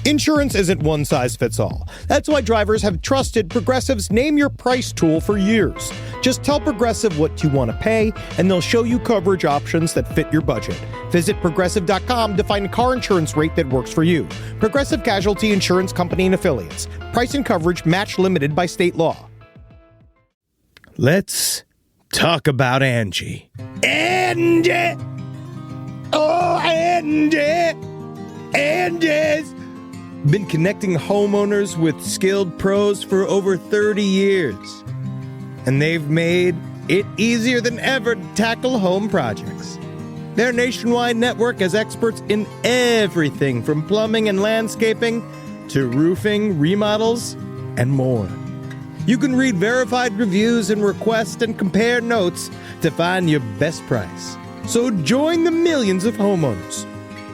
Insurance isn't one size fits all. That's why drivers have trusted Progressive's Name Your Price tool for years. Just tell Progressive what you want to pay, and they'll show you coverage options that fit your budget. Visit Progressive.com to find a car insurance rate that works for you. Progressive Casualty Insurance Company and Affiliates. Price and coverage match limited by state law. Let's talk about Angie. Angie! Oh, Angie! Angie's been connecting homeowners with skilled pros for over 30 years. And they've made it easier than ever to tackle home projects. Their nationwide network has experts in everything from plumbing and landscaping to roofing, remodels, and more. You can read verified reviews and request and compare notes to find your best price. So join the millions of homeowners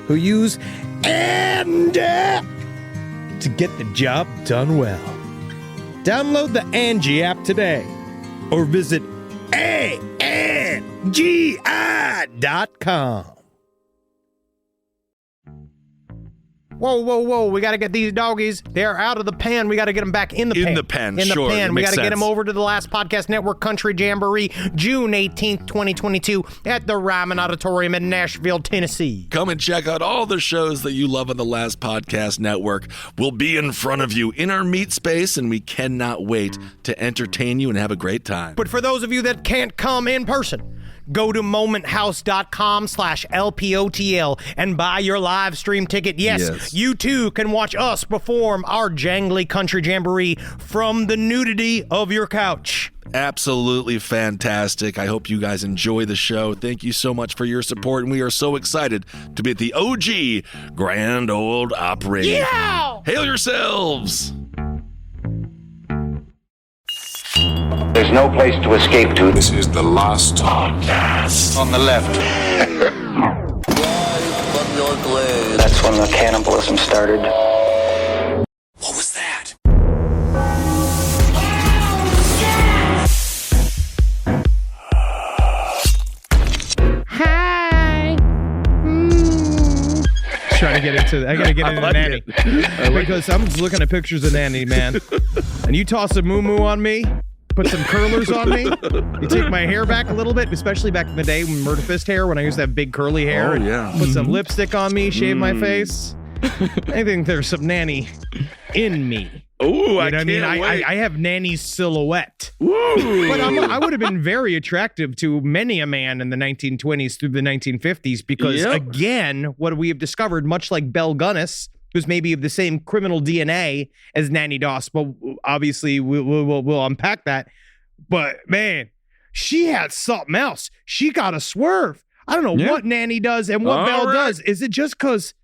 who use Angie to get the job done well. Download the Angie app today or visit ANGI.com. Whoa. We got to get these doggies. They're out of the pen. We got to get them back in the pen. In the pen, In the sure. pen. We got to Makes get them sense. over to the Last Podcast Network Country Jamboree, June 18th, 2022, at the Ryman Auditorium in Nashville, Tennessee. Come and check out all the shows that you love on the Last Podcast Network. We'll be in front of you in our meet space, and we cannot wait to entertain you and have a great time. But for those of you that can't come in person, go to momenthouse.com/LPOTL and buy your live stream ticket. Yes, you too can watch us perform our jangly country jamboree from the nudity of your couch. Absolutely fantastic. I hope you guys enjoy the show. Thank you so much for your support, and we are so excited to be at the OG Grand Ole Opry. Yeah! Hail yourselves! There's no place to escape to. This is the Last Podcast. On the left. That's when the cannibalism started. What was that? Hi. Trying to get into I gotta get into Nanny because I'm just looking at pictures of Nanny, man. And you toss a moo on me, put some curlers on me. You take my hair back a little bit, especially back in the day when Murder Fist hair, when I used to have big curly hair. Oh, yeah. Put some lipstick on me, shave my face. I think there's some Nanny in me. Oh, I mean, I have Nanny's silhouette. But I would have been very attractive to many a man in the 1920s through the 1950s because, again, what we have discovered, much like Belle Gunnis, who's maybe of the same criminal DNA as Nannie Doss, but obviously we'll unpack that. But, man, she had something else. She got a swerve. I don't know what Nannie does and what Belle does. Is it just because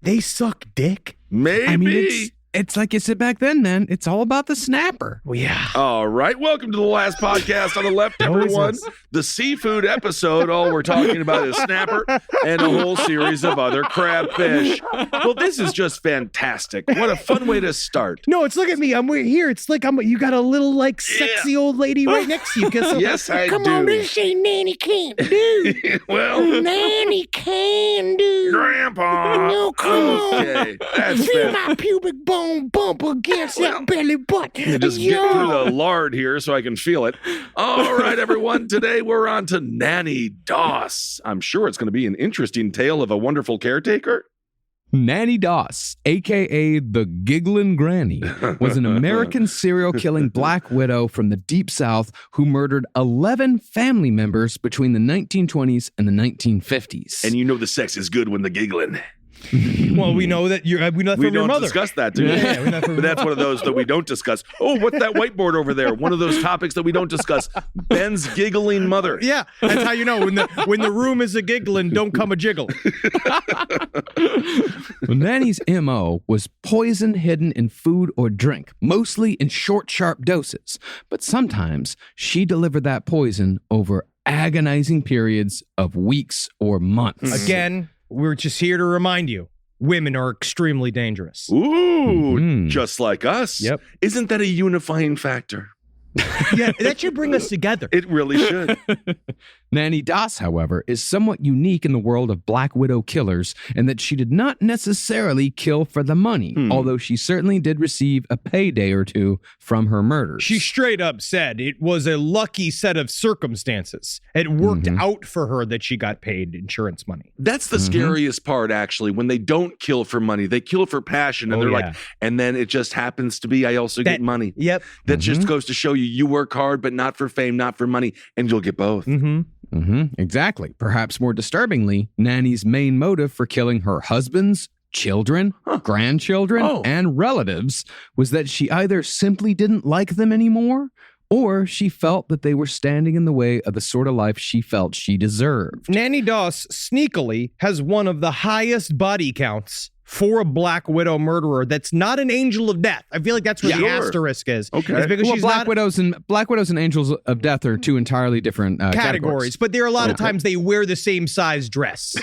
they suck dick? Maybe. I mean, it's like you said back then, man. It's all about the snapper. Well, yeah. All right. Welcome to the Last Podcast on the Left, everyone. The seafood episode. All we're talking about is snapper and a whole series of other crabfish. Well, this is just fantastic. What a fun way to start. No, it's look at me. I'm here. It's like you got a little like sexy old lady right next to you. Yes, I Come do. on, this ain't Nanny can't do. Well, Nanny can do. Grandpa. No, come on. Okay, that's Feel fair. my pubic bone bump against that belly button. Just get through the lard here so I can feel it. All right, everyone. Today we're on to Nannie Doss. I'm sure it's going to be an interesting tale of a wonderful caretaker. Nannie Doss, a.k.a. the Giggling Granny, was an American serial-killing black widow from the Deep South who murdered 11 family members between the 1920s and the 1950s. And you know the sex is good when the giggling. Well, we know that we know that We from your don't mother. discuss that, do we? Yeah, we know from But that's one of those that we don't discuss. Oh, what's that whiteboard over there? One of those topics that we don't discuss. Ben's giggling mother. Yeah, that's how you know when the room is a giggling, don't come a jiggle. Well, Nannie's M.O. was poison hidden in food or drink, mostly in short, sharp doses. But sometimes she delivered that poison over agonizing periods of weeks or months. Again, we're just here to remind you, women are extremely dangerous. Ooh, just like us. Yep. Isn't that a unifying factor? Yeah, that should bring us together. It really should. Nannie Doss, however, is somewhat unique in the world of Black Widow killers in that she did not necessarily kill for the money, although she certainly did receive a payday or two from her murders. She straight up said it was a lucky set of circumstances. It worked out for her that she got paid insurance money. That's the scariest part, actually, when they don't kill for money. They kill for passion, and they're like, and then it just happens to be, I also get money. Yep. That just goes to show you work hard, but not for fame, not for money, and you'll get both. Exactly. Perhaps more disturbingly, Nannie's main motive for killing her husbands, children, grandchildren, and relatives was that she either simply didn't like them anymore, or she felt that they were standing in the way of the sort of life she felt she deserved. Nannie Doss sneakily has one of the highest body counts for a Black Widow murderer that's not an angel of death. I feel like that's where the asterisk is. Okay. It's because she's Black Widows and Angels of Death are two entirely different categories. But there are a lot of times they wear the same size dress.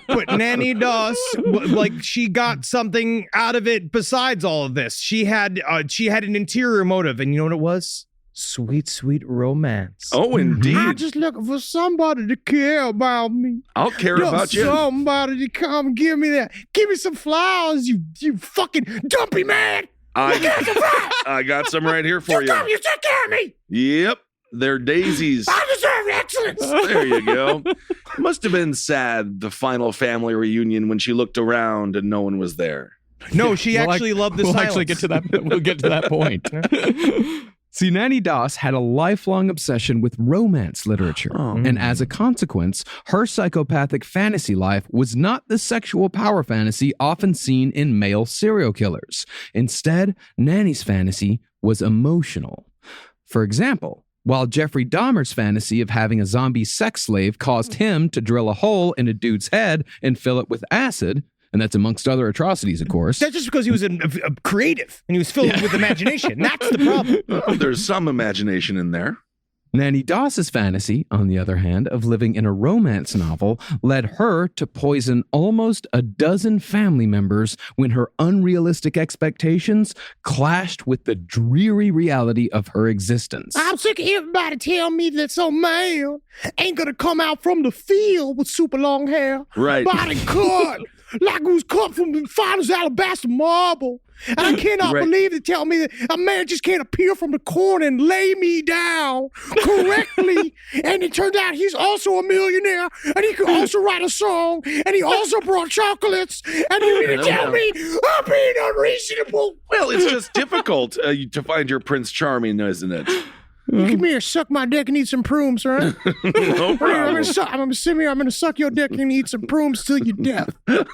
But Nannie Doss, like, she got something out of it besides all of this. She had an interior motive, and you know what it was? Sweet, sweet romance. Oh, indeed. I'm just looking for somebody to care about me. I'll care about you. Somebody to come give me that. Give me some flowers, you fucking dumpy man. I got some right here for you. You take care of me. Yep. They're daisies. I deserve excellence. There you go. Must have been sad, the final family reunion, when she looked around and no one was there. No, she actually loved the silence. We'll actually get to that. We'll get to that point. See, Nannie Doss had a lifelong obsession with romance literature, and as a consequence, her psychopathic fantasy life was not the sexual power fantasy often seen in male serial killers. Instead, Nannie's fantasy was emotional. For example, while Jeffrey Dahmer's fantasy of having a zombie sex slave caused him to drill a hole in a dude's head and fill it with acid, and that's amongst other atrocities, of course. That's just because he was a creative and he was filled with imagination. That's the problem. Well, there's some imagination in there. Nannie Doss's fantasy, on the other hand, of living in a romance novel led her to poison almost a dozen family members when her unrealistic expectations clashed with the dreary reality of her existence. I'm sick of everybody telling me that some man ain't gonna come out from the field with super long hair. Right. Body cut. Like it was cut from the finest alabaster marble. And I cannot believe they tell me that a man just can't appear from the corner and lay me down correctly. And it turned out he's also a millionaire, and he could also write a song, and he also brought chocolates. And you mean to tell me I'm being unreasonable? Well, it's just difficult to find your Prince Charming, isn't it? You come here, suck my dick and eat some prunes, all right? No problem. I'm gonna suck your dick and eat some prunes till you're deaf.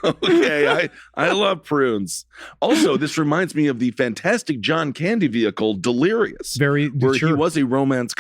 Okay, I love prunes. Also, this reminds me of the fantastic John Candy vehicle, Delirious. He was a romance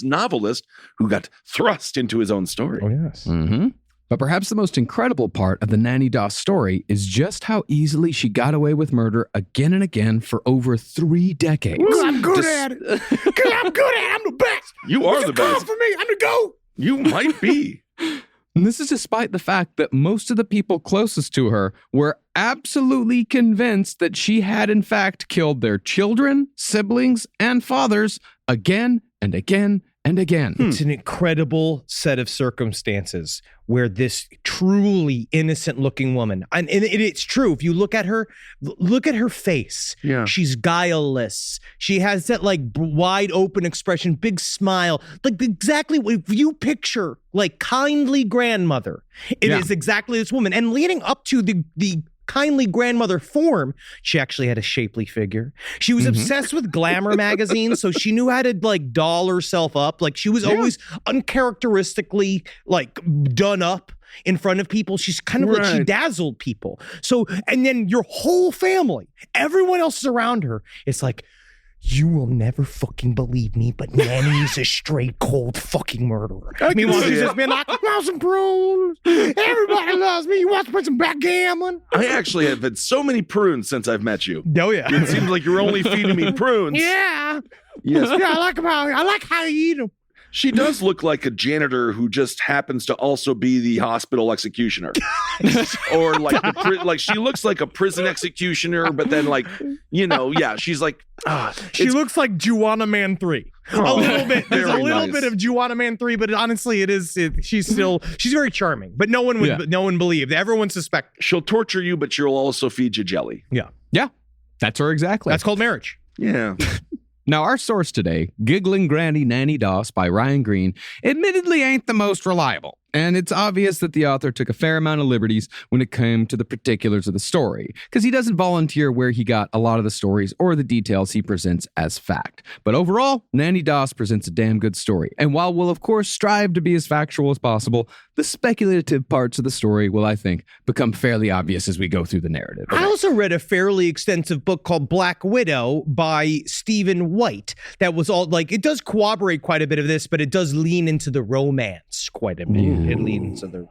novelist who got thrust into his own story. Oh, yes. Mm-hmm. But perhaps the most incredible part of the Nannie Doss story is just how easily she got away with murder again and again for over 3 decades. I'm good at it. Because I'm good at it. I'm the best. You are the best. Come for me. I'm the GOAT. You might be. And this is despite the fact that most of the people closest to her were absolutely convinced that she had in fact killed their children, siblings, and fathers again and again and again. It's an incredible set of circumstances where this truly innocent-looking woman, and it's true, if you look at her face. Yeah. She's guileless. She has that like wide open expression, big smile, like exactly if you picture like kindly grandmother, it is exactly this woman. And leading up to the kindly grandmother form, she actually had a shapely figure. She was obsessed with glamour magazines, so she knew how to like doll herself up. Like she was always uncharacteristically like done up in front of people. She's kind of like she dazzled people. So, and then your whole family, everyone else is around her. It's like, you will never fucking believe me, but Nannie's a straight cold fucking murderer. Meanwhile, she's just been like, "Love some prunes. Everybody loves me. You want to put some backgammon?" I actually have had so many prunes since I've met you. Oh yeah. It seems like you're only feeding me prunes. Yeah. Yes. Yeah, I like how you eat them. She does look like a janitor who just happens to also be the hospital executioner, or like she looks like a prison executioner. But then, she's like she looks like Juana Man 3. A little bit. There's a little nice. bit of Juana Man 3, but honestly, she's very charming. But no one believed. Everyone suspected. she'll torture you, but she'll also feed you jelly. Yeah, That's her exactly. that's called marriage. Yeah. Now, our source today, Giggling Granny, Nannie Doss by Ryan Green, admittedly ain't the most reliable. And it's obvious that the author took a fair amount of liberties when it came to the particulars of the story, because he doesn't volunteer where he got a lot of the stories or the details he presents as fact. But overall, Nannie Doss presents a damn good story. And while we'll, of course, strive to be as factual as possible, the speculative parts of the story will, I think, become fairly obvious as we go through the narrative. I also read a fairly extensive book called Black Widow by Stephen White that was all it does corroborate quite a bit of this, but it does lean into the romance quite a bit. It leans into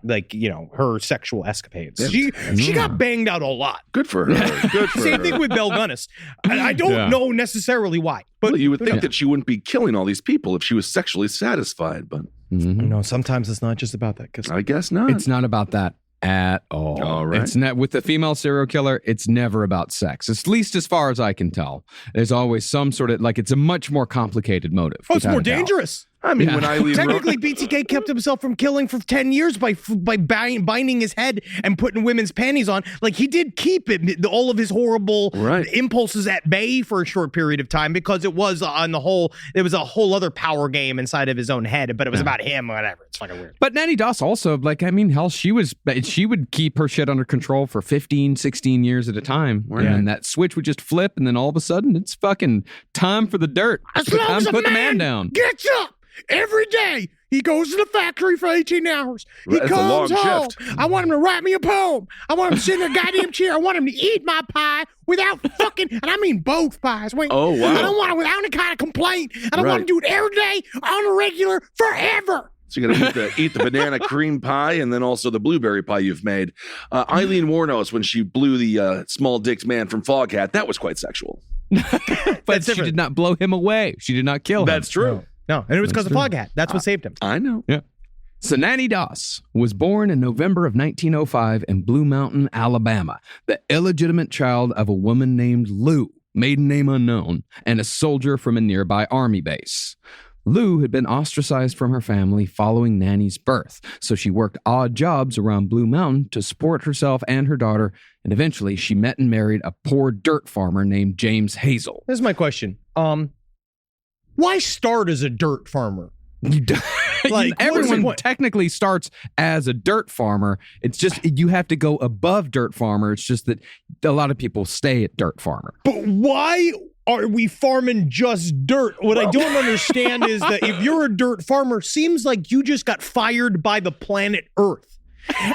her sexual escapades. She got banged out a lot. Good for her. Good for Same her. thing with Belle Gunnis. I don't know necessarily why, but Well, you would think that she wouldn't be killing all these people if she was sexually satisfied, but no, sometimes it's not just about that. Because I guess not. It's not about that at all. All right. It's not with the female serial killer. It's never about sex, at least as far as I can tell. There's always some sort of it's a much more complicated motive. it's without more a doubt. dangerous. I mean, when Eileen Technically, BTK kept himself from killing for 10 years by binding his head and putting women's panties on. He did keep all of his horrible impulses at bay for a short period of time, because it was it was a whole other power game inside of his own head, but it was about him, whatever. It's fucking weird. But Nannie Doss also, she would keep her shit under control for 15, 16 years at a time. And that switch would just flip, and then all of a sudden, it's fucking time for the dirt. Time to put the man down. Gets up every day. He goes to the factory for 18 hours. He That's a long comes home. shift. I want him to write me a poem. I want him to sit in a goddamn chair. I want him to eat my pie without fucking, and I mean both pies. Wait, Oh, wow. I don't want it without any kind of complaint. I don't want him to do it every day on a regular forever. So you're going to eat the banana cream pie and then also the blueberry pie you've made. Eileen Wuornos, when she blew the small-dicked man from Foghat, that was quite sexual. But she did not blow him away. She did not kill him. That's true. No, and it was because of Foghat. That's what saved him. I know. Yeah. So Nannie Doss was born in November of 1905 in Blue Mountain, Alabama, the illegitimate child of a woman named Lou, maiden name unknown, and a soldier from a nearby army base. Lou had been ostracized from her family following Nannie's birth, so she worked odd jobs around Blue Mountain to support herself and her daughter, and eventually she met and married a poor dirt farmer named James Hazel. This is my question. Why start as a dirt farmer? Everyone technically starts as a dirt farmer. It's just you have to go above dirt farmer. It's just that a lot of people stay at dirt farmer. But why are we farming just dirt? What I don't understand is that if you're a dirt farmer, seems like you just got fired by the planet Earth.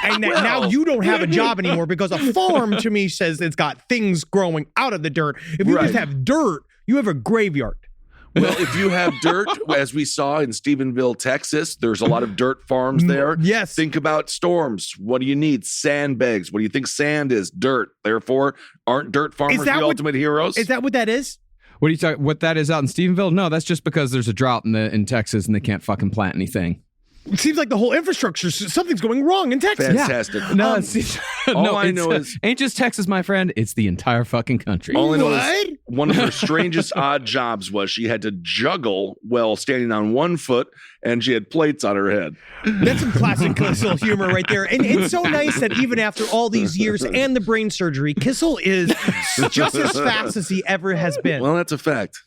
And that now you don't have a job anymore, because a farm to me says it's got things growing out of the dirt. If you just have dirt, you have a graveyard. Well, if you have dirt, as we saw in Stephenville, Texas, there's a lot of dirt farms there. Yes. Think about storms. What do you need? Sandbags. What do you think sand is? Dirt. Therefore, aren't dirt farmers the ultimate heroes? Is that what that is? What are you talking? What that is out in Stephenville? No, that's just because there's a drought in Texas and they can't fucking plant anything. It seems like the whole infrastructure, something's going wrong in Texas. Fantastic. No, all I know is ain't just Texas, my friend. It's the entire fucking country. All I know is one of her strangest odd jobs was she had to juggle while standing on one foot, and she had plates on her head. That's some classic Kissel humor right there. And it's so nice that even after all these years and the brain surgery, Kissel is just as fast as he ever has been. Well, that's a fact.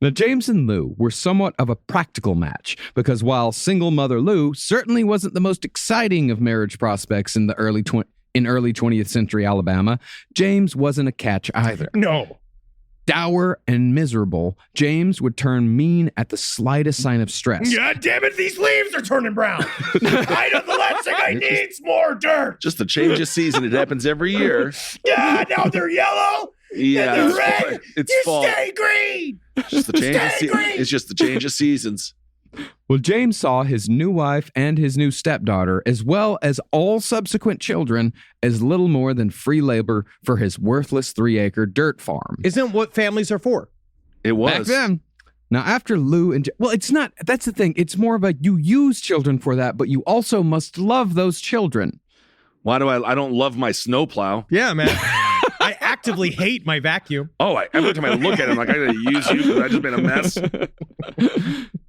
Now, James and Lou were somewhat of a practical match, because while single mother Lou certainly wasn't the most exciting of marriage prospects in the early 20th century Alabama, James wasn't a catch either. No. Dour and miserable, James would turn mean at the slightest sign of stress. God damn it, these leaves are turning brown. I know the last thing I need is more dirt. Just the change of season. It happens every year. Yeah, now they're yellow. Yeah, and they're red. It's you fall. stay green. Just the change Stay green. It's just the change of seasons. Well, James saw his new wife and his new stepdaughter, as well as all subsequent children, as little more than free labor for his worthless 3-acre dirt farm. Isn't what families are for? It was. Back then. Now, after Lou and... Well, it's not... That's the thing. It's more of a you use children for that, but you also must love those children. Why do I don't love my snowplow? Yeah, man. I actively hate my vacuum. Oh, every time I look at him, like, I gotta use you because I just made a mess.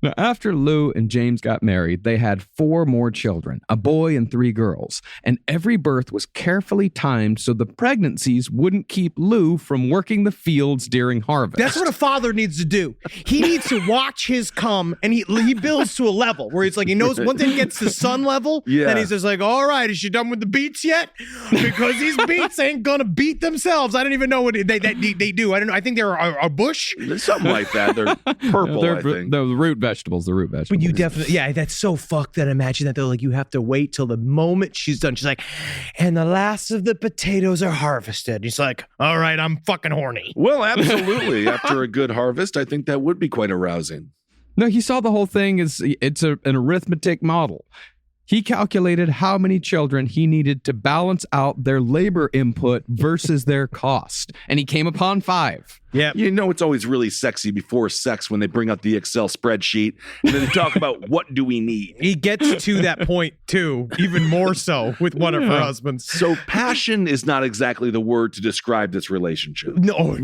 Now, after Lou and James got married, they had 4 more children, a boy and 3 girls, and every birth was carefully timed so the pregnancies wouldn't keep Lou from working the fields during harvest. That's what a father needs to do. He needs to watch his cum, and he builds to a level where it's like he knows once it gets to sun level, then he's just like, all right, is she done with the beats yet? Because these beats ain't gonna beat themselves. I don't even know what they do. I don't know. I think they're a bush. Something like that. They're purple, I think. They're the root vegetables. But you definitely, that's so fucked that imagine that they're like, you have to wait till the moment she's done. She's like, and the last of the potatoes are harvested. He's like, all right, I'm fucking horny. Well, absolutely. After a good harvest, I think that would be quite arousing. No, he saw the whole thing as an arithmetic model. He calculated how many children he needed to balance out their labor input versus their cost. And he came upon 5. Yeah. You know, it's always really sexy before sex when they bring out the Excel spreadsheet and then they talk about what do we need. He gets to that point, too, even more so with one of her husbands. So passion is not exactly the word to describe this relationship. No.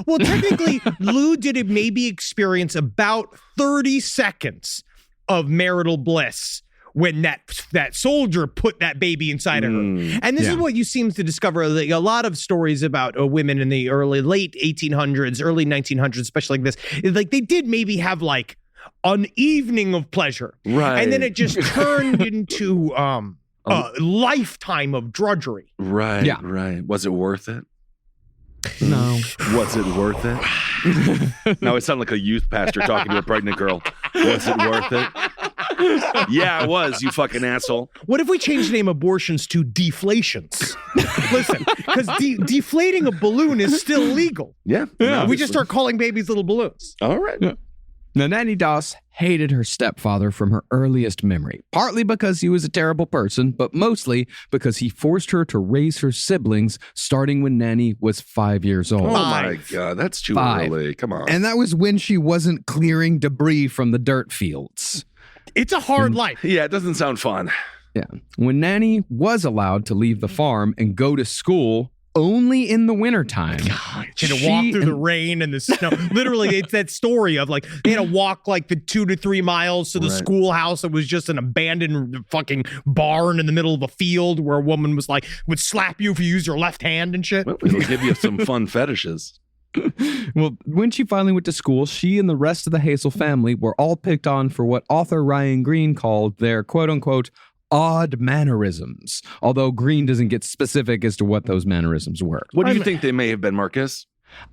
Well, technically, Lou did maybe experience about 30 seconds of marital bliss when that soldier put that baby inside of her. And this is what you seem to discover. Like, a lot of stories about women in the late 1800s, early 1900s, especially like this, is like they did maybe have like an evening of pleasure. Right. And then it just turned into a lifetime of drudgery. Right, Yeah. right. Was it worth it? No. Was it worth it? Now it sounded like a youth pastor talking to a pregnant girl. Was it worth it? Yeah, it was, you fucking asshole. What if we change the name abortions to deflations? Listen, because deflating a balloon is still legal. Yeah. We just start calling babies little balloons. All right. Yeah. Now, Nannie Doss hated her stepfather from her earliest memory, partly because he was a terrible person, but mostly because he forced her to raise her siblings starting when Nannie was 5 years old. Oh my God, that's too 5. early. Come on. And that was when she wasn't clearing debris from the dirt fields. It's a hard life. Yeah, it doesn't sound fun. Yeah. When Nannie was allowed to leave the farm and go to school only in the wintertime. She had to walk through the rain and the snow. Literally, it's that story of like they had to walk like the 2 to 3 miles to the schoolhouse that was just an abandoned fucking barn in the middle of a field where a woman was like, would slap you if you used your left hand and shit. Well, it'll give you some fun fetishes. Well, when she finally went to school, she and the rest of the Hazel family were all picked on for what author Ryan Green called their quote-unquote odd mannerisms, although Green doesn't get specific as to what those mannerisms were. What do you think they may have been, Marcus?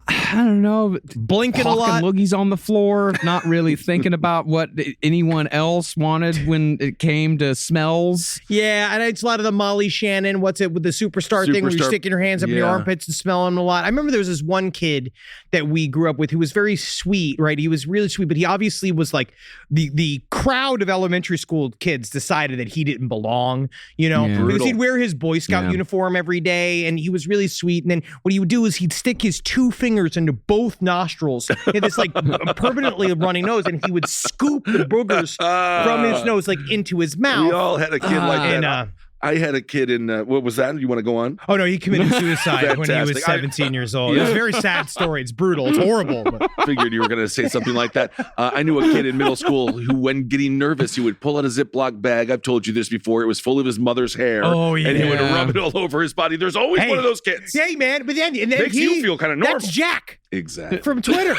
I don't know. Blinking a lot. Loogies on the floor, not really thinking about what anyone else wanted when it came to smells. Yeah, and it's a lot of the Molly Shannon, what's it, with the superstar thing where you're sticking your hands up in your armpits and smelling them a lot. I remember there was this one kid that we grew up with who was very sweet, right? He was really sweet, but he obviously was like, the crowd of elementary school kids decided that he didn't belong, you know? Yeah. Because he'd wear his Boy Scout uniform every day, and he was really sweet. And then what he would do is he'd stick his 2 fingers into both nostrils. He had this like permanently running nose, and he would scoop the boogers from his nose like into his mouth. We all had a kid like that. And, I had a kid in, what was that? You want to go on? Oh, no, he committed suicide when he was 17 years old. It's a very sad story. It's brutal. It's horrible. But. Figured you were going to say something like that. I knew a kid in middle school who, when getting nervous, he would pull out a Ziploc bag. I've told you this before. It was full of his mother's hair. Oh, yeah. And he would rub it all over his body. There's always one of those kids. Hey, man. But then makes you feel kind of normal. That's Jack. Exactly. From Twitter.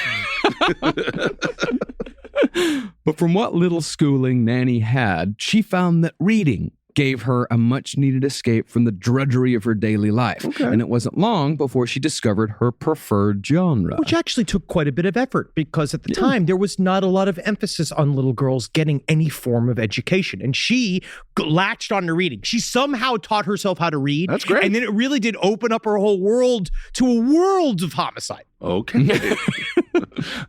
But from what little schooling Nannie had, she found that reading gave her a much-needed escape from the drudgery of her daily life. Okay. And it wasn't long before she discovered her preferred genre. Which actually took quite a bit of effort, because at the time, there was not a lot of emphasis on little girls getting any form of education. And she latched on to reading. She somehow taught herself how to read. That's great. And then it really did open up her whole world to a world of homicide. Okay.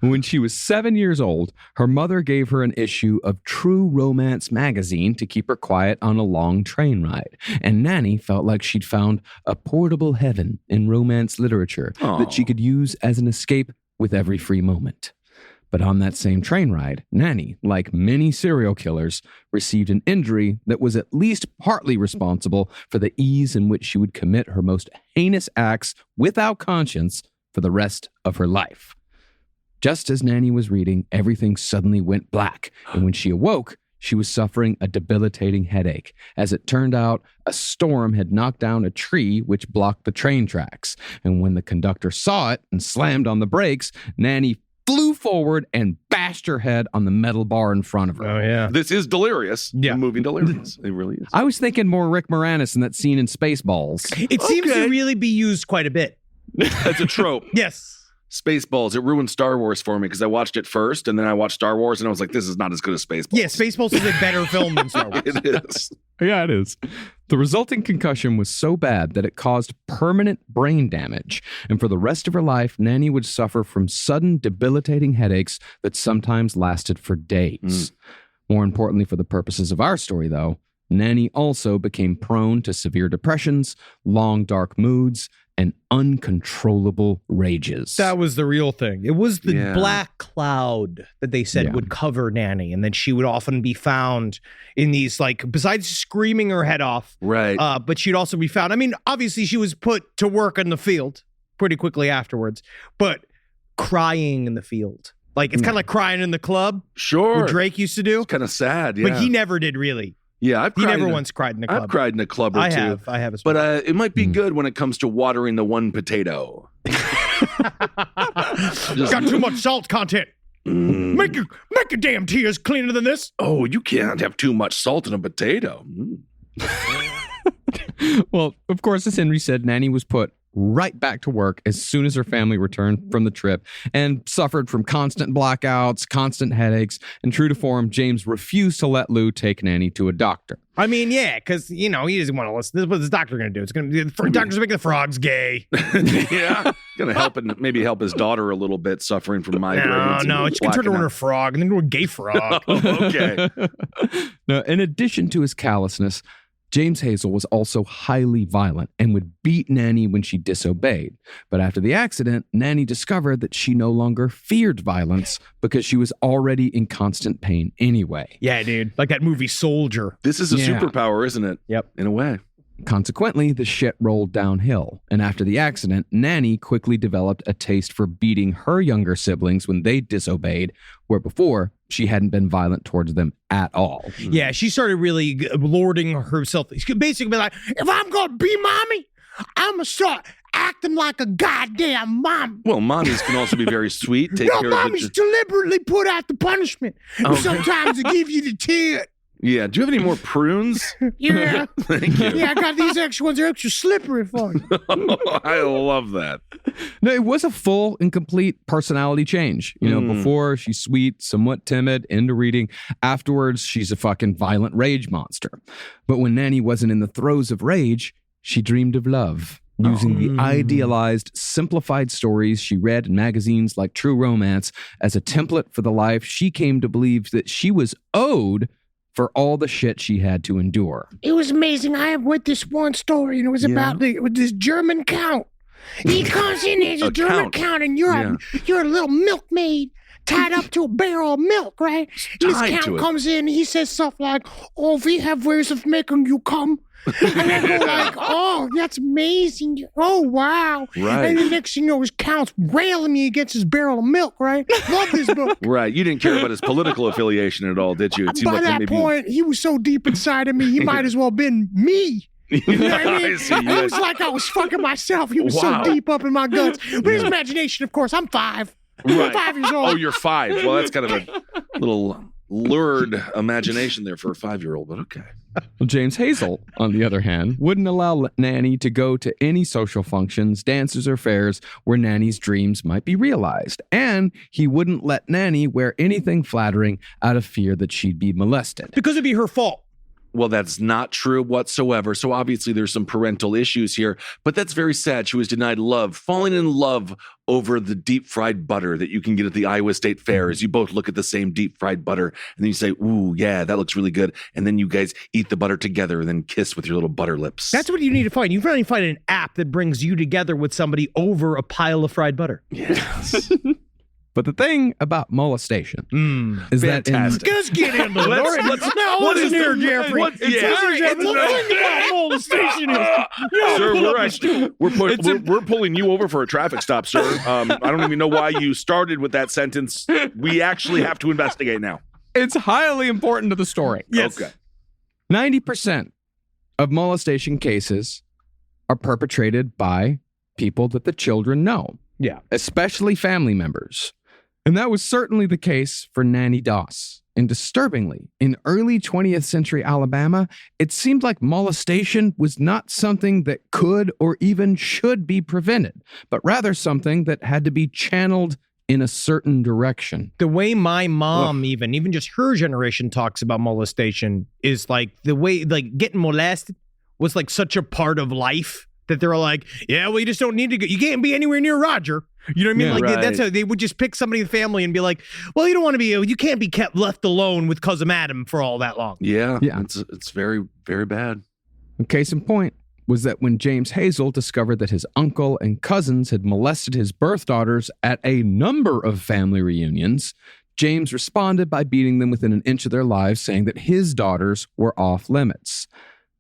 When she was 7 years old, her mother gave her an issue of True Romance magazine to keep her quiet on a long train ride. And Nannie felt like she'd found a portable heaven in romance literature that she could use as an escape with every free moment. But on that same train ride, Nannie, like many serial killers, received an injury that was at least partly responsible for the ease in which she would commit her most heinous acts without conscience for the rest of her life. Just as Nannie was reading, everything suddenly went black, and when she awoke, she was suffering a debilitating headache. As it turned out, a storm had knocked down a tree which blocked the train tracks, and when the conductor saw it and slammed on the brakes, Nannie flew forward and bashed her head on the metal bar in front of her. Oh, yeah. This is Delirious. Yeah. The movie Delirious. It really is. I was thinking more Rick Moranis in that scene in Spaceballs. It seems to really be used quite a bit. That's a trope. Yes. Spaceballs. It ruined Star Wars for me because I watched it first and then I watched Star Wars and I was like, this is not as good as Spaceballs. Yeah, Spaceballs is a better film than Star Wars. It is. Yeah, it is. The resulting concussion was so bad that it caused permanent brain damage. And for the rest of her life, Nannie would suffer from sudden debilitating headaches that sometimes lasted for days. More importantly, for the purposes of our story, though, Nannie also became prone to severe depressions, long dark moods, and uncontrollable rages. That was the real thing. It was the Yeah. black cloud that they said would cover Nannie, and then she would often be found in these, like, besides screaming her head off, Right. but she'd also be found. I mean, obviously she was put to work in the field pretty quickly afterwards, but crying in the field. Like, it's kind of like crying in the club Sure. where Drake used to do, It's kind of sad. Yeah. but he never did really. Yeah, I've He cried never in a- once cried in a club. I've cried in a club or I two. have as But well. it might be good when it comes to watering the one potato. Got too much salt content. Make your damn tears cleaner than this. Oh, you can't have too much salt in a potato. Well, of course, as Henry said, Nannie was put right back to work as soon as her family returned from the trip and suffered from constant blackouts, constant headaches, and true to form, James refused to let Lou take Nannie to a doctor. I mean, yeah, because, he doesn't want to listen. This is what this doctor going to do. It's going to be, the doctor's making the frogs gay. Yeah. Gonna help and maybe help his daughter a little bit suffering from migraines. No, it's going to turn her into blacking a frog and then to a gay frog. out. Okay. Now, in addition to his callousness, James Hazel was also highly violent and would beat Nannie when she disobeyed. But after the accident, Nannie discovered that she no longer feared violence because she was already in constant pain anyway. Yeah, dude. Like that movie Soldier. This is a Yeah. superpower, isn't it? Yep. In a way. Consequently, the shit rolled downhill. And after the accident, Nannie quickly developed a taste for beating her younger siblings when they disobeyed, where before she hadn't been violent towards them at all. Yeah, she started really lording herself. She could basically be like, if I'm going to be mommy, I'm going to start acting like a goddamn mom. Well, mommies can also be very sweet. Take No, care mommy's of deliberately put out the punishment. And sometimes they give you the tit. Yeah. Do you have any more prunes? Yeah. Thank you. Yeah, I got these extra ones. They're extra slippery for you. I love that. No, it was a full and complete personality change. Before she's sweet, somewhat timid, into reading. Afterwards, she's a fucking violent rage monster. But when Nannie wasn't in the throes of rage, she dreamed of love. Using the idealized, simplified stories she read in magazines like True Romance as a template for the life she came to believe that she was owed for all the shit she had to endure. It was amazing. I have read this one story, and it was about this German count. He comes in as a German count, and you're a little milkmaid tied up to a barrel of milk, right? And this Tied to count it. comes in, and he says stuff like, "Oh, we have ways of making you come." And I go like, "Oh, that's amazing. Oh, wow." Right. And the next thing you know, his count's railing me against his barrel of milk, right? Love this book. Right. You didn't care about his political affiliation at all, did you? It seemed By like that maybe point, he was so deep inside of me, he might as well have been me. You know what I mean? I see. It was like I was fucking myself. He was Wow. so deep up in my guts. But his imagination, of course, I'm 5. Right. I'm 5 years old. Oh, you're 5. Well, that's kind of a little lurid imagination there for a 5-year-old, but okay. Well, James Hazel, on the other hand, wouldn't allow Nannie to go to any social functions, dances, or fairs where Nannie's dreams might be realized. And he wouldn't let Nannie wear anything flattering out of fear that she'd be molested. Because it'd be her fault. Well, that's not true whatsoever. So obviously there's some parental issues here, but that's very sad. She was denied love, falling in love over the deep fried butter that you can get at the Iowa State Fair. As you both look at the same deep fried butter and then you say, "Ooh, yeah, that looks really good." And then you guys eat the butter together and then kiss with your little butter lips. That's what you need to find. You really find an app that brings you together with somebody over a pile of fried butter. Yes. But the thing about molestation is Fantastic. that Let's get into it. All right. Now, listen here, Jeffrey. The thing about molestation is... Sir, we're pulling you over for a traffic stop, sir. I don't even know why you started with that sentence. We actually have to investigate now. it's highly important to the story. Yes. Okay. 90% of molestation cases are perpetrated by people that the children know. Yeah. Especially family members. And that was certainly the case for Nannie Doss. And disturbingly, in early 20th century Alabama, it seemed like molestation was not something that could or even should be prevented, but rather something that had to be channeled in a certain direction. The way my mom, even just her generation talks about molestation is like the way, like getting molested was like such a part of life that they're like, yeah, well, you just don't need to go. You can't be anywhere near Roger. You know what I mean? Yeah, like that's how they would just pick somebody in the family and be like, well, you don't want to be, you can't be kept left alone with cousin Adam for all that long. Yeah. Yeah. It's very, very bad. A case in point was that when James Hazel discovered that his uncle and cousins had molested his birth daughters at a number of family reunions, James responded by beating them within an inch of their lives, saying that his daughters were off limits.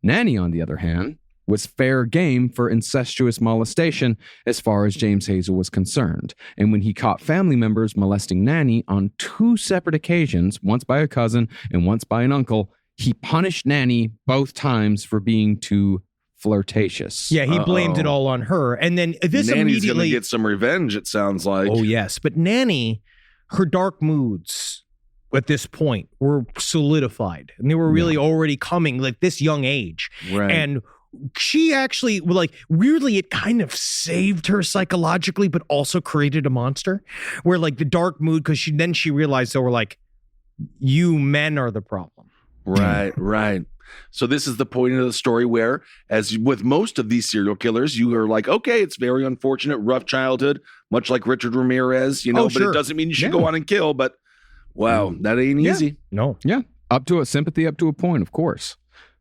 Nannie, on the other hand, was fair game for incestuous molestation as far as James Hazel was concerned. And when he caught family members molesting Nannie on 2 separate occasions, once by a cousin and once by an uncle, he punished Nannie both times for being too flirtatious. Yeah, he blamed it all on her. And then this Nannie's immediately... going to get some revenge, it sounds like. Oh, yes. But Nannie, her dark moods at this point were solidified. And they were really already coming, like this young age. Right. And she actually, like, weirdly, it kind of saved her psychologically, but also created a monster where, like, the dark mood, because she realized they were like, you men are the problem. Right. So this is the point of the story where, as with most of these serial killers, you are like, okay, it's very unfortunate, rough childhood, much like Richard Ramirez, but sure. it doesn't mean you should go on and kill. But wow, that ain't easy. No. Yeah, up to a point, of course.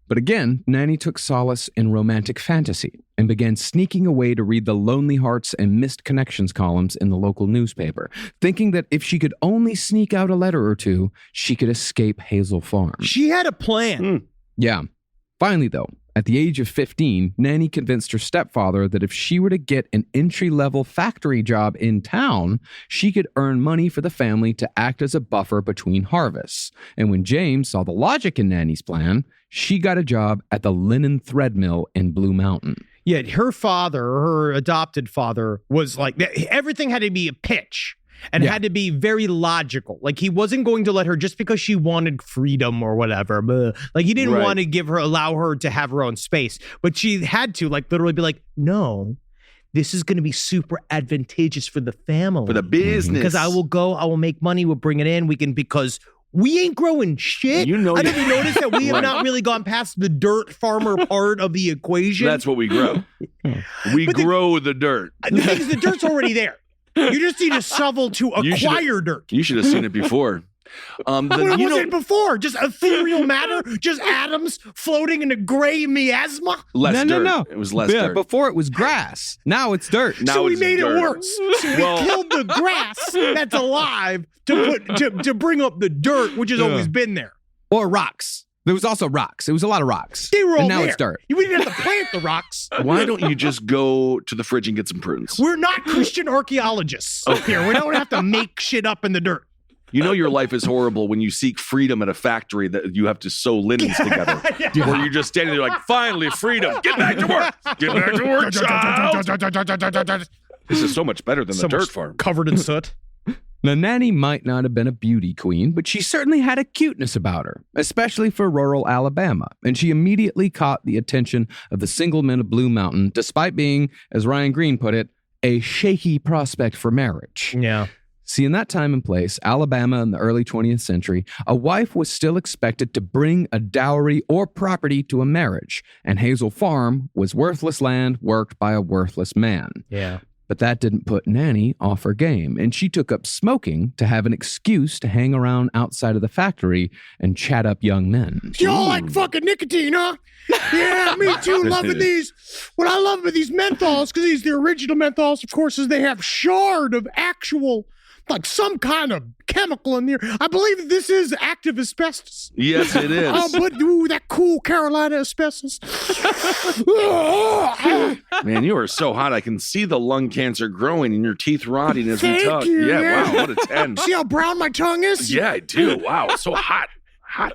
But again, Nannie took solace in romantic fantasy and began sneaking away to read the Lonely Hearts and Missed Connections columns in the local newspaper, thinking that if she could only sneak out a letter or two, she could escape Hazel Farm. She had a plan. Yeah. Finally, though, at the age of 15, Nannie convinced her stepfather that if she were to get an entry-level factory job in town, she could earn money for the family to act as a buffer between harvests. And when James saw the logic in Nannie's plan, she got a job at the linen thread mill in Blue Mountain. Yet her father, her adopted father, was like, everything had to be a pitch. And had to be very logical. Like, he wasn't going to let her just because she wanted freedom or whatever. Like, he didn't want to allow her to have her own space. But she had to, like, literally be like, no, this is going to be super advantageous for the family. For the business. Because I will make money, we'll bring it in. because we ain't growing shit. I don't even notice that we have not really gone past the dirt farmer part of the equation. That's what we grow. We grow the dirt. The thing is, the dirt's already there. You just need a shovel to acquire dirt. You should have seen it before. What was it before? Just ethereal matter? Just atoms floating in a gray miasma? Less dirt. No. It was less dirt. Before it was grass. Now it's dirt. So we made it worse. So we killed the grass that's alive to bring up the dirt, which has always been there. Or rocks. There was also rocks. It was a lot of rocks. They were all and now there. it's dirt. We didn't have to plant the rocks. Why don't you just go to the fridge and get some prunes? We're not Christian archaeologists up here. We don't have to make shit up in the dirt. You know your life is horrible when you seek freedom at a factory that you have to sew linens together. Where you're just standing there like, finally, freedom. Get back to work. Get back to work, child. This is so much better than the dirt farm. Covered in soot. Now, Nannie might not have been a beauty queen, but she certainly had a cuteness about her, especially for rural Alabama, and she immediately caught the attention of the single men of Blue Mountain, despite being, as Ryan Green put it, a shaky prospect for marriage. Yeah. See, in that time and place, Alabama in the early 20th century, a wife was still expected to bring a dowry or property to a marriage, and Hazel Farm was worthless land worked by a worthless man. Yeah. But that didn't put Nannie off her game, and she took up smoking to have an excuse to hang around outside of the factory and chat up young men. Y'all like fucking nicotine, huh? Yeah, me too, loving these. What I love about these menthols, because these the original menthols, of course, is they have shard of actual like some kind of chemical in there. I believe this is active asbestos. Yes, it is. But that cool Carolina asbestos. Man, you are so hot. I can see the lung cancer growing and your teeth rotting as we Thank talk. you, Yeah, yeah. wow, what a 10. See how brown my tongue is? Yeah, I do. Wow, so hot. Hot.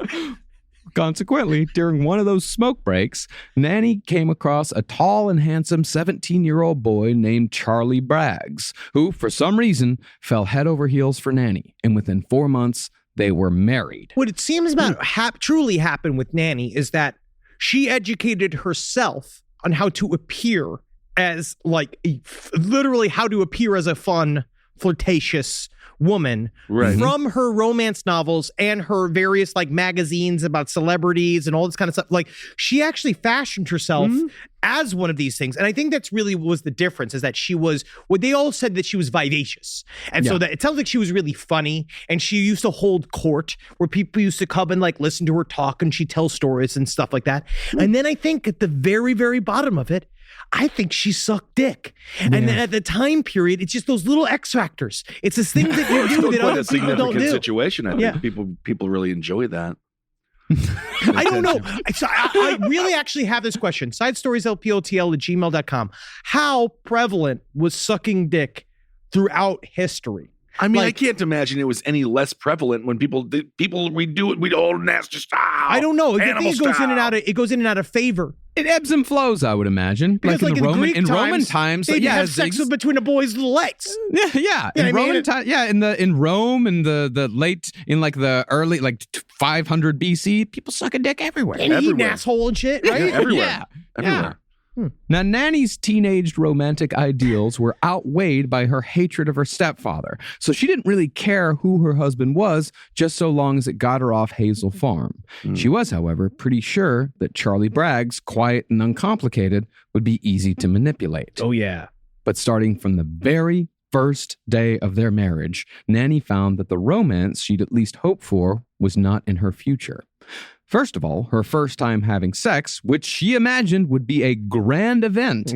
Consequently, during one of those smoke breaks, Nannie came across a tall and handsome 17-year-old boy named Charlie Braggs, who, for some reason, fell head over heels for Nannie. And within 4 months, they were married. What it seems about truly happened with Nannie is that she educated herself on how to appear as literally how to appear as a fun, flirtatious woman from her romance novels and her various magazines about celebrities and all this kind of stuff. Like, she actually fashioned herself as one of these things. And I think that's really was the difference, is that she was, they all said that she was vivacious. And so that it sounds like she was really funny, and she used to hold court where people used to come and listen to her talk, and she'd tell stories and stuff like that. And then I think at the very, very bottom of it, I think she sucked dick. And then at the time period, it's just those little X factors. It's this thing that you do that other people don't do. Situation. I think people really enjoy that. I don't know. So I really actually have this question. sidestorieslpotl@gmail.com. How prevalent was sucking dick throughout history? I mean, I can't imagine it was any less prevalent when we do it. We old nasty style. I don't know. Animal it goes in and out. It goes in and out of favor. It ebbs and flows, I would imagine. Because in Roman times, they'd have sex between a boy's little legs. Yeah. In Roman times, in Rome, in the late, in the early 500 BC, people suck a dick everywhere. And eat an asshole and shit, right? Everywhere. Yeah. Now, Nannie's teenaged romantic ideals were outweighed by her hatred of her stepfather, so she didn't really care who her husband was, just so long as it got her off Hazel Farm. She was, however, pretty sure that Charlie Braggs, quiet and uncomplicated, would be easy to manipulate. Oh, yeah. But starting from the very first day of their marriage, Nannie found that the romance she'd at least hoped for was not in her future. First of all, her first time having sex, which she imagined would be a grand event,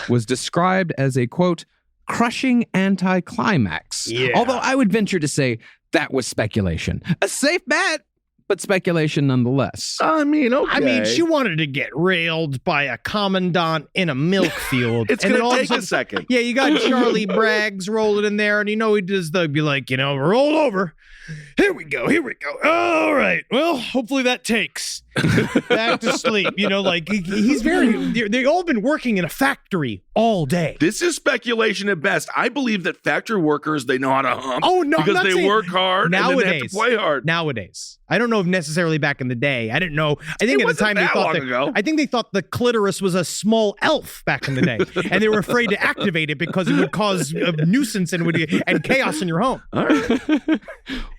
was described as a, quote, crushing anticlimax. Although I would venture to say that was speculation. A safe bet, but speculation nonetheless. I mean, okay. I mean, she wanted to get railed by a commandant in a milk field. It's going to take a second. Yeah, you got Charlie Braggs rolling in there, and he does be like, roll over. Here we go. All right. Well, hopefully that takes. Back to sleep. He's they've all been working in a factory all day. This is speculation at best. I believe that factory workers, they know how to hump. Oh, no. Because they work hard and then they have to play hard. Nowadays. I don't know if necessarily back in the day. I didn't know. I think at the time they thought the clitoris was a small elf back in the day. And they were afraid to activate it because it would cause a nuisance and chaos in your home. All right.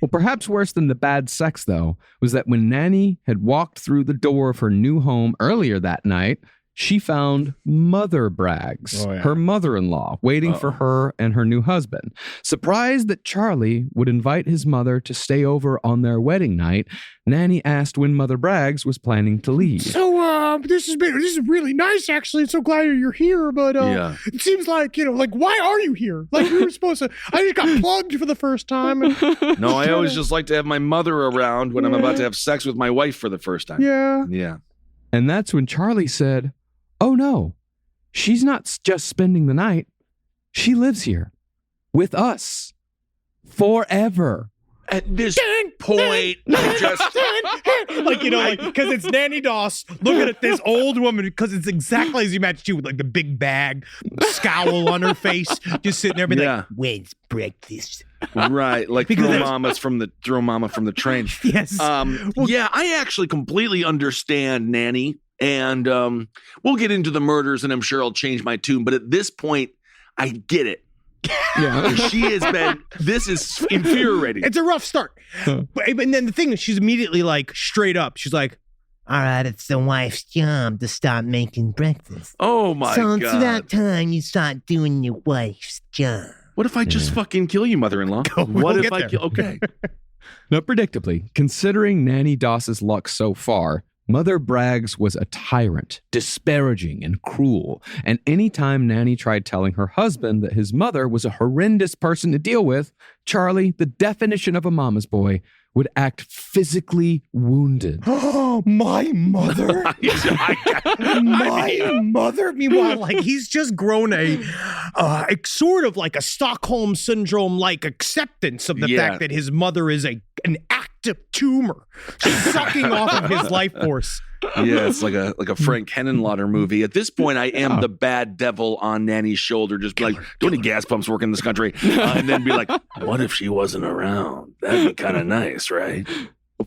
Well, perhaps worse than the bad sex, though, was that when Nannie had walked through the door of her new home earlier that night, she found Mother Braggs, her mother-in-law, waiting for her and her new husband. Surprised that Charlie would invite his mother to stay over on their wedding night, Nannie asked when Mother Braggs was planning to leave. So, this is really nice, actually. I'm so glad you're here, but it seems like, why are you here? Like, we were supposed to, I just got plugged for the first time. No, I always just like to have my mother around when I'm about to have sex with my wife for the first time. Yeah. And that's when Charlie said, oh no, she's not just spending the night. She lives here with us forever. At this point, because it's Nannie Doss looking at this old woman, because it's exactly as you imagined too, with the big bag, scowl on her face, just sitting there, like, when's breakfast? Right, throw mama from the train. Yes. I actually completely understand Nannie, and we'll get into the murders, and I'm sure I'll change my tune. But at this point, I get it. Yeah. This is infuriating. It's a rough start. But then the thing is, she's immediately straight up. She's like, all right, it's the wife's job to start making breakfast. Oh my God. So it's about time you start doing your wife's job. What if I just fucking kill you, mother-in-law? Okay. Now, predictably, considering Nannie Doss's luck so far, Mother Braggs was a tyrant, disparaging and cruel, and anytime Nannie tried telling her husband that his mother was a horrendous person to deal with, Charlie, the definition of a mama's boy, would act physically wounded. Oh, my mother? My mother? Meanwhile, like, he's just grown a sort of like a Stockholm syndrome-like acceptance of the fact that his mother is an active tumor sucking off of his life force. Yeah, it's like a Frank Henenlotter movie. At this point, I am the bad devil on Nanny's shoulder, just be like, do any gas pumps work in this country? And then be like, what if she wasn't around? That'd be kind of nice, right?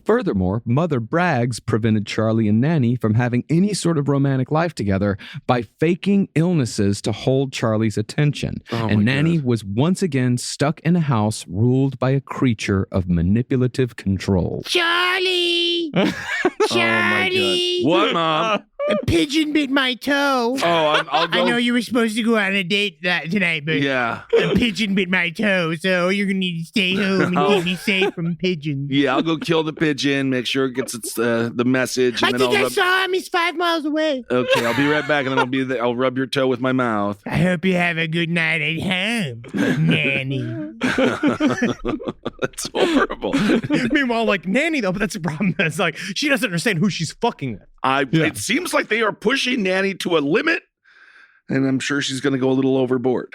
Furthermore, Mother Braggs prevented Charlie and Nannie from having any sort of romantic life together by faking illnesses to hold Charlie's attention. And Nannie was once again stuck in a house ruled by a creature of manipulative control. Charlie! Charlie! What, Mom? A pigeon bit my toe. Oh, I'll go. I know you were supposed to go on a date tonight, but Yeah. a pigeon bit my toe, so you're going to need to stay home and keep me safe from pigeons. Yeah, I'll go kill the pigeon, make sure it gets the message. And I then think I'll I saw him. He's 5 miles away. Okay, I'll be right back, and then I'll rub your toe with my mouth. I hope you have a good night at home, Nanny. That's horrible. Meanwhile, like, Nannie, though, but that's the problem. It's like, she doesn't understand who she's fucking with. It seems like they are pushing Nannie to a limit, and I'm sure she's going to go a little overboard.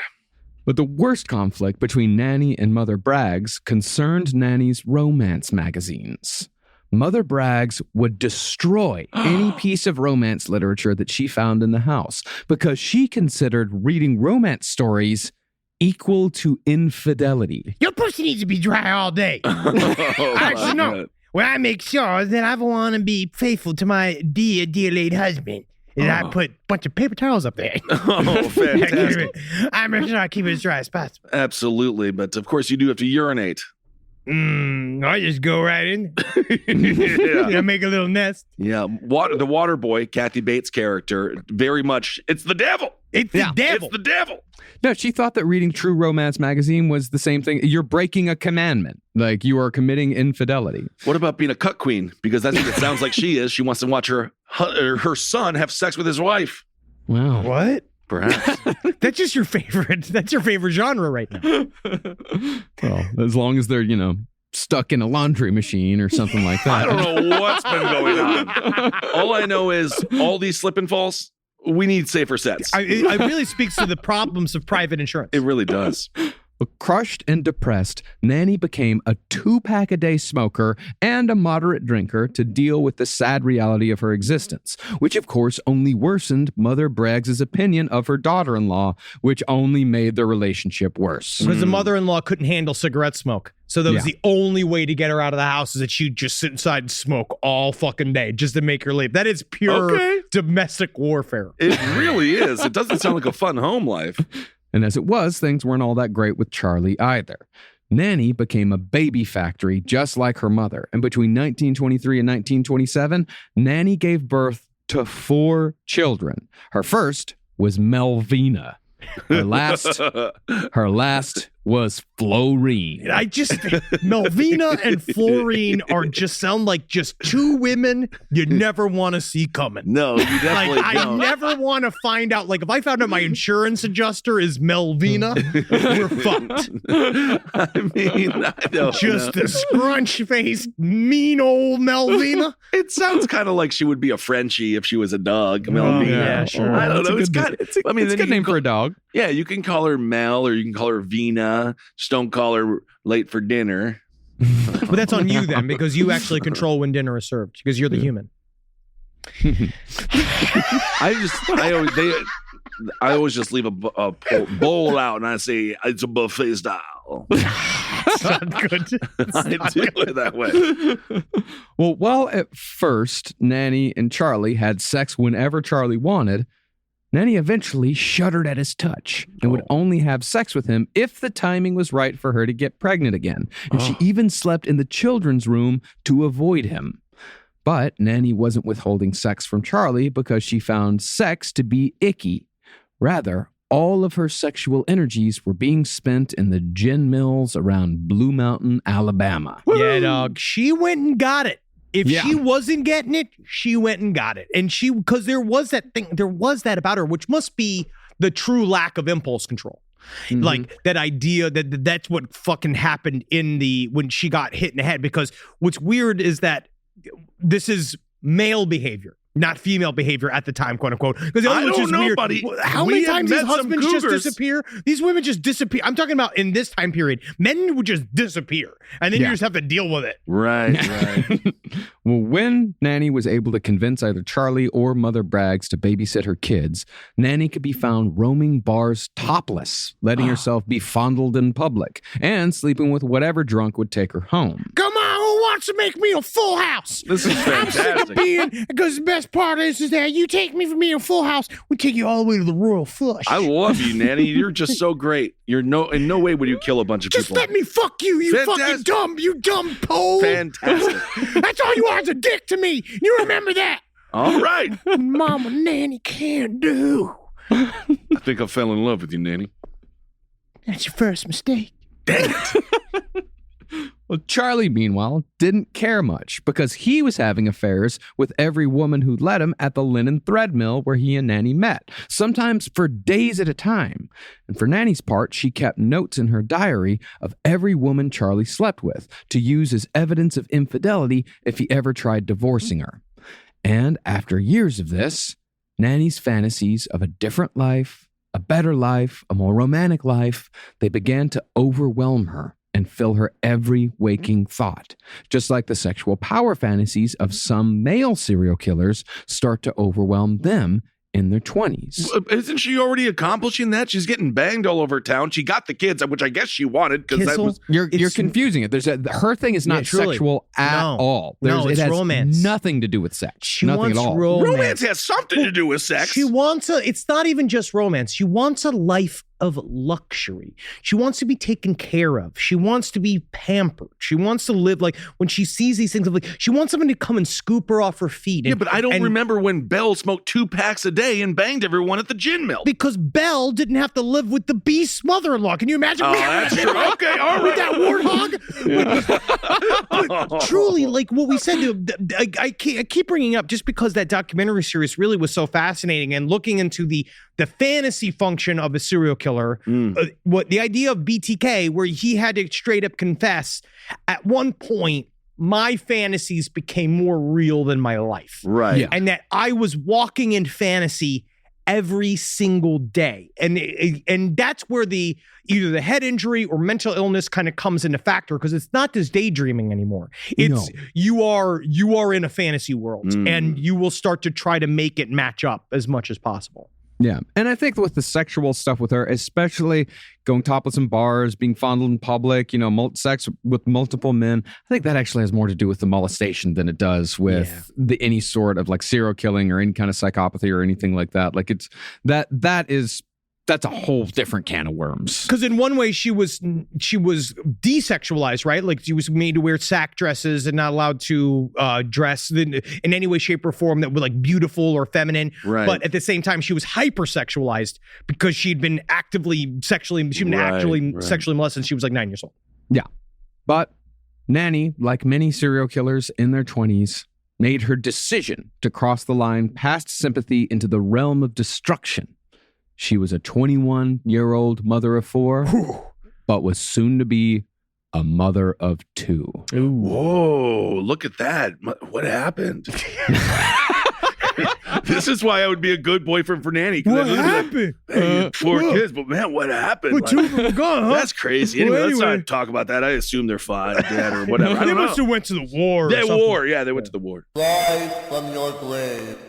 But the worst conflict between Nannie and Mother Braggs concerned Nannie's romance magazines. Mother Braggs would destroy any piece of romance literature that she found in the house because she considered reading romance stories equal to infidelity. Your pussy needs to be dry all day. Actually, no. Well, I make sure that I want to be faithful to my dear late husband. And I put a bunch of paper towels up there. Oh, fantastic. I make sure I keep it as dry as possible. Absolutely, but of course you do have to urinate. I just go right in. Yeah. Make a little nest. Yeah, the water boy, Kathy Bates' character, very much, it's the devil. It's the devil. It's the devil. No, she thought that reading True Romance magazine was the same thing. You're breaking a commandment. Like, you are committing infidelity. What about being a cut queen? Because that's what it sounds like she is. She wants to watch her son have sex with his wife. Wow. What? Perhaps. That's just your favorite. That's your favorite genre right now. Well, as long as they're, stuck in a laundry machine or something like that. I don't know what's been going on. All I know is all these slip and falls, we need safer sets. It really speaks to the problems of private insurance. It really does. Crushed and depressed, Nannie became a 2-pack-a-day smoker and a moderate drinker to deal with the sad reality of her existence, which of course only worsened Mother Braggs' opinion of her daughter-in-law, which only made the relationship worse. Because the mother-in-law couldn't handle cigarette smoke. So that was the only way to get her out of the house, is that she'd just sit inside and smoke all fucking day just to make her leave. That is pure domestic warfare. It really is. It doesn't sound like a fun home life. And as it was, things weren't all that great with Charlie either. Nannie became a baby factory just like her mother. And between 1923 and 1927, Nannie gave birth to 4 children. Her first was Melvina. Her last was Florine. I just, Melvina and Florine sound like just 2 women you never want to see coming. No, you definitely I don't. never want to find out. Like, if I found out my insurance adjuster is Melvina, we're fucked. I mean, I don't Just know. a scrunch-faced, mean old Melvina. It sounds kind of like she would be a Frenchie if she was a dog. Melvina. yeah, sure. I don't know. It's good kind name. of. I mean, It's a then good you name can for a dog. Yeah, you can call her Mel or you can call her Vina. Just don't call her late for dinner. But that's on you then, because you actually control when dinner is served, because you're the human. I always just leave a bowl out and I say it's a buffet style. It's not good. I do it that way. Well, while at first Nannie and Charlie had sex whenever Charlie wanted, Nannie eventually shuddered at his touch and would only have sex with him if the timing was right for her to get pregnant again. And she even slept in the children's room to avoid him. But Nannie wasn't withholding sex from Charlie because she found sex to be icky. Rather, all of her sexual energies were being spent in the gin mills around Blue Mountain, Alabama. Yeah, dog. She went and got it. If she wasn't getting it, she went and got it. And because there was that about her, which must be the true lack of impulse control. Mm-hmm. Like that idea that's what fucking happened when she got hit in the head. Because what's weird is that this is male behavior, not female behavior at the time, quote unquote. Because the other one's just weird. Buddy. How many times these husbands just disappear? These women just disappear. I'm talking about in this time period, men would just disappear, and then you just have to deal with it. Right. Well, when Nanny was able to convince either Charlie or Mother Braggs to babysit her kids, Nanny could be found roaming bars topless, letting herself be fondled in public, and sleeping with whatever drunk would take her home. Come on, who wants to make me a full house? This is fantastic. Because the best part is that you take me from being a full house, we take you all the way to the royal flush. I love you, Nanny. You're just so great. In no way would you kill a bunch of people. Just let me fuck you, you fucking dumb pole. Fantastic. That's all you are is a dick to me. You remember that? All right. Mama Nanny can't do. I think I fell in love with you, Nanny. That's your first mistake. Dang it. Well, Charlie, meanwhile, didn't care much because he was having affairs with every woman who'd let him at the linen thread mill where he and Nanny met, sometimes for days at a time. And for Nanny's part, she kept notes in her diary of every woman Charlie slept with to use as evidence of infidelity if he ever tried divorcing her. And after years of this, Nanny's fantasies of a different life, a better life, a more romantic life, they began to overwhelm her and fill her every waking thought, just like the sexual power fantasies of some male serial killers start to overwhelm them in their 20s. Isn't she already accomplishing that? She's getting banged all over town. She got the kids, which I guess she wanted because that was. You're confusing it. Her thing is not sexual at all. It's it has romance. Nothing to do with sex. She nothing wants at all. Romance has something to do with sex. She wants it's not even just romance. She wants a life of luxury. She wants to be taken care of. She wants to be pampered. She wants to live like when she sees these things, she wants someone to come and scoop her off her feet. Yeah, but I don't remember when Belle smoked 2 packs a day and banged everyone at the gin mill. Because Belle didn't have to live with the beast's mother-in-law. Can you imagine? Oh, that's true. Okay, all right. With that warthog. But truly, like what we said, I keep bringing up just because that documentary series really was so fascinating and looking into the fantasy function of a serial killer, what the idea of BTK, where he had to straight up confess, at one point, my fantasies became more real than my life. Right. Yeah. And that I was walking in fantasy every single day. And that's where either the head injury or mental illness kind of comes into factor, because it's not just daydreaming anymore. It's you are in a fantasy world and you will start to try to make it match up as much as possible. Yeah. And I think with the sexual stuff with her, especially going topless in bars, being fondled in public, sex with multiple men, I think that actually has more to do with the molestation than it does with any sort of like serial killing or any kind of psychopathy or anything like that. Like that's a whole different can of worms. Because in one way, she was desexualized, right? Like she was made to wear sack dresses and not allowed to dress in any way, shape, or form that were like beautiful or feminine. Right. But at the same time, she was hypersexualized because she'd been actually sexually molested since she was like 9 years old. Yeah. But Nanny, like many serial killers in their 20s, made her decision to cross the line past sympathy into the realm of destruction. She was a 21-year-old mother of 4, but was soon to be a mother of 2. Ooh. Whoa, look at that. What happened? This is why I would be a good boyfriend for Nanny. What happened? Like, hey, 4 kids, but man, what happened? Well, 2 of them are gone, huh? That's crazy. Anyway, let's not talk about that. I assume they're fine, dead, or whatever. I They don't know. must have went to the war. They went to the war. Rise from your grave.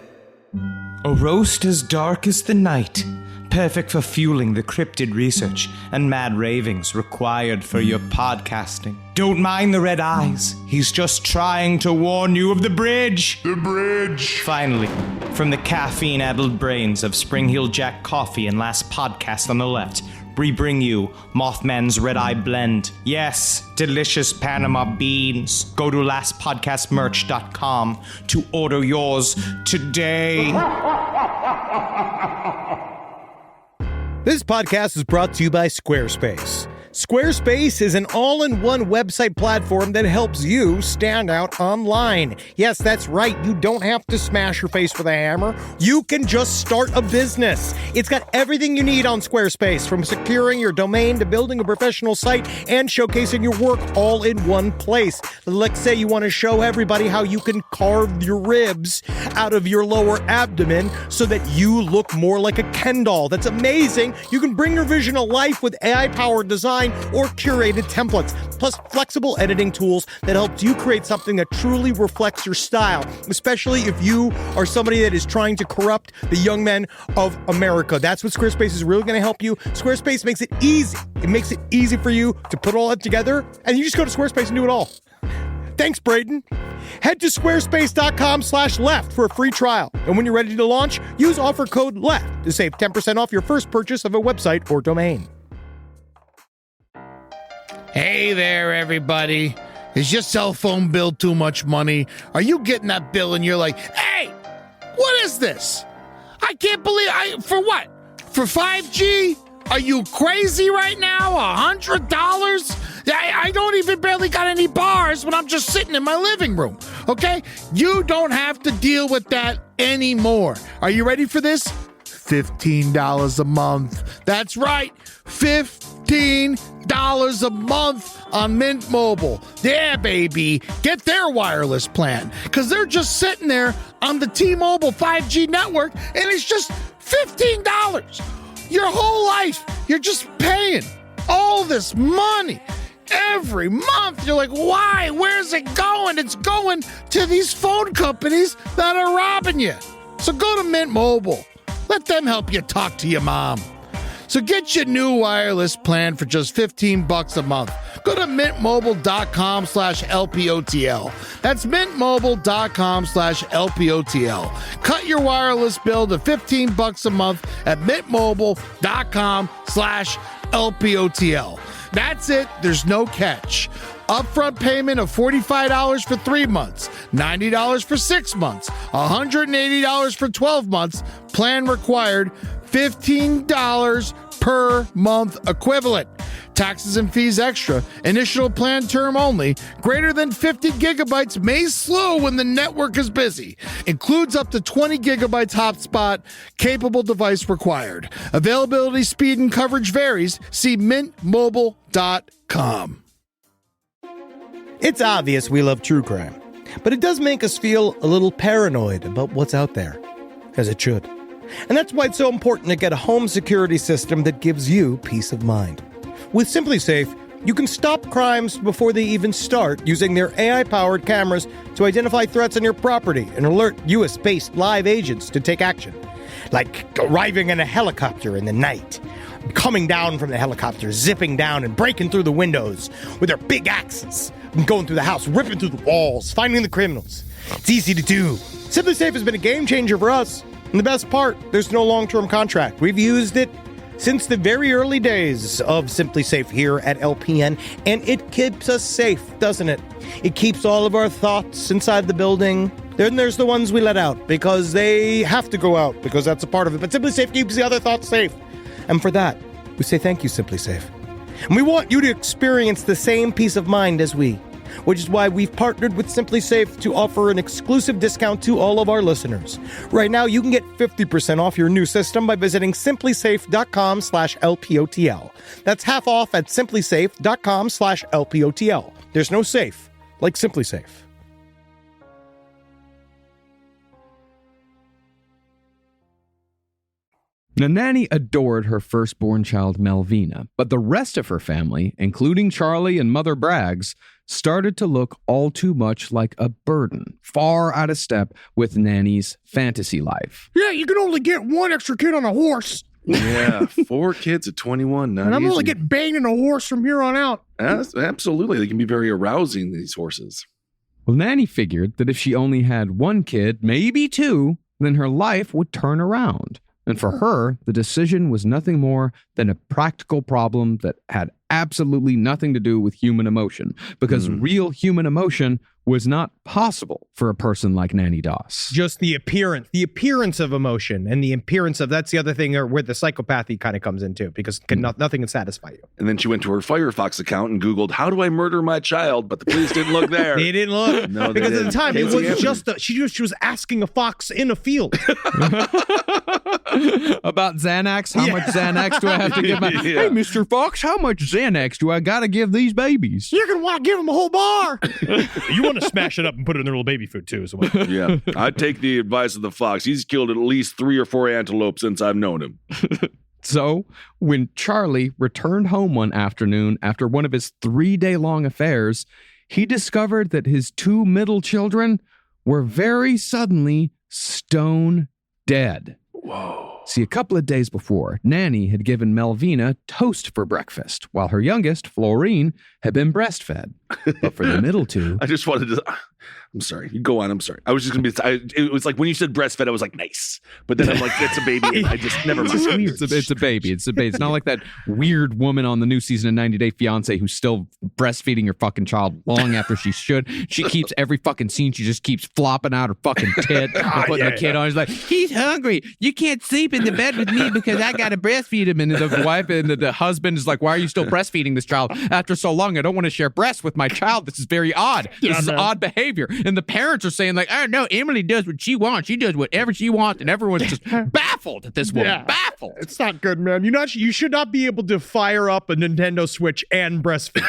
A roast as dark as the night, perfect for fueling the cryptid research and mad ravings required for your podcasting. Don't mind the red eyes, he's just trying to warn you of the bridge. The bridge. Finally, from the caffeine-addled brains of Spring Hill Jack Coffee and Last Podcast on the left, we bring you Mothman's Red Eye Blend. Yes, delicious Panama beans. Go to lastpodcastmerch.com to order yours today. This podcast is brought to you by Squarespace. Squarespace is an all-in-one website platform that helps you stand out online. Yes, that's right. You don't have to smash your face with a hammer. You can just start a business. It's got everything you need on Squarespace, from securing your domain to building a professional site and showcasing your work all in one place. Let's say you want to show everybody how you can carve your ribs out of your lower abdomen so that you look more like a Ken doll. That's amazing. You can bring your vision to life with AI-powered design or curated templates, plus flexible editing tools that helps you create something that truly reflects your style, especially if you are somebody that is trying to corrupt the young men of America. That's what Squarespace is really going to help you. Squarespace makes it easy. It makes it easy for you to put all that together, and you just go to Squarespace and do it all. Thanks, Braden. Head to squarespace.com/left for a free trial. And when you're ready to launch, use offer code LEFT to save 10% off your first purchase of a website or domain. Hey there, everybody. Is your cell phone bill too much money? Are you getting that bill and you're like, hey, what is this? I can't believe for what? For 5G? Are you crazy right now? $100? I don't even barely got any bars when I'm just sitting in my living room, okay? You don't have to deal with that anymore. Are you ready for this? $15 a month. That's right, $15 a month on Mint Mobile. Yeah, baby. Get their wireless plan, because they're just sitting there on the T-Mobile 5G network, and it's just $15. Your whole life, you're just paying all this money every month. You're like, why? Where's it going? It's going to these phone companies that are robbing you. So go to Mint Mobile. Let them help you talk to your mom. So get your new wireless plan for just $15 a month. Go to mintmobile.com/LPOTL. That's mintmobile.com/LPOTL. Cut your wireless bill to $15 a month at mintmobile.com/LPOTL. That's it. There's no catch. Upfront payment of $45 for 3 months, $90 for 6 months, $180 for 12 months. Plan required, $15 per month equivalent. Taxes and fees extra. Initial plan term only. Greater than 50 gigabytes may slow when the network is busy. Includes up to 20 gigabytes hotspot. Capable device required. Availability, speed, and coverage varies. See mintmobile.com. It's obvious we love true crime, but it does make us feel a little paranoid about what's out there, as it should. And that's why it's so important to get a home security system that gives you peace of mind. With SimpliSafe, you can stop crimes before they even start using their AI-powered cameras to identify threats on your property and alert US-based live agents to take action. Like arriving in a helicopter in the night, coming down from the helicopter, zipping down and breaking through the windows with their big axes, and going through the house, ripping through the walls, finding the criminals. It's easy to do. SimpliSafe has been a game changer for us. And the best part, there's no long-term contract. We've used it since the very early days of SimpliSafe here at LPN, and it keeps us safe, doesn't it? It keeps all of our thoughts inside the building. Then there's the ones we let out because they have to go out, because that's a part of it. But SimpliSafe keeps the other thoughts safe. And for that, we say thank you, SimpliSafe. And we want you to experience the same peace of mind as we, which is why we've partnered with SimpliSafe to offer an exclusive discount to all of our listeners. Right now, you can get 50% off your new system by visiting simplisafe.com/LPOTL. That's half off at simplisafe.com/LPOTL. There's no safe like SimpliSafe. Now, Nannie adored her firstborn child, Melvina, but the rest of her family, including Charlie and Mother Braggs, started to look all too much like a burden, far out of step with Nannie's fantasy life. Yeah, you can only get one extra kid on a horse. Yeah, 4 kids at 21. And I'm only getting banged in a horse from here on out. Absolutely. They can be very arousing, these horses. Well, Nannie figured that if she only had 1 kid, maybe 2, then her life would turn around. And for her, the decision was nothing more than a practical problem that had absolutely nothing to do with human emotion, because real human emotion was not possible for a person like Nannie Doss. Just the appearance of emotion, and the appearance of, that's the other thing where the psychopathy kind of comes into, because nothing can satisfy you. And then she went to her Firefox account and Googled, how do I murder my child? But the police didn't look there. They didn't look. No, because at the time, it was Casey just, she was asking a fox in a field. About Xanax? How much Xanax do I have to give my... Hey, Mr. Fox, how much Xanax do I got to give these babies? You're going to want to give them a whole bar. You want to smash it up and put it in their little baby food, too. So yeah, I'd take the advice of the fox. He's killed at least 3 or 4 antelopes since I've known him. So, when Charlie returned home one afternoon after one of his 3-day-long affairs, he discovered that his 2 middle children were very suddenly stone dead. Whoa. See, a couple of days before, Nannie had given Melvina toast for breakfast, while her youngest, Florine, had been breastfed. But for the middle 2... I just wanted to... I'm sorry. You go on. I'm sorry. I was just going to be... it was like when you said breastfed, I was like, nice. But then I'm like, it's a baby. And I just never mind. It's a baby. It's not like that weird woman on the new season of 90 Day Fiancé who's still breastfeeding her fucking child long after she should. She keeps every fucking scene. She just keeps flopping out her fucking tit and putting the kid on. She's like, he's hungry. You can't sleep in the bed with me because I got to breastfeed him. And the wife and the husband is like, why are you still breastfeeding this child after so long? I don't want to share breasts with my child. This is very odd. This is odd behavior. And the parents are saying like, oh no, Emily does what she wants. She does whatever she wants. And everyone's just baffled at this woman. Yeah. Baffled. It's not good, man. You should not be able to fire up a Nintendo Switch and breastfeed.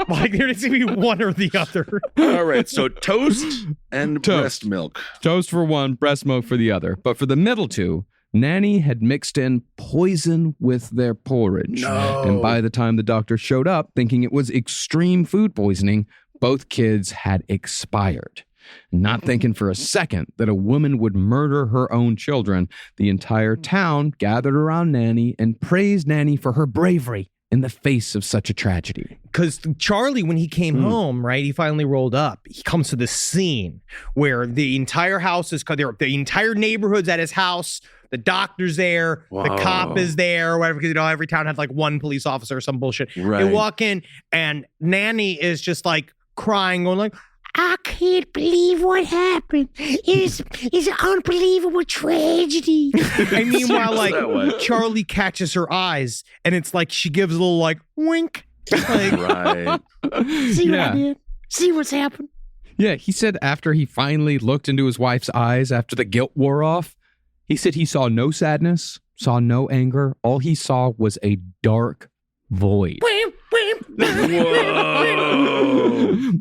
Like there needs to be one or the other. All right, so toast and breast milk. Toast for one, breast milk for the other. But for the middle 2, Nannie had mixed in poison with their porridge. No. And by the time the doctor showed up, thinking it was extreme food poisoning, both kids had expired. Not thinking for a second that a woman would murder her own children, the entire town gathered around Nannie and praised Nannie for her bravery in the face of such a tragedy. Because Charlie, when he came home, right, he finally rolled up. He comes to this scene where the entire house is, the entire neighborhood's at his house. The doctor's there. Whoa. The cop is there, or whatever, because every town had like one police officer or some bullshit. Right. They walk in, and Nannie is just like crying, going like, I can't believe what happened. It's an unbelievable tragedy. And meanwhile, like Charlie catches her eyes, and it's like she gives a little like wink. Like, right. See what I did? See what's happened? Yeah, he said after he finally looked into his wife's eyes after the guilt wore off, he said he saw no sadness, saw no anger. All he saw was a dark void. Whoa.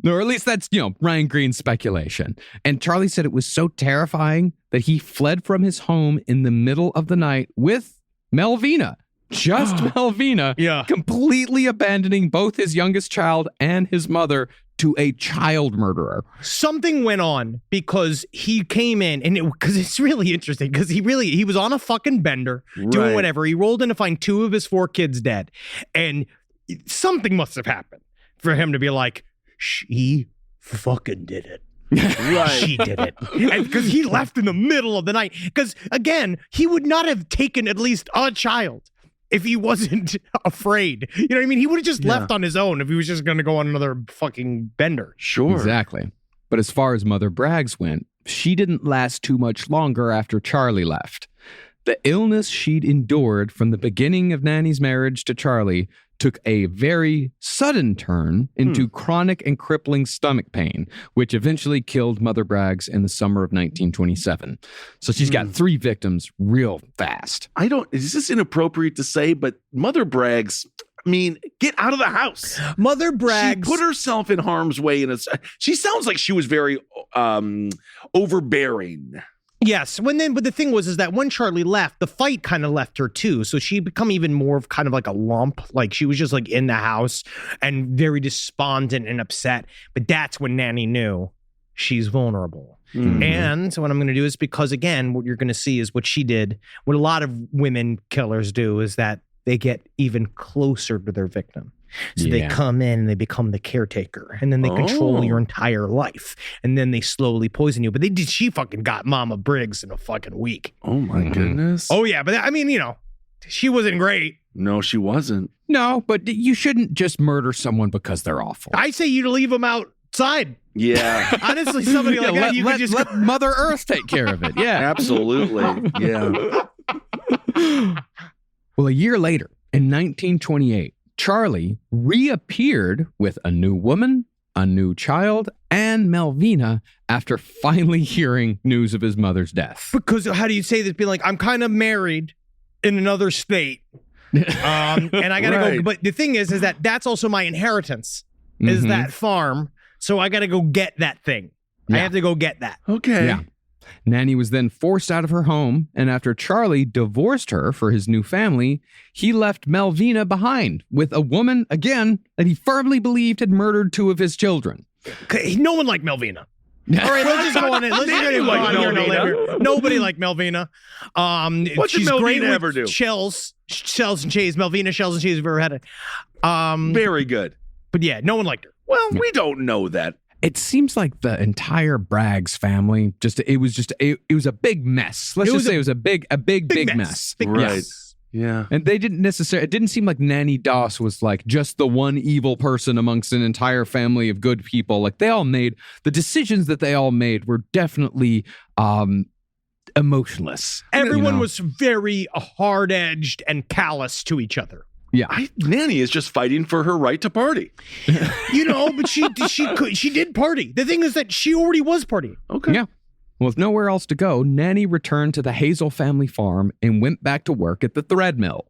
Or at least that's, Ryan Green's speculation. And Charlie said it was so terrifying that he fled from his home in the middle of the night with Melvina. Just Melvina. Yeah. Completely abandoning both his youngest child and his mother to a child murderer. Something went on because he came in, and because it's really interesting, because he was on a fucking bender doing whatever. He rolled in to find 2 of his 4 kids dead, and something must have happened for him to be like, she fucking did it. Right. She did it. And because he left in the middle of the night. Because again, he would not have taken at least a child if he wasn't afraid. You know what I mean? He would have just left on his own if he was just going to go on another fucking bender. Sure. Exactly. But as far as Mother Braggs went, she didn't last too much longer after Charlie left. The illness she'd endured from the beginning of Nannie's marriage to Charlie took a very sudden turn into chronic and crippling stomach pain, which eventually killed Mother Braggs in the summer of 1927. So she's got 3 victims real fast. Is this inappropriate to say, but Mother Braggs, I mean, get out of the house. Mother Braggs. She put herself in harm's way. She sounds like she was very overbearing. Yes. But the thing was that when Charlie left, the fight kind of left her too. So she become even more of kind of like a lump. Like she was just like in the house and very despondent and upset. But that's when Nannie knew she's vulnerable. Mm-hmm. And so what I'm going to do is, because again, what you're going to see is what she did. What a lot of women killers do is that they get even closer to their victim. So they come in and they become the caretaker, and then they control your entire life, and then they slowly poison you. But she fucking got Mama Briggs in a fucking week. Oh my goodness. Oh yeah, but I mean, she wasn't great. No, she wasn't. No, but you shouldn't just murder someone because they're awful. I say you leave them out side. Yeah. Honestly, somebody like that, you could just let Mother Earth take care of it. Yeah. Absolutely. Yeah. Well, a year later, in 1928, Charlie reappeared with a new woman, a new child, and Melvina after finally hearing news of his mother's death. Because how do you say this? Being like, I'm kind of married in another state. And I gotta go. But the thing is that that's also my inheritance, is that farm. So I gotta go get that thing. I have to go get that. Okay. Yeah. Nannie was then forced out of her home, and after Charlie divorced her for his new family, he left Melvina behind with a woman, again, that he firmly believed had murdered 2 of his children. No one liked Melvina. All right, let's just go on it. Let's just go on here and here. Nobody liked Melvina. What did she's Melvina great ever with do? Shells and cheese. Melvina shells and cheese. If you've ever had it. Very good. But yeah, no one liked her. Well, we don't know that. It seems like the entire Braggs family it was a big mess. Let's just say it was a big mess. Big mess. Yeah. And they didn't necessarily, it didn't seem like Nannie Doss was like just the one evil person amongst an entire family of good people. Like the decisions that they all made were definitely emotionless. Everyone was very hard-edged and callous to each other. Yeah. Nannie is just fighting for her right to party. But she did party. The thing is that she already was partying. Okay. Yeah. Well, with nowhere else to go, Nannie returned to the Hazel family farm and went back to work at the thread mill.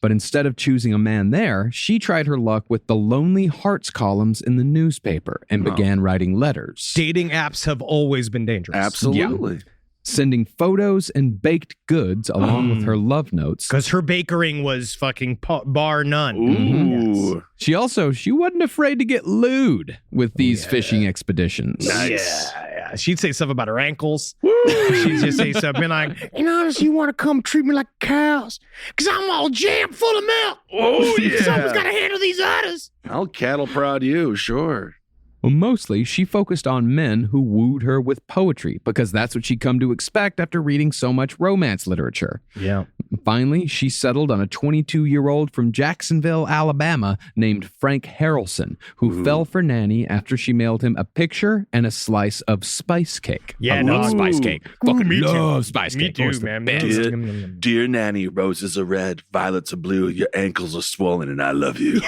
But instead of choosing a man there, she tried her luck with the Lonely Hearts columns in the newspaper and began writing letters. Dating apps have always been dangerous. Absolutely. Yeah. Sending photos and baked goods along with her love notes. Because her bakering was fucking bar none. Ooh. Yes. She wasn't afraid to get lewd with these fishing expeditions. Nice. Yeah. She'd say stuff about her ankles. She'd just say something like, honestly, you want to come treat me like cows? Because I'm all jammed full of milk. Oh, yeah. Someone's got to handle these udders. I'll cattle prod you, sure. Well, mostly, she focused on men who wooed her with poetry because that's what she'd come to expect after reading so much romance literature. Yeah. Finally, she settled on a 22-year-old from Jacksonville, Alabama, named Frank Harrelson, who fell for Nannie after she mailed him a picture and a slice of spice cake. Yeah, I love spice cake. Fucking love spice cake. Me too, man. Dear Nannie, roses are red, violets are blue, your ankles are swollen, and I love you. You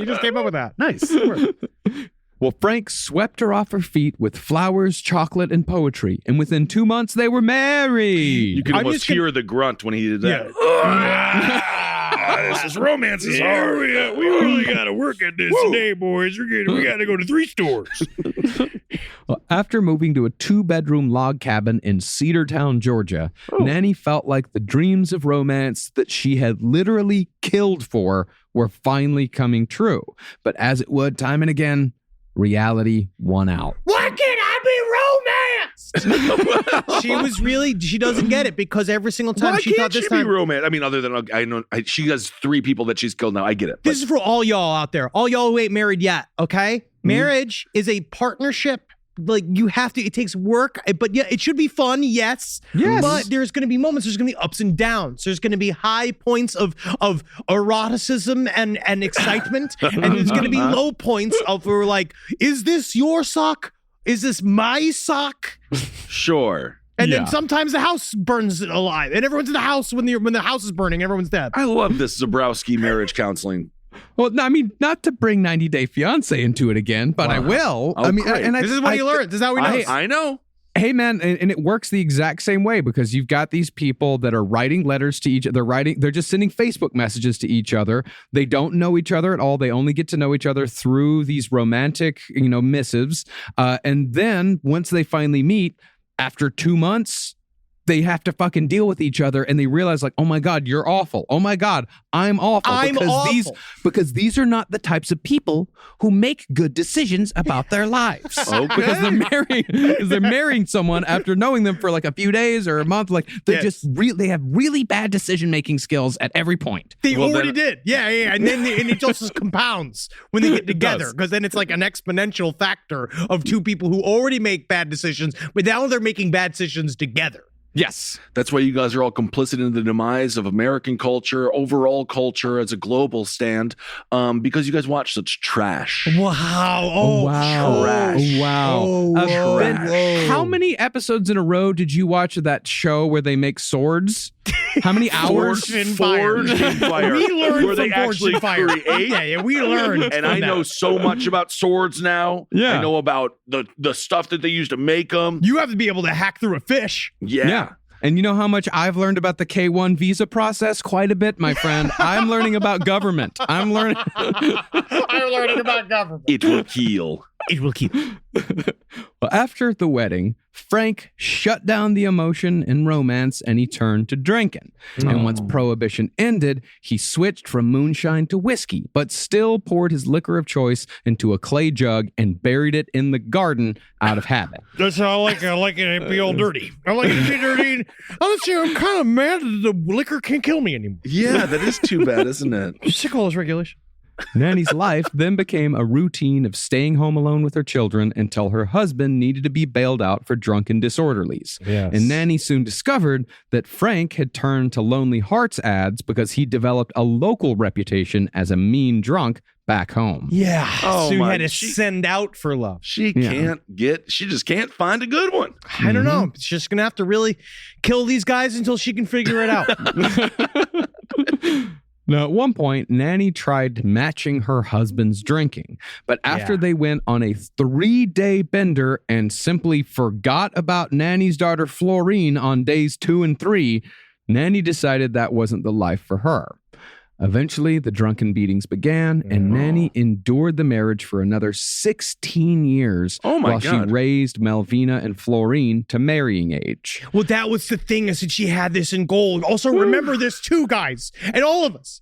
just came up with that. Nice. Well, Frank swept her off her feet with flowers, chocolate, and poetry, and within 2 months, they were married. You can almost hear the grunt when he did that. This romance is hard. We really got to work at this today, boys. We got to go to 3 stores. Well, after moving to a 2-bedroom log cabin in Cedartown, Georgia, Nannie felt like the dreams of romance that she had literally killed for were finally coming true. But as it would time and again, reality won out. Why can't I be romanced? She doesn't get it because every single time Why she thought can't this she time. be romantic? I mean, other than I know she has 3 people that she's killed now. I get it. This is for all y'all out there. All y'all who ain't married yet, okay? Marriage is a partnership. Like, you have to, it takes work, but yeah, it should be fun, yes. But there's going to be moments, there's going to be ups and downs. There's going to be high points of eroticism and excitement. And there's going to be low points of, we're like, is this your sock? Is this my sock? Sure. And then sometimes the house burns alive. And everyone's in the house when the house is burning, everyone's dead. I love this Zabrowski marriage counseling. Well, no, I mean, not to bring 90 Day Fiancé into it again, but I will. Oh, I mean, great. This is what he learned. This is how he knows. I know. Hey, man, and it works the exact same way because you've got these people that are writing letters to each other. They're just sending Facebook messages to each other. They don't know each other at all. They only get to know each other through these romantic, missives. And then once they finally meet, after 2 months, they have to fucking deal with each other and they realize like, oh my God, you're awful. Oh my God, I'm awful. Because these are not the types of people who make good decisions about their lives. Okay. Because they're marrying someone after knowing them for like a few days or a month. Like they they have really bad decision-making skills at every point. They already did. Yeah. And then it just compounds when they get together because then it's like an exponential factor of 2 people who already make bad decisions, but now they're making bad decisions together. Yes. That's why you guys are all complicit in the demise of American culture, overall culture as a global stand, because you guys watch such trash. Wow. Oh, wow. Trash. Oh, wow. Oh, Ben, trash. how many episodes in a row did you watch of that show where they make swords? How many hours? Forged in Fire. We learned where they from Forged in actually Fire. create. Yeah, we learned. And from I know that. so much about swords now. Yeah. I know about the stuff that they use to make them. You have to be able to hack through a fish. Yeah. And you know how much I've learned about the K-1 visa process? Quite a bit, my friend. I'm learning about government. I'm learning about government. It will heal. It will keep. Well, after the wedding, Frank shut down the emotion and romance and he turned to drinking. And once prohibition ended, he switched from moonshine to whiskey, but still poured his liquor of choice into a clay jug and buried it in the garden out of habit. That's how I like it. I like it to be all dirty. I like it to be dirty. Honestly, I'm kind of mad that the liquor can't kill me anymore. Yeah, that is too bad, isn't it? I'm sick of all this regulation. Nannie's life then became a routine of staying home alone with her children until her husband needed to be bailed out for drunken disorderlies. Yes. And Nannie soon discovered that Frank had turned to Lonely Hearts ads because he developed a local reputation as a mean drunk back home. Yeah. Oh, so you my- had to send out for love. She just can't find a good one. I don't know. It's just going to have to really kill these guys until she can figure it out. Now, at one point, Nannie tried matching her husband's drinking, but after they went on a 3-day bender and simply forgot about Nannie's daughter Florine on days 2 and 3, Nannie decided that wasn't the life for her. Eventually, the drunken beatings began, and Nannie endured the marriage for another 16 years while she raised Malvina and Florine to marrying age. Well, that was the thing, is that she had this in gold. Also, remember this too, guys, and all of us.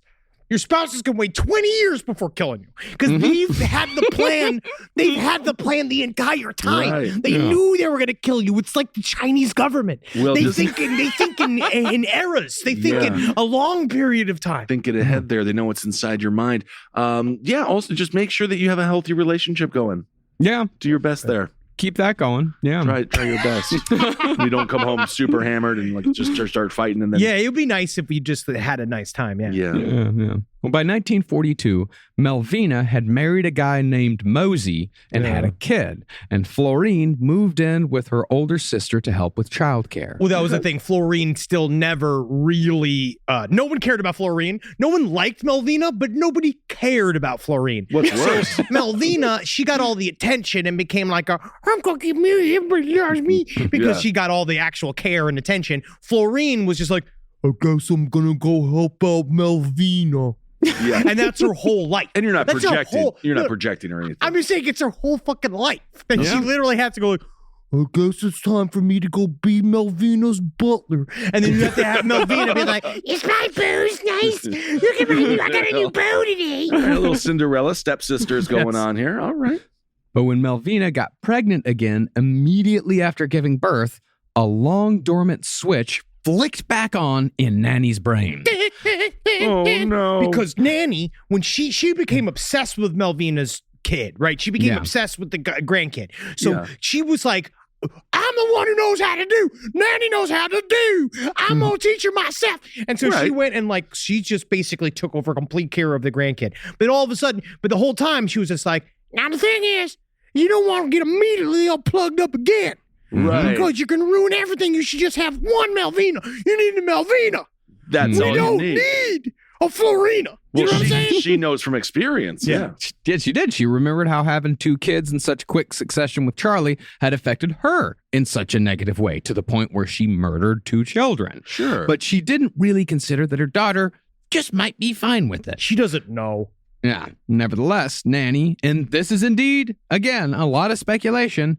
Your spouses can wait 20 years before killing you because they've had the plan. They've had the plan the entire time. Right. They knew they were going to kill you. It's like the Chinese government. Well, they think in eras. They think in a long period of time. Thinking ahead there. They know what's inside your mind. Also, just make sure that you have a healthy relationship going. Yeah. Do your best there. Keep that going. Yeah. Try your best. You don't come home super hammered and like just start fighting and then Yeah, it would be nice if we just had a nice time. Yeah. Well, by 1942, Malvina had married a guy named Mosey and had a kid, and Florine moved in with her older sister to help with childcare. Well, that was the thing. Florine still never really. No one cared about Florine. No one liked Malvina, but nobody cared about Florine. What's worse? Malvina, she got all the attention and became like I'm gonna get married, everybody loves me, because she got all the actual care and attention. Florine was just like, I guess I'm gonna go help out Malvina. Yeah. And that's her whole life. And you're not That's her projecting. whole- You're not projecting or anything. I'm just saying it's her whole fucking life. And she literally had to go like, I guess it's time for me to go be Malvina's butler. And then you have to have Malvina be like, is my booze nice? Look at my, I got a new boo today. All right, a little Cinderella stepsisters going on here. All right. But when Malvina got pregnant again immediately after giving birth, a long dormant switch flicked back on in Nannie's brain. Oh, no. Because Nannie, when she became obsessed with Malvina's kid, right? She became obsessed with the grandkid. So she was like, I'm the one who knows how to do. Nannie knows how to do. I'm going to teach her myself. And so she went and like, she just basically took over complete care of the grandkid. But all of a sudden, but the whole time she was just like, now the thing is, you don't want to get immediately all plugged up again. Right. Because you're going to ruin everything. You should just have one Malvina. You need a Malvina. That's all We don't you need a Florina. You know what I'm saying? She knows from experience. Yeah. She did. She remembered how having 2 kids in such quick succession with Charlie had affected her in such a negative way to the point where she murdered 2 children. Sure. But she didn't really consider that her daughter just might be fine with it. She doesn't know. Yeah. Nevertheless, Nannie, and this is indeed, again, a lot of speculation,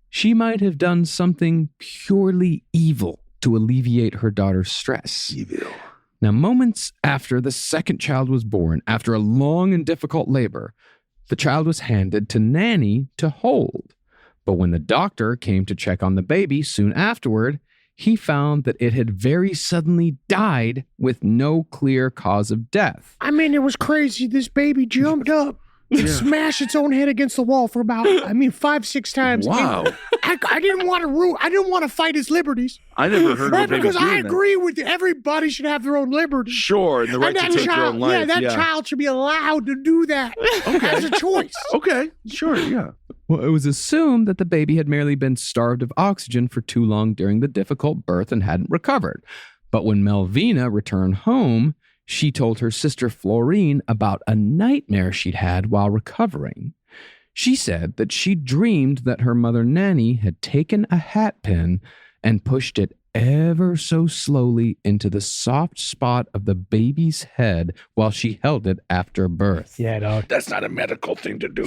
she might have done something purely evil to alleviate her daughter's stress. Evil. Now, moments after the second child was born, after a long and difficult labor, the child was handed to Nannie to hold. But when the doctor came to check on the baby soon afterward, he found that it had very suddenly died with no clear cause of death. I mean, it was crazy. This baby jumped up It smashed its own head against the wall for about, 5-6 times. Wow. I didn't want to fight his liberties. I never heard of a baby because I doing that. agree with you. Everybody should have their own liberty. Sure, and the right to take their own life. Yeah, that child should be allowed to do that as a choice. Okay, sure, yeah. Well, it was assumed that the baby had merely been starved of oxygen for too long during the difficult birth and hadn't recovered. But when Melvina returned home, she told her sister Florine about a nightmare she'd had while recovering. She said that she dreamed that her mother Nannie had taken a hat pin and pushed it ever so slowly into the soft spot of the baby's head while she held it after birth. Yeah, dog. That's not a medical thing to do.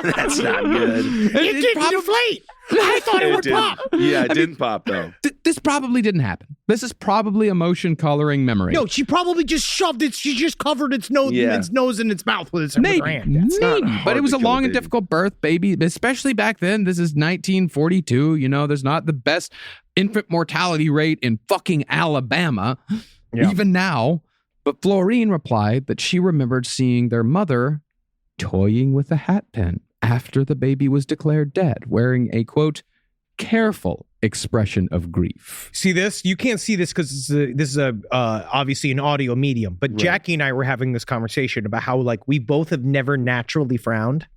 That's not good. It didn't deflate. I thought it would pop. Yeah, it didn't pop, though. This probably didn't happen. This is probably emotion coloring memory. No, she probably just shoved it. She just covered its nose, and its mouth with her hand. Maybe, but it was a to kill a long and baby. difficult birth, baby, especially back then. This is 1942. There's not the best infant mortality rate in fucking Alabama, even now. But Florine replied that she remembered seeing their mother toying with a hat pin after the baby was declared dead, wearing a, quote, careful expression of grief. See this? You can't see this because this is obviously an audio medium. But Jackie and I were having this conversation about how we both have never naturally frowned,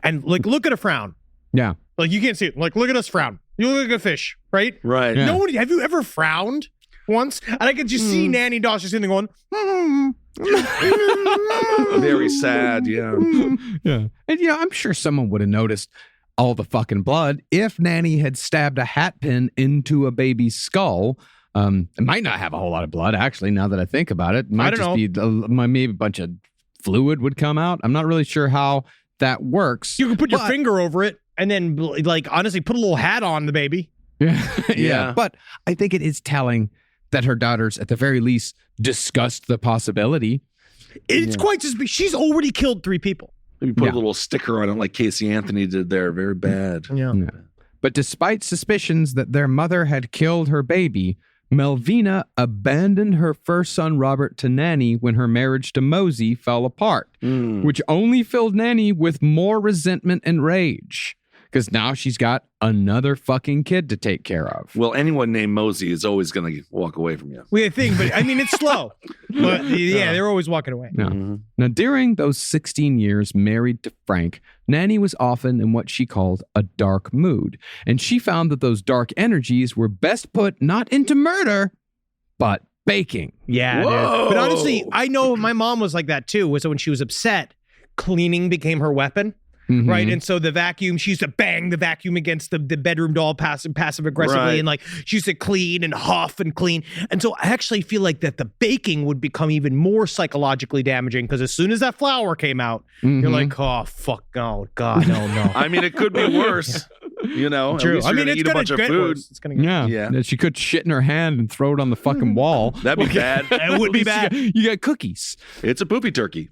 and look at a frown. Yeah, you can't see it. Look at us frown. You look like a fish, right? Right. Yeah. No one. Have you ever frowned once? And I could just see Nannie Doss just sitting there going. Very sad, yeah. Yeah. And, I'm sure someone would have noticed all the fucking blood if Nannie had stabbed a hat pin into a baby's skull. It might not have a whole lot of blood, actually, now that I think about it. It might just be maybe a bunch of fluid would come out. I'm not really sure how that works. You can put your finger over it and then, honestly, put a little hat on the baby. Yeah. But I think it is telling that her daughters, at the very least, discussed the possibility. It's quite suspicious. She's already killed 3 people. Maybe put a little sticker on it like Casey Anthony did there. Very bad. Yeah. But despite suspicions that their mother had killed her baby, Melvina abandoned her first son Robert to Nannie when her marriage to Mosey fell apart, which only filled Nannie with more resentment and rage. Because now she's got another fucking kid to take care of. Well, anyone named Mosey is always going to walk away from you. We think, but it's slow. But they're always walking away. Yeah. Now, during those 16 years married to Frank, Nannie was often in what she called a dark mood. And she found that those dark energies were best put not into murder, but baking. Yeah, dude. But honestly, I know my mom was like that too. So when she was upset, cleaning became her weapon. Mm-hmm. Right. And so the vacuum, she used to bang the vacuum against the bedroom doll passive aggressively. Right. And she used to clean and huff and clean. And so I actually feel like that the baking would become even more psychologically damaging because as soon as that flour came out, you're like, oh, fuck. Oh, God. No. I mean, it could be worse. True. At least you're gonna eat a bunch of food. It's gonna get Yeah. She could shit in her hand and throw it on the fucking wall. That'd be bad. It would be bad. You got cookies. It's a poopy turkey.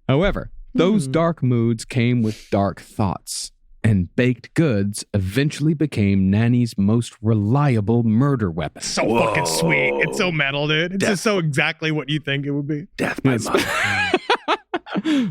However, those dark moods came with dark thoughts, and baked goods eventually became Nannie's most reliable murder weapon. So fucking sweet. It's so metal, dude. It's just so exactly what you think it would be. Death by mother.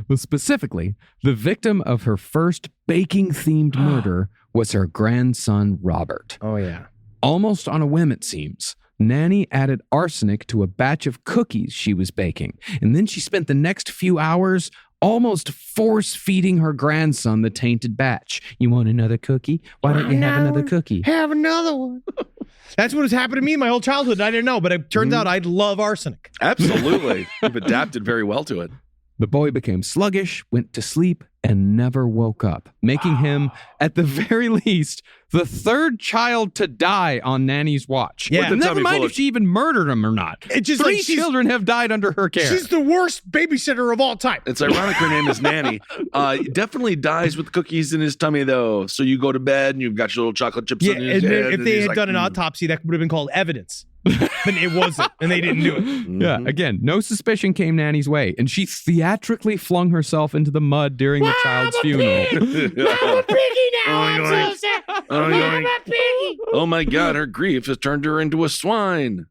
Well, specifically, the victim of her first baking-themed murder was her grandson, Robert. Oh, yeah. Almost on a whim, it seems, Nannie added arsenic to a batch of cookies she was baking, and then she spent the next few hours almost force-feeding her grandson the tainted batch. You want another cookie? Why don't you have another cookie? Have another one. That's what has happened to me my whole childhood. I didn't know, but it turns out I love arsenic. Absolutely. You've adapted very well to it. The boy became sluggish, went to sleep, and never woke up, making him, at the very least, the 3rd child to die on Nannie's watch. Yeah. Never mind if she even murdered him or not. It's just 3 children have died under her care. She's the worst babysitter of all time. It's ironic her name is Nannie. Definitely dies with cookies in his tummy, though. So you go to bed and you've got your little chocolate chips in his head. If they had done an autopsy, that would have been called evidence. But it wasn't, and they didn't do it. Yeah, again, no suspicion came Nannie's way, and she theatrically flung herself into the mud during the child's funeral. I'm a piggy now. I'm so sad. I'm a piggy. Oh my God, her grief has turned her into a swine.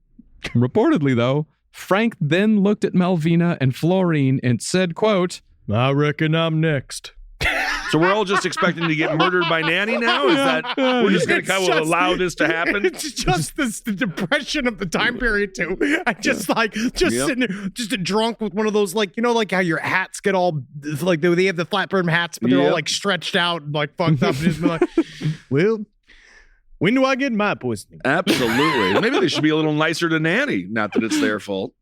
Reportedly, though, Frank then looked at Melvina and Florine and said, quote, I reckon I'm next. So we're all just expecting to get murdered by Nanny now? Is that we're just going to kind of allow this to happen? It's just the depression of the time period too. I just sitting there, just a drunk with one of those like how your hats get all like they have the flat brim hats, but they're all like stretched out and like fucked up. And just be like, well, when do I get my poisoning? Absolutely. Maybe they should be a little nicer to Nanny. Not that it's their fault.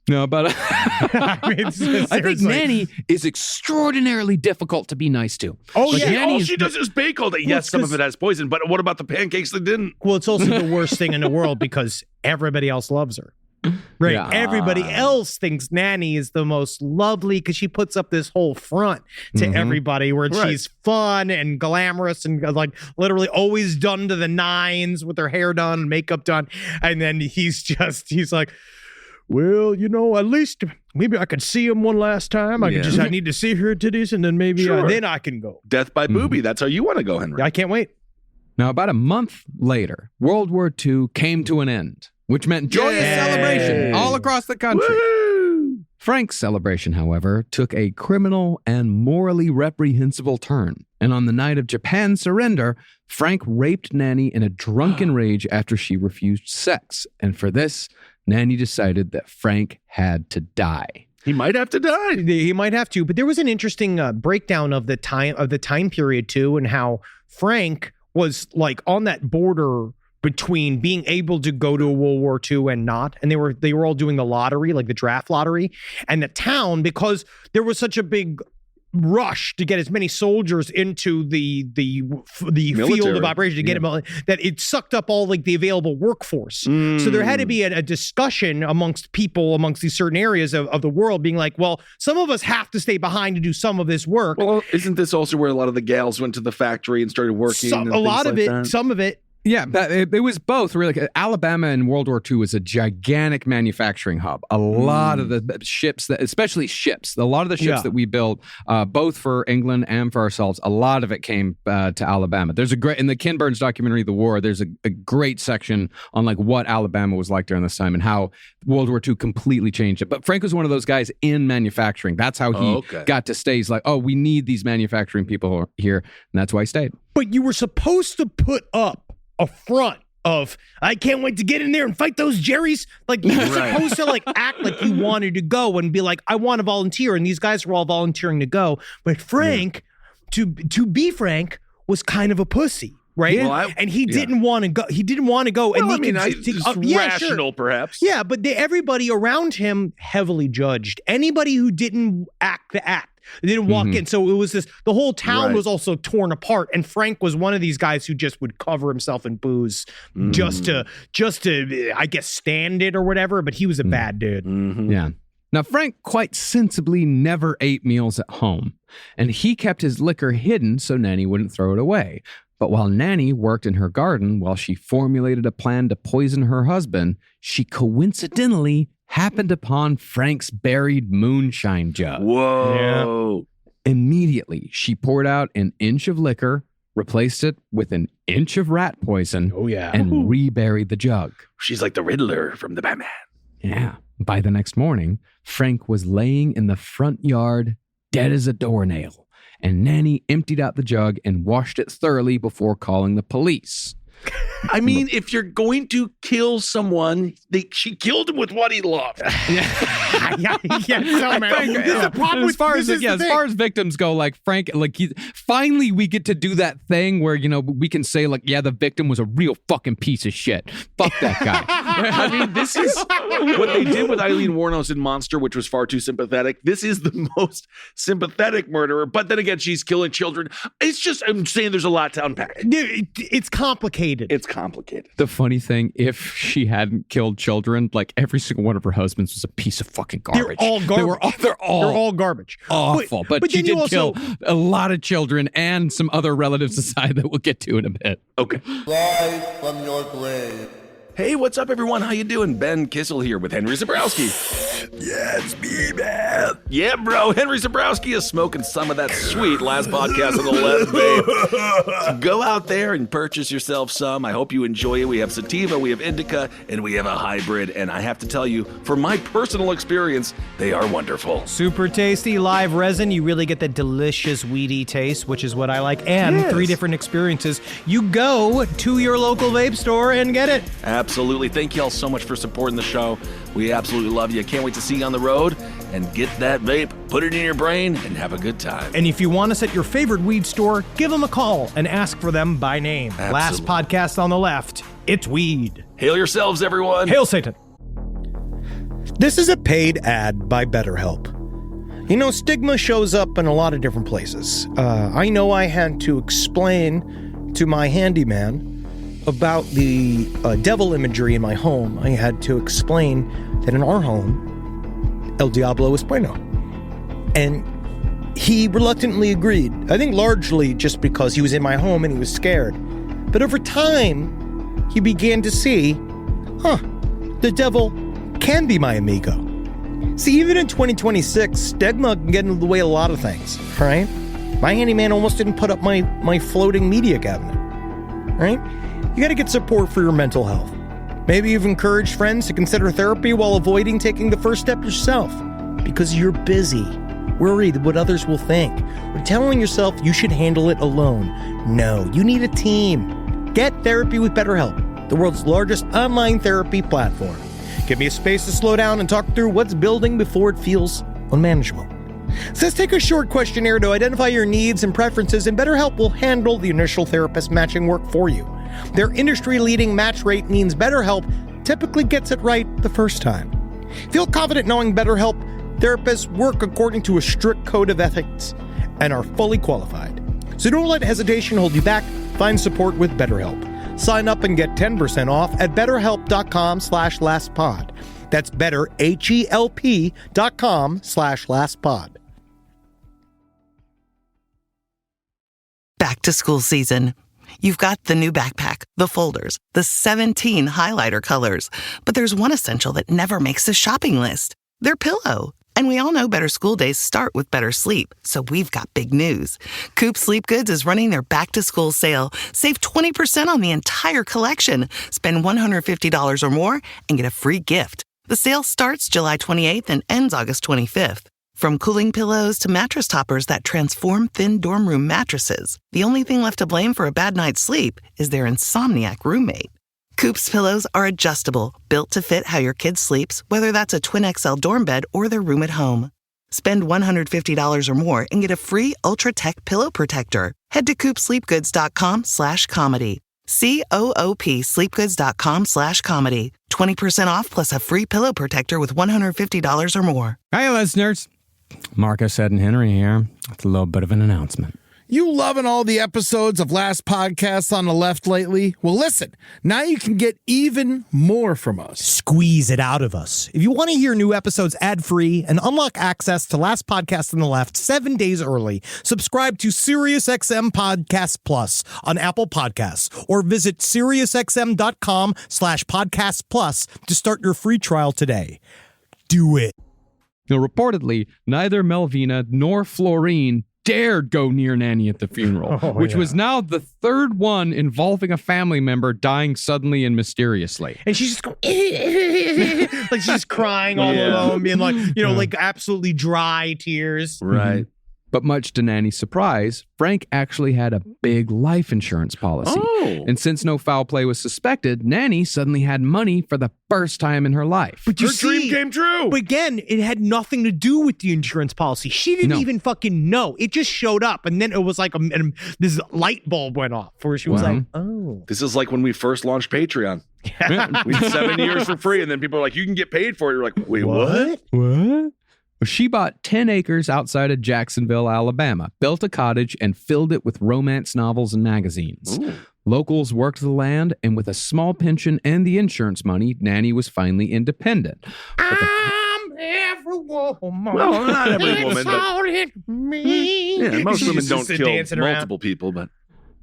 No, but I think Nanny is extraordinarily difficult to be nice to. Oh, yeah. All she does is bake all day. Yes, some of it has poison, but what about the pancakes that didn't? Well, it's also the worst thing in the world because everybody else loves her. Right. Yeah. Everybody else thinks Nanny is the most lovely because she puts up this whole front to everybody where she's fun and glamorous and like literally always done to the nines with her hair done, makeup done. And then he's like, well, at least maybe I could see him one last time. I need to see her titties and then maybe then I can go. Death by booby. That's how you want to go, Henry. I can't wait. Now, about a month later, World War II came to an end, which meant joyous celebration all across the country. Woo! Frank's celebration, however, took a criminal and morally reprehensible turn. And on the night of Japan's surrender, Frank raped Nanny in a drunken rage after she refused sex. And for this, Nanny decided that Frank had to die. He might have to die. He might have to. But there was an interesting breakdown of the time period too, and how Frank was like on that border between being able to go to a World War II and not. And they were all doing the lottery, like the draft lottery. And the town, because there was such a big rush to get as many soldiers into the field of operation to get them that it sucked up all like the available workforce. So there had to be a discussion amongst these certain areas of the world being like, well, some of us have to stay behind to do some of this work. Well, isn't this also where a lot of the gals went to the factory and started working? A lot of it, some of it. Yeah, it was both really. Alabama in World War II was a gigantic manufacturing hub. A lot of the ships, especially ships, a lot of the ships that we built, both for England and for ourselves, a lot of it came to Alabama. There's in the Ken Burns documentary, The War, there's a great section on like what Alabama was like during this time and how World War II completely changed it. But Frank was one of those guys in manufacturing. That's how he got to stay. He's like, oh, we need these manufacturing people here. And that's why he stayed. But you were supposed to put up a front of I can't wait to get in there and fight those Jerrys. Like you were supposed to like act like you wanted to go and be like, I want to volunteer, and these guys were all volunteering to go. But Frank, to be Frank, was kind of a pussy. Right, and he didn't want to go. He didn't want to go. Well, and rational, perhaps. Yeah, but everybody around him heavily judged anybody who didn't act the act. They didn't walk in. So it was the whole town was also torn apart. And Frank was one of these guys who just would cover himself in booze just to, I guess, stand it or whatever. But he was a bad dude. Yeah. Now, Frank quite sensibly never ate meals at home. And he kept his liquor hidden so Nanny wouldn't throw it away. But while Nanny worked in her garden while she formulated a plan to poison her husband, she coincidentally happened upon Frank's buried moonshine jug. Whoa. Yeah. Immediately, she poured out an inch of liquor, replaced it with an inch of rat poison, and reburied the jug. She's like the Riddler from the Batman. Yeah. By the next morning, Frank was laying in the front yard, dead as a doornail, and Nanny emptied out the jug and washed it thoroughly before calling the police. I mean, if you're going to kill someone, she killed him with what he loved. As far as victims go, like Frank, finally we get to do that thing where, we can say like, yeah, the victim was a real fucking piece of shit. Fuck that guy. I mean, this is what they did with Eileen Wuornos in Monster, which was far too sympathetic. This is the most sympathetic murderer, but then again, she's killing children. It's just, I'm saying there's a lot to unpack. It's complicated. It's complicated. The funny thing, if she hadn't killed children, like every single one of her husbands was a piece of fucking garbage. They're all garbage. They're all garbage. Awful. But she did kill a lot of children and some other relatives aside that we'll get to in a bit. Okay. Rise from your grave. Hey, what's up, everyone? How you doing? Ben Kissel here with Henry Zabrowski. Yeah, it's me, man. Yeah, bro. Henry Zabrowski is smoking some of that sweet Last Podcast on the Left, babe. So go out there and purchase yourself some. I hope you enjoy it. We have sativa, we have indica, and we have a hybrid. And I have to tell you, from my personal experience, they are wonderful. Super tasty live resin. You really get that delicious weedy taste, which is what I like. And 3 different experiences. You go to your local vape store and get it. Absolutely. Thank you all so much for supporting the show. We absolutely love you. Can't wait to see you on the road and get that vape, put it in your brain, and have a good time. And if you want us at your favorite weed store, give them a call and ask for them by name. Absolutely. Last Podcast on the Left, it's weed. Hail yourselves, everyone. Hail Satan. This is a paid ad by BetterHelp. You know, stigma shows up in a lot of different places. I know I had to explain to my handyman about the devil imagery in my home. I had to explain that in our home, El Diablo es bueno. And he reluctantly agreed. I think largely just because he was in my home and he was scared. But over time, he began to see, the devil can be my amigo. See, even in 2026, stigma can get in the way of a lot of things, right? My handyman almost didn't put up my floating media cabinet, right? You got to get support for your mental health. Maybe you've encouraged friends to consider therapy while avoiding taking the first step yourself because you're busy, worried what others will think, or telling yourself you should handle it alone. No, you need a team. Get therapy with BetterHelp, the world's largest online therapy platform. Give me a space to slow down and talk through what's building before it feels unmanageable. So let's take a short questionnaire to identify your needs and preferences, and BetterHelp will handle the initial therapist matching work for you. Their industry-leading match rate means BetterHelp typically gets it right the first time. Feel confident knowing BetterHelp therapists work according to a strict code of ethics and are fully qualified. So don't let hesitation hold you back. Find support with BetterHelp. Sign up and get 10% off at betterhelp.com/lastpod. That's betterhelp.com/lastpod. Back to school season. You've got the new backpack, the folders, the 17 highlighter colors. But there's one essential that never makes the shopping list. Their pillow. And we all know better school days start with better sleep. So we've got big news. Coop Sleep Goods is running their back-to-school sale. Save 20% on the entire collection. Spend $150 or more and get a free gift. The sale starts July 28th and ends August 25th. From cooling pillows to mattress toppers that transform thin dorm room mattresses, the only thing left to blame for a bad night's sleep is their insomniac roommate. Coop's pillows are adjustable, built to fit how your kid sleeps, whether that's a twin XL dorm bed or their room at home. Spend $150 or more and get a free Ultra Tech pillow protector. Head to coopsleepgoods.com/comedy. COOP sleepgoods.com/comedy. 20% off plus a free pillow protector with $150 or more. Hey, listeners. Marcus, Ed, and Henry here. It's a little bit of an announcement. You loving all the episodes of Last Podcast on the Left lately? Well, listen, now you can get even more from us. Squeeze it out of us. If you want to hear new episodes ad-free and unlock access to Last Podcast on the Left 7 days early, subscribe to SiriusXM Podcast Plus on Apple Podcasts or visit SiriusXM.com/Podcast Plus to start your free trial today. Do it. Now, reportedly, neither Melvina nor Florine dared go near Nanny at the funeral, which was now the third one involving a family member dying suddenly and mysteriously. And she's just going, like she's just crying all alone, being like, like absolutely dry tears. Right. But much to Nanny's surprise, Frank actually had a big life insurance policy. Oh. And since no foul play was suspected, Nanny suddenly had money for the first time in her life. But Her dream came true. But again, it had nothing to do with the insurance policy. She didn't even fucking know. It just showed up. And then it was like this light bulb went off where she was like, oh. This is like when we first launched Patreon. We had 7 years for free. And then people are like, you can get paid for it. You're like, wait, what? What? She bought 10 acres outside of Jacksonville, Alabama, built a cottage, and filled it with romance novels and magazines. Ooh. Locals worked the land, and with a small pension and the insurance money, Nanny was finally independent. I'm every woman. Well, not every woman, It's all in me. Yeah, most women don't She's kill dancing around. multiple people, but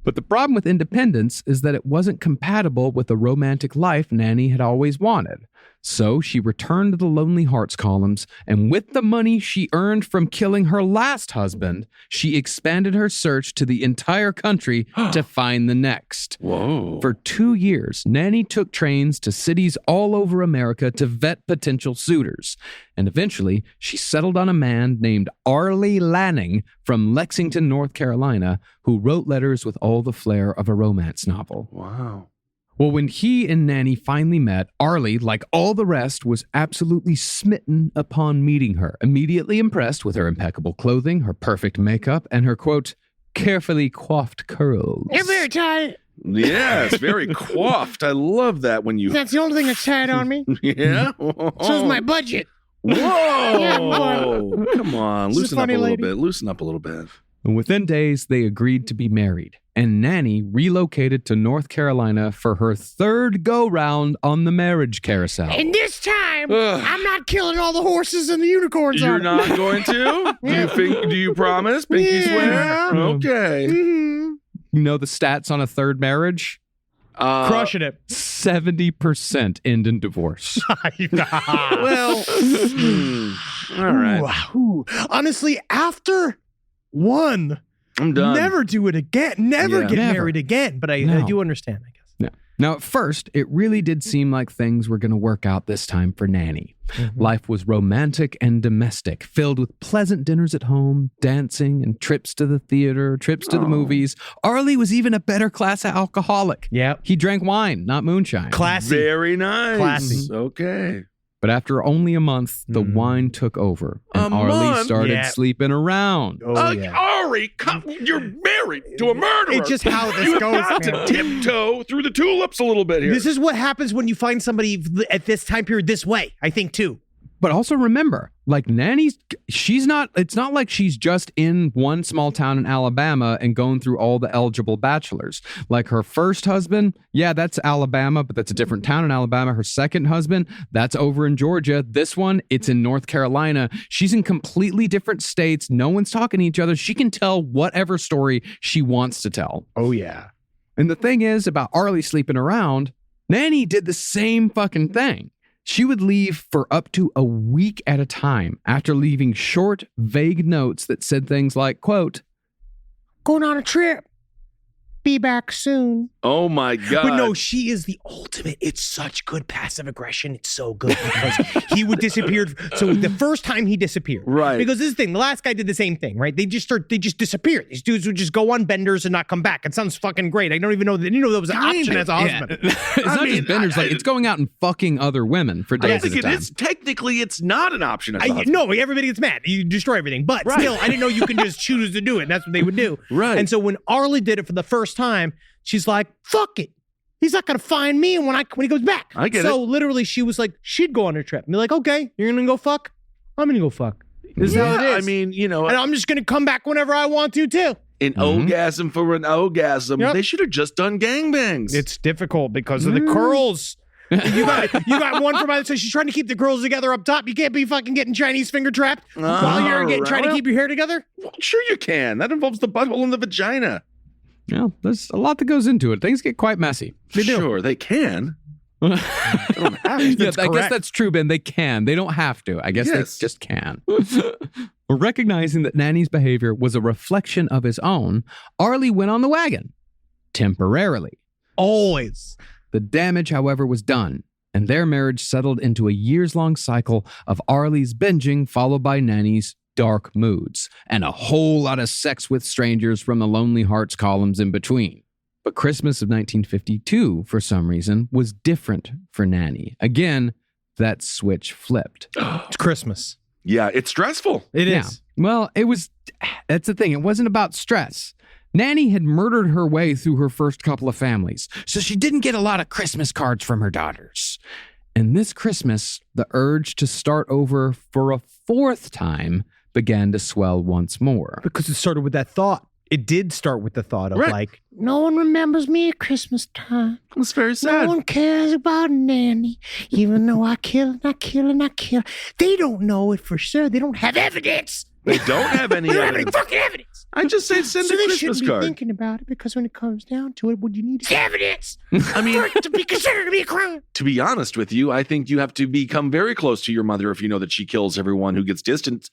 But the problem with independence is that it wasn't compatible with the romantic life Nannie had always wanted. So she returned to the Lonely Hearts columns, and with the money she earned from killing her last husband, she expanded her search to the entire country to find the next. Whoa. For 2 years, Nannie took trains to cities all over America to vet potential suitors. And eventually, she settled on a man named Arlie Lanning from Lexington, North Carolina, who wrote letters with all the flair of a romance novel. Wow. Well, when he and Nannie finally met, Arlie, like all the rest, was absolutely smitten upon meeting her, immediately impressed with her impeccable clothing, her perfect makeup, and her, quote, carefully coiffed curls. You're very tight. Yes, very coiffed. I love that when you... That's the only thing that's tight on me. Yeah? So's my budget. Whoa! Come on, She's a loosen up a funny little lady. bit. Loosen up a little bit. And within days, they agreed to be married, and Nannie relocated to North Carolina for her third go-round on the marriage carousel. And this time, Ugh. I'm not killing all the horses and the unicorns You're on it. not going to? Do you promise? Pinky Yeah. swear? Okay. Mhm. You know the stats on a third marriage? Crushing it. 70% end in divorce. Well, all right. Ooh. Honestly, after one, I'm done. never do it again. Never Yeah. get Never. married again. But I No. do understand, I guess. Yeah. Now, at first, it really did seem like things were going to work out this time for Nannie. Life was romantic and domestic, filled with pleasant dinners at home, dancing, and trips to the theater, trips to the movies. Arlie was even a better class alcoholic. Yeah. He drank wine, not moonshine. Classy. Very nice. Classy. Okay. But after only a month, the wine took over, and A Arlie month? started Yeah. sleeping around. Oh, yeah. Ari, you're married to a murderer. It's just how this you goes, have man. to tiptoe through the tulips a little bit here. This is what happens when you find somebody at this time period this way, I think, too. But also remember, like Nannie's, it's not like she's just in one small town in Alabama and going through all the eligible bachelors. Like her first husband, yeah, that's Alabama, but that's a different town in Alabama. Her second husband, that's over in Georgia. This one, it's in North Carolina. She's in completely different states. No one's talking to each other. She can tell whatever story she wants to tell. Oh, yeah. And the thing is about Arlie sleeping around, Nannie did the same fucking thing. She would leave for up to a week at a time after leaving short, vague notes that said things like, quote, Going on a trip. Be back soon. Oh my God. But no, she is the ultimate. It's such good passive aggression. It's so good because he would disappear. So the first time he disappeared. Right. Because this is the thing, the last guy did the same thing, right? They just disappear. These dudes would just go on benders and not come back. It sounds fucking great. I don't even know, they didn't know that was an option as a husband. It's not just benders, like it's going out and fucking other women for I days think at a time. technically it's not an option. As a husband. No, everybody gets mad. You destroy everything. But still, I didn't know you can just choose to do it. And that's what they would do. Right. And so when Arlie did it for the first time, she's like, fuck it. He's not going to find me when he goes back. I get it. So literally she was like, she'd go on her trip and be like, okay, you're going to go fuck? I'm going to go fuck. This is how it is. I mean, you know, and I'm just going to come back whenever I want to too. an orgasm for an orgasm. Yep. They should have just done gangbangs. It's difficult because of the curls. You got one from either. So she's trying to keep the girls together up top. You can't be fucking getting Chinese finger trapped while you're trying to keep your hair together. Well, sure you can. That involves the butthole and the vagina. Yeah, there's a lot that goes into it. Things get quite messy. They do. Sure, they can. They don't have to. Yeah, I guess that's true, Ben. They can. They don't have to. I guess they just can. Recognizing that Nannie's behavior was a reflection of his own, Arlie went on the wagon. Temporarily. Always. The damage, however, was done, and their marriage settled into a years-long cycle of Arlie's binging followed by Nannie's dark moods, and a whole lot of sex with strangers from the Lonely Hearts columns in between. But Christmas of 1952, for some reason, was different for Nannie. Again, that switch flipped. It's Christmas. Yeah, it's stressful. It is. Well, that's the thing. It wasn't about stress. Nannie had murdered her way through her first couple of families, so she didn't get a lot of Christmas cards from her daughters. And this Christmas, the urge to start over for a fourth time began to swell once more. Because it started with that thought. It did start with the thought of like, no one remembers me at Christmas time. It's very sad. No one cares about Nannie, even though I kill and I kill and I kill. They don't know it for sure. They don't have evidence. They don't have any They don't have any evidence. fucking evidence. I just say send So a they Christmas shouldn't be card. thinking about it because when it comes down to it, what you need is evidence. I mean, for it to be considered to be a crime. to be honest with you, I think you have to become very close to your mother if you know that she kills everyone who gets distant,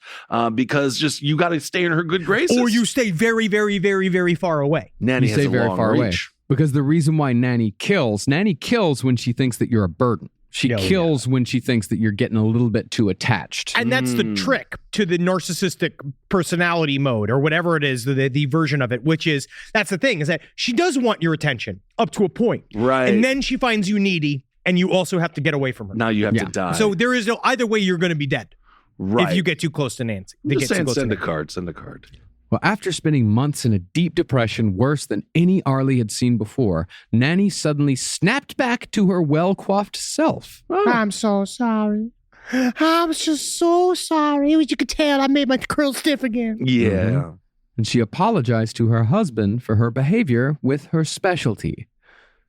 because just you got to stay in her good graces. Or you stay very, very, very, very far away. Nanny You has stay a very long far away. reach. Because the reason why Nanny kills when she thinks that you're a burden. She kills when she thinks that you're getting a little bit too attached. And that's the trick to the narcissistic personality mode or whatever it is, the version of it, which is, that's the thing, is that she does want your attention up to a point. Right. And then she finds you needy and you also have to get away from her. Now you have to die. So there is no, either way, you're going to be dead. Right. If you get too close to Nancy. Just saying, send a card. Send a card. Well, after spending months in a deep depression worse than any Arlie had seen before, Nanny suddenly snapped back to her well-coiffed self. I'm so sorry. I'm just so sorry. As you could tell, I made my curls stiff again. Yeah. Mm-hmm. And she apologized to her husband for her behavior with her specialty,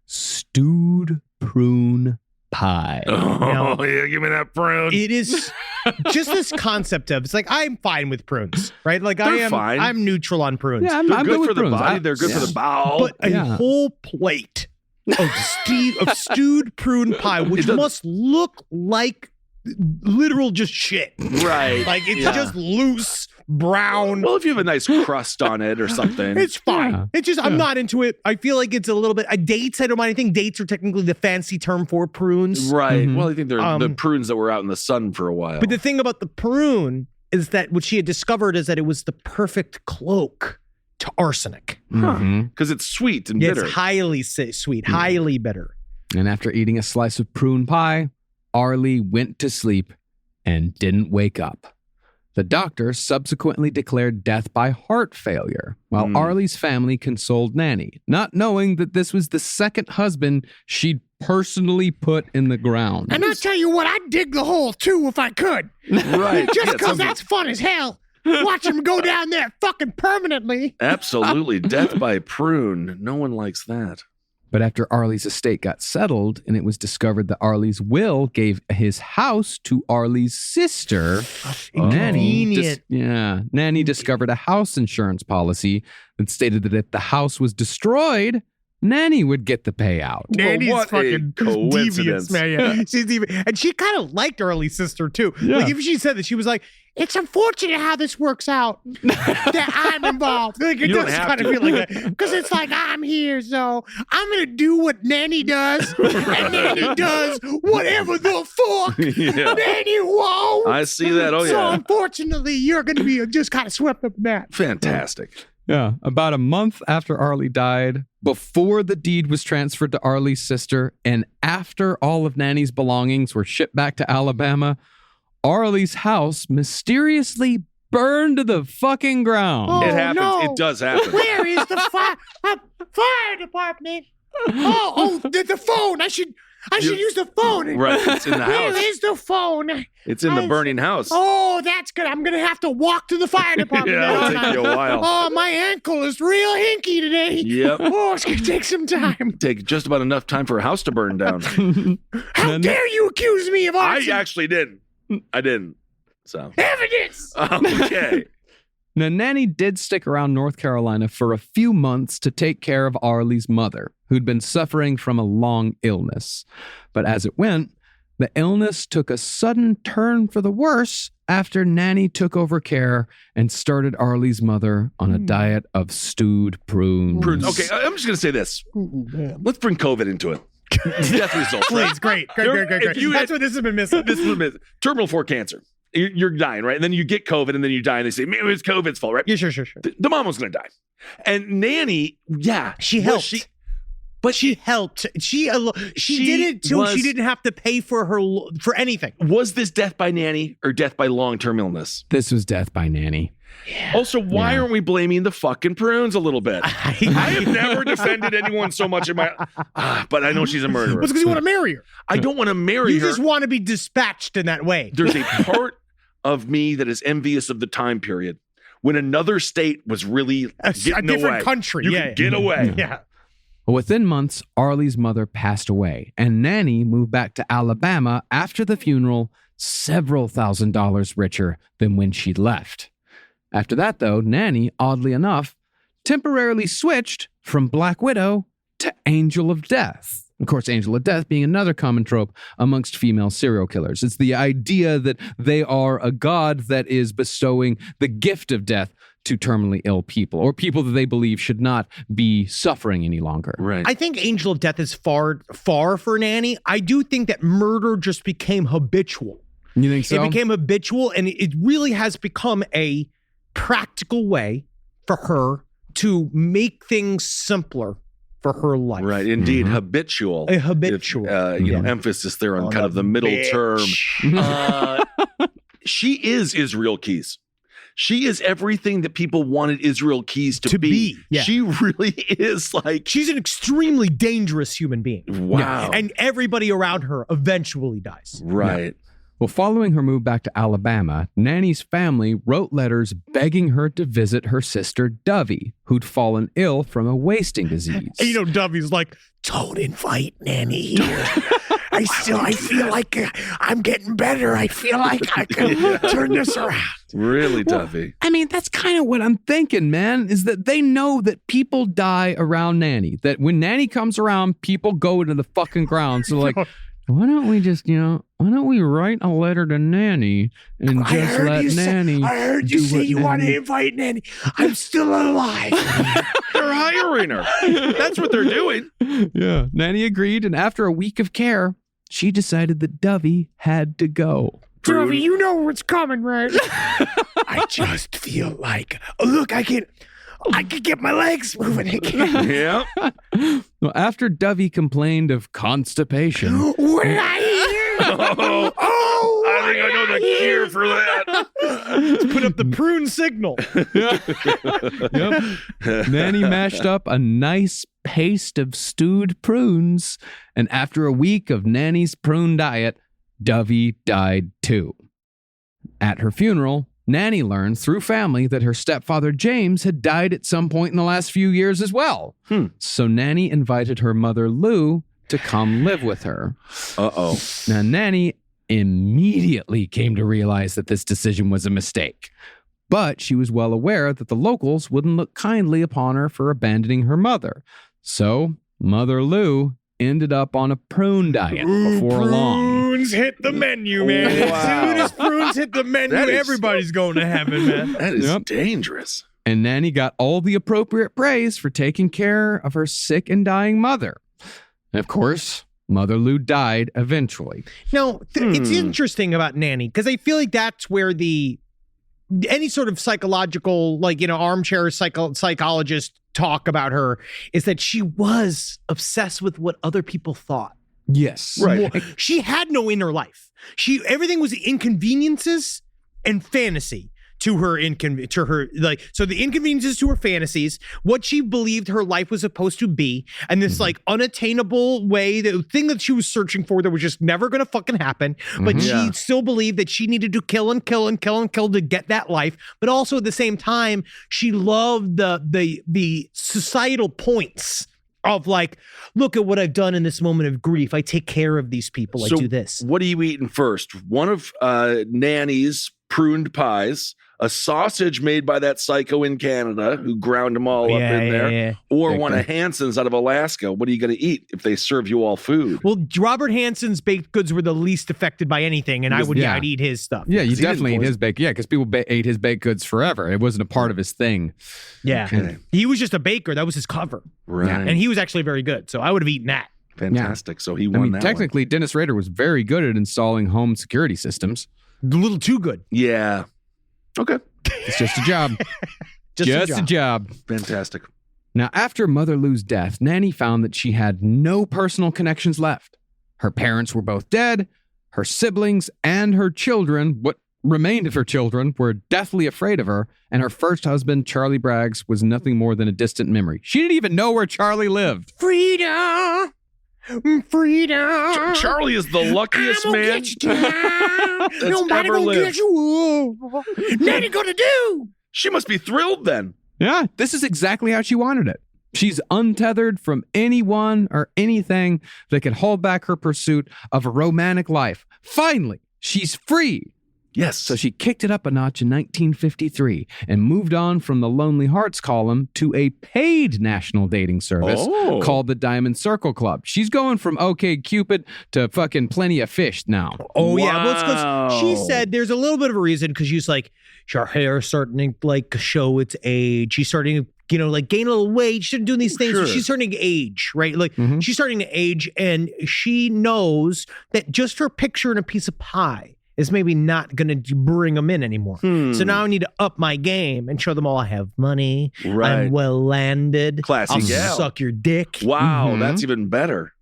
stewed prune pie. Oh, yeah, give me that prune. It is just this concept of, it's like, I'm fine with prunes, right? Like They're fine. I'm neutral on prunes. Yeah, They're I'm good with for the prunes. body. They're good for the bowel. But a whole plate of stewed prune pie, which must look like literal just shit. Right. Like it's just loose, brown. Well, if you have a nice crust on it or something. It's fine. Yeah. It's just, I'm not into it. I feel like it's a little bit, dates, I don't mind. I think dates are technically the fancy term for prunes. Right. Well, I think they're the prunes that were out in the sun for a while. But the thing about the prune is that what she had discovered is that it was the perfect cloak to arsenic. Because it's sweet and bitter. It's highly sweet, highly bitter. And after eating a slice of prune pie, Arlie went to sleep and didn't wake up. The doctor subsequently declared death by heart failure, while Arlie's family consoled Nanny, not knowing that this was the second husband she'd personally put in the ground. And I'll tell you what, I'd dig the hole too if I could. Right. Just because that's fun as hell. Watch him go down there fucking permanently. Absolutely. Death by prune. No one likes that. But after Arlie's estate got settled and it was discovered that Arlie's will gave his house to Arlie's sister, Inconvenient. Nanny discovered a house insurance policy that stated that if the house was destroyed, Nanny would get the payout. Nanny's what a fucking coincidence. devious, man. Yeah. She's even, and she kind of liked Arlie's sister too. Yeah. Like if she said that, she was like, "It's unfortunate how this works out that I'm involved." Like it You don't does have kind of to. feel like that because it's like I'm here, so I'm gonna do what Nanny does, and Nanny does whatever the fuck Yeah. Nanny won't. I see that. Oh, So yeah. unfortunately, you're gonna be just kind of swept up in that. Fantastic. Yeah. About a month after Arlie died, before the deed was transferred to Arlie's sister, and after all of Nanny's belongings were shipped back to Alabama, Arlie's house mysteriously burned to the fucking ground. Oh, It happens. no. It does happen. Where is the fire department? The phone. I should use the phone. Right. It's in the house. Where is the phone? It's in the burning house. Oh, that's good. I'm gonna have to walk to the fire department. Yeah, then, it'll aren't take I? you a while. Oh, my ankle is real hinky today. Yep. Oh, it's gonna take some time. Take just about enough time for a house to burn down. How dare you accuse me of I arson? actually didn't. I didn't. So. Evidence. Okay. Now, Nanny did stick around North Carolina for a few months to take care of Arlie's mother, who'd been suffering from a long illness. But as it went, the illness took a sudden turn for the worse after Nanny took over care and started Arlie's mother on a diet of stewed prunes. Prunes. Okay, I'm just going to say this. Let's bring COVID into it. Death results, right? Please, great. If you That's had- what this has been missing. This is what terminal 4 cancer. You're dying, right? And then you get COVID and then you die and they say, maybe it's COVID's fault, right? Yeah, sure. The mom was going to die. And Nanny, She was helped. But she helped. She did it till she didn't have to pay for anything. Was this death by nanny or death by long-term illness? This was death by Nanny. Also, why aren't we blaming the fucking prunes a little bit? I have never defended anyone so much in my... but I know she's a murderer. It's because you want to marry her. I don't want to marry You her. just want to be dispatched in that way. There's a part of me that is envious of the time period when another state was really a getting different away. country. You Yeah, could get away. Yeah. Well, within months, Arlie's mother passed away, and Nanny moved back to Alabama after the funeral, several $1,000s richer than when she left. After that, though, Nannie, oddly enough, temporarily switched from Black Widow to Angel of Death. Of course, Angel of Death being another common trope amongst female serial killers. It's the idea that they are a god that is bestowing the gift of death to terminally ill people, or people that they believe should not be suffering any longer. Right. I think Angel of Death is far for Nannie. I do think that murder just became habitual. You think so? It became habitual, and it really has become a practical way for her to make things simpler for her life. Right, indeed, habitual. A habitual. If, you know, emphasis there on kind of the middle term. She is Israel Keys. She is everything that people wanted Israel Keys to be. Yeah. She really is like... She's an extremely dangerous human being. Wow. And everybody around her eventually dies. Right. Yeah. Well, following her move back to Alabama, Nannie's family wrote letters begging her to visit her sister Dovey, who'd fallen ill from a wasting disease. And, you know, Dovey's like, don't invite Nannie here. I feel like I'm getting better. I feel like I can turn this around. Really, Dovey. I mean, that's kind of what I'm thinking, man, is that they know that people die around Nannie. That when Nannie comes around, people go into the fucking ground. So, like, why don't we just, why don't we write a letter to Nannie and just let Nannie I heard you say you want to invite Nannie. I'm still alive. They're hiring her. That's what they're doing. Yeah. Nannie agreed, and after a week of care, she decided that Dovey had to go. Dovey, you know what's coming, right? I just feel like, look, I can get my legs moving again. Yeah. Well, after Dovey complained of constipation. What did I hear? I think I know the cure for that. Let's put up the prune signal. Yep. Nannie mashed up a nice paste of stewed prunes, and after a week of Nannie's prune diet, Dovey died too. At her funeral, Nannie learned through family that her stepfather James had died at some point in the last few years as well. So Nannie invited her mother Lou to come live with her. Uh-oh. Now, Nannie immediately came to realize that this decision was a mistake. But she was well aware that the locals wouldn't look kindly upon her for abandoning her mother. So Mother Lou ended up on a prune diet before long. Prunes hit the menu, man. Wow. As soon as prunes hit the menu, everybody's going to heaven, man. That is dangerous. And Nannie got all the appropriate praise for taking care of her sick and dying mother. And of course, Mother Lou died eventually. Now, it's interesting about Nannie, because I feel like that's where any sort of psychological, armchair psychologist talk about her is that she was obsessed with what other people thought. Yes. Right. She had no inner life. Everything was inconveniences and fantasy to her so the inconveniences to her fantasies, what she believed her life was supposed to be, and this unattainable way, the thing that she was searching for that was just never going to fucking happen. But she still believed that she needed to kill and kill and kill and kill to get that life. But also at the same time, she loved the societal points of look at what I've done in this moment of grief. I take care of these people. I do this. What are you eating first? One of Nannie's pruned pies, a sausage made by that psycho in Canada who ground them all up in there, or one of Hanson's out of Alaska. What are you going to eat if they serve you all food? Well, Robert Hanson's baked goods were the least affected by anything, and I'd eat his stuff. Yeah, you definitely eat his baked. Yeah, because people ate his baked goods forever. It wasn't a part of his thing. Yeah, he was just a baker. That was his cover. Right, and he was actually very good. So I would have eaten that. Fantastic. So he won that. Technically, one. Dennis Rader was very good at installing home security systems. A little too good. Yeah. Okay. It's just a job. just a job. Fantastic. Now, after Mother Lou's death, Nannie found that she had no personal connections left. Her parents were both dead. Her siblings and her children, what remained of her children, were deathly afraid of her. And her first husband, Charlie Braggs, was nothing more than a distant memory. She didn't even know where Charlie lived. Freedom. Charlie is the luckiest man that's Nobody ever gonna lived. get you. Nannie gonna do. She must be thrilled then. Yeah, this is exactly how she wanted it. She's untethered from anyone or anything that could hold back her pursuit of a romantic life. Finally, she's free. Yes. So she kicked it up a notch in 1953 and moved on from the Lonely Hearts column to a paid national dating service called the Diamond Circle Club. She's going from OkCupid to fucking Plenty of Fish now. Oh, yeah. Well, it's because she said there's a little bit of a reason because she's like, her hair is starting to like show its age. She's starting to, you know, like gain a little weight. She's doing these things. Sure. So she's starting to age, right? Like she's starting to age, and she knows that just her picture in a piece of pie is maybe not going to bring them in anymore. So now I need to up my game and show them all I have money. Right. I'm well landed. Classy I'll gal. suck your dick. Wow, that's even better.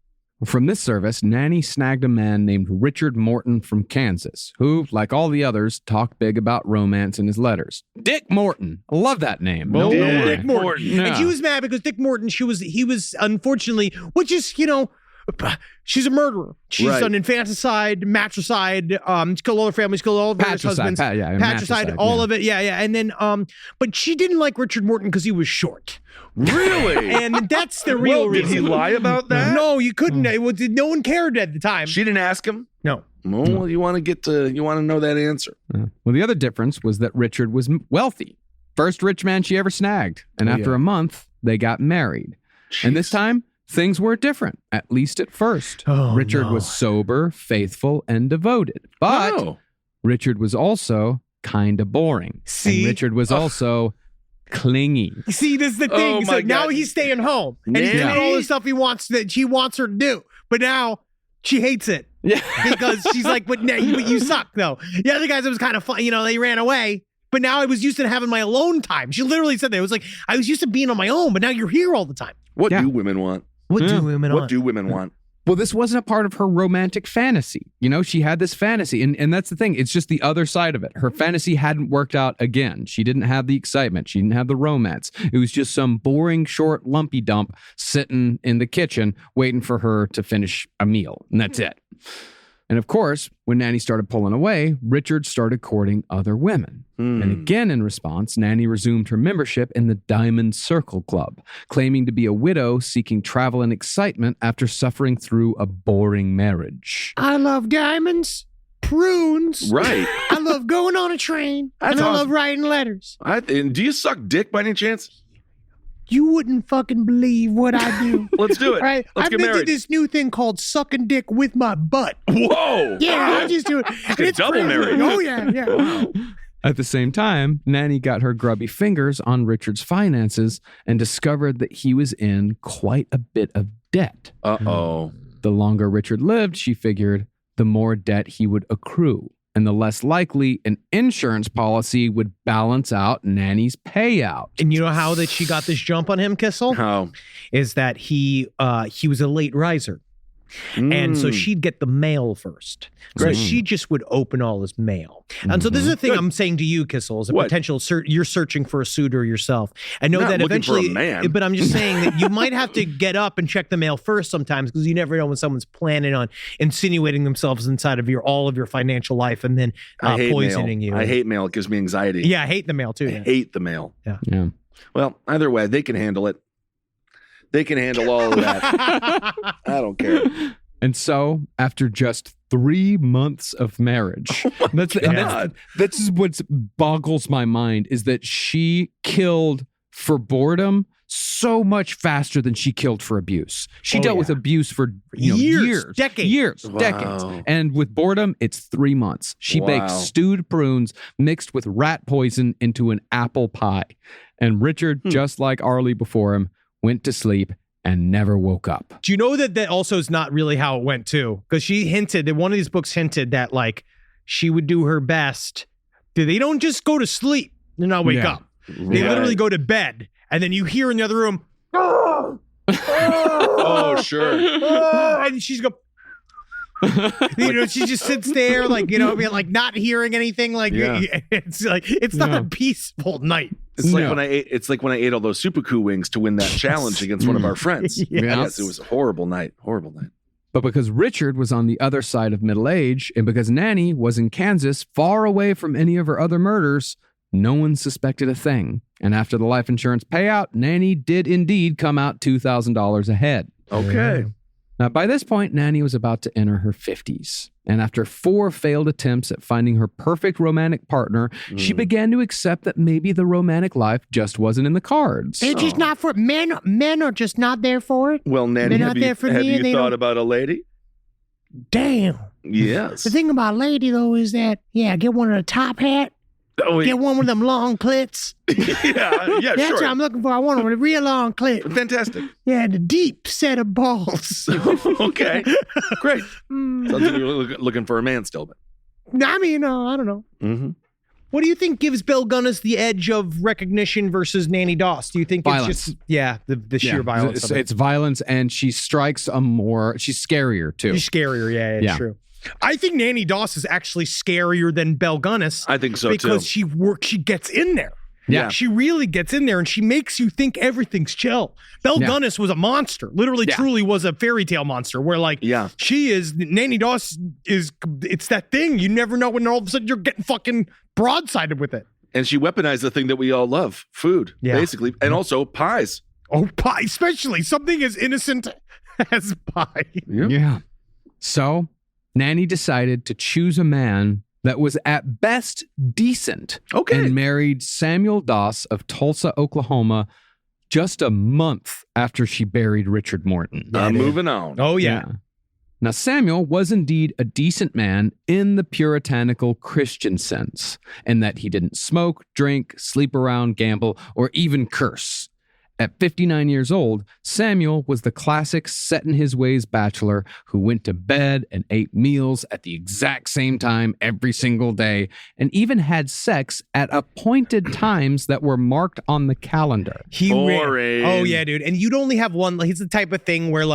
From this service, Nannie snagged a man named Richard Morton from Kansas, who, like all the others, talked big about romance in his letters. Dick Morton. I love that name. Dick Morton. Yeah. And she was mad because Dick Morton, he was unfortunately, which is, you know, she's a murderer. She's an infanticide, matricide, she killed all her family, she killed all of her husbands. Patricide, all of it. Yeah. And then, but she didn't like Richard Morton because he was short. Really? And that's the real reason. Did he lie about that? No, you couldn't. No one cared at the time. She didn't ask him? No. Well, you want to know that answer. Well, the other difference was that Richard was wealthy. First rich man she ever snagged. And after a month, they got married. Jeez. And this time, things were different, at least at first. Richard was sober, faithful, and devoted. But Richard was also kind of boring. See? And Richard was also clingy. See, this is the thing. Oh so my now God. he's staying home. And he's doing all the stuff she wants her to do. But now she hates it. Yeah. Because she's like, but you suck, though. The other guys, it was kind of fun. You know, they ran away. But now I was used to having my alone time. She literally said that. It was like, I was used to being on my own, but now you're here all the time. What do women want? What do women want? Well, this wasn't a part of her romantic fantasy. You know, she had this fantasy, and that's the thing. It's just the other side of it. Her fantasy hadn't worked out again. She didn't have the excitement. She didn't have the romance. It was just some boring, short, lumpy dump sitting in the kitchen waiting for her to finish a meal, and that's it. And of course, when Nannie started pulling away, Richard started courting other women. And again, in response, Nannie resumed her membership in the Diamond Circle Club, claiming to be a widow seeking travel and excitement after suffering through a boring marriage. I love diamonds, prunes. Right. I love going on a train. That's I awesome. love writing letters. And do you suck dick by any chance? You wouldn't fucking believe what I do. Let's do it. Right? Let's get married. I this new thing called sucking dick with my butt. Whoa. Yeah, I just do it. Get double married. Oh, yeah. Wow. At the same time, Nannie got her grubby fingers on Richard's finances and discovered that he was in quite a bit of debt. Uh-oh. The longer Richard lived, she figured, the more debt he would accrue, and the less likely an insurance policy would balance out Nannie's payout. And you know how that she got this jump on him, Kissel? How? Is that he was a late riser. And so she'd get the mail first. So she just would open all his mail. And so this is the thing I'm saying to you, Kissel, is a potential you're searching for a suitor yourself. I know that eventually, but I'm just saying that you might have to get up and check the mail first sometimes because you never know when someone's planning on insinuating themselves inside of all of your financial life and then poisoning you. I hate mail. It gives me anxiety. Yeah, I hate the mail too. I hate the mail. Yeah. Well, either way, they can handle it. They can handle all of that. I don't care. And so, after just 3 months of marriage, that's what boggles my mind is that she killed for boredom so much faster than she killed for abuse. She dealt with abuse for years, decades. And with boredom, it's 3 months. She baked stewed prunes mixed with rat poison into an apple pie. And Richard, just like Arlie before him, went to sleep and never woke up. Do you know that also is not really how it went too? Because she hinted that one of these books hinted that like she would do her best. They don't just go to sleep and not wake up. They literally go to bed and then you hear in the other room, oh, sure. And she's go. She just sits there like, like not hearing anything. Like it's not a peaceful night. It's like when I ate all those Supaku wings to win that challenge against one of our friends. Yes, it was a horrible night. Horrible night. But because Richard was on the other side of middle age, and because Nannie was in Kansas, far away from any of her other murders, no one suspected a thing. And after the life insurance payout, Nannie did indeed come out $2,000 ahead. Okay. Now, by this point, Nannie was about to enter her 50s. And after 4 failed attempts at finding her perfect romantic partner, she began to accept that maybe the romantic life just wasn't in the cards. It's just not for men. Men are just not there for it. Well, Nannie, have you thought about a lady? Damn. Yes. The thing about a lady, though, is that, get one of the top hat. Get one with them long clits. yeah, That's what I'm looking for. I want one with a real long clit. Fantastic. Yeah, the deep set of balls. Okay, great. Sounds like you're looking for a man still. But I mean, I don't know. Mm-hmm. What do you think gives Bill Gunnis the edge of recognition versus Nannie Doss? Do you think violence. It's just, the sheer violence? It's violence, and she strikes she's scarier, too. She's scarier, yeah, true. I think Nannie Doss is actually scarier than Bill Gunnis. I think so, because too. she gets in there. Yeah. She really gets in there, and she makes you think everything's chill. Bill Gunnis was a monster. Literally, truly was a fairy tale monster where, she is, Nannie Doss is, it's that thing. You never know when all of a sudden you're getting fucking broadsided with it. And she weaponized the thing that we all love, food, basically, and also pies. Oh, pie, especially something as innocent as pie. Yeah. So Nannie decided to choose a man that was at best decent and married Samuel Doss of Tulsa, Oklahoma, just a month after she buried Richard Morton. Moving on. Oh, yeah. Now, Samuel was indeed a decent man in the puritanical Christian sense, in that he didn't smoke, drink, sleep around, gamble, or even curse. At 59 years old, Samuel was the classic set-in-his-ways bachelor who went to bed and ate meals at the exact same time every single day, and even had sex at appointed times that were marked on the calendar. Boring. Oh, yeah, dude. And you'd only have one. He's the type of thing where,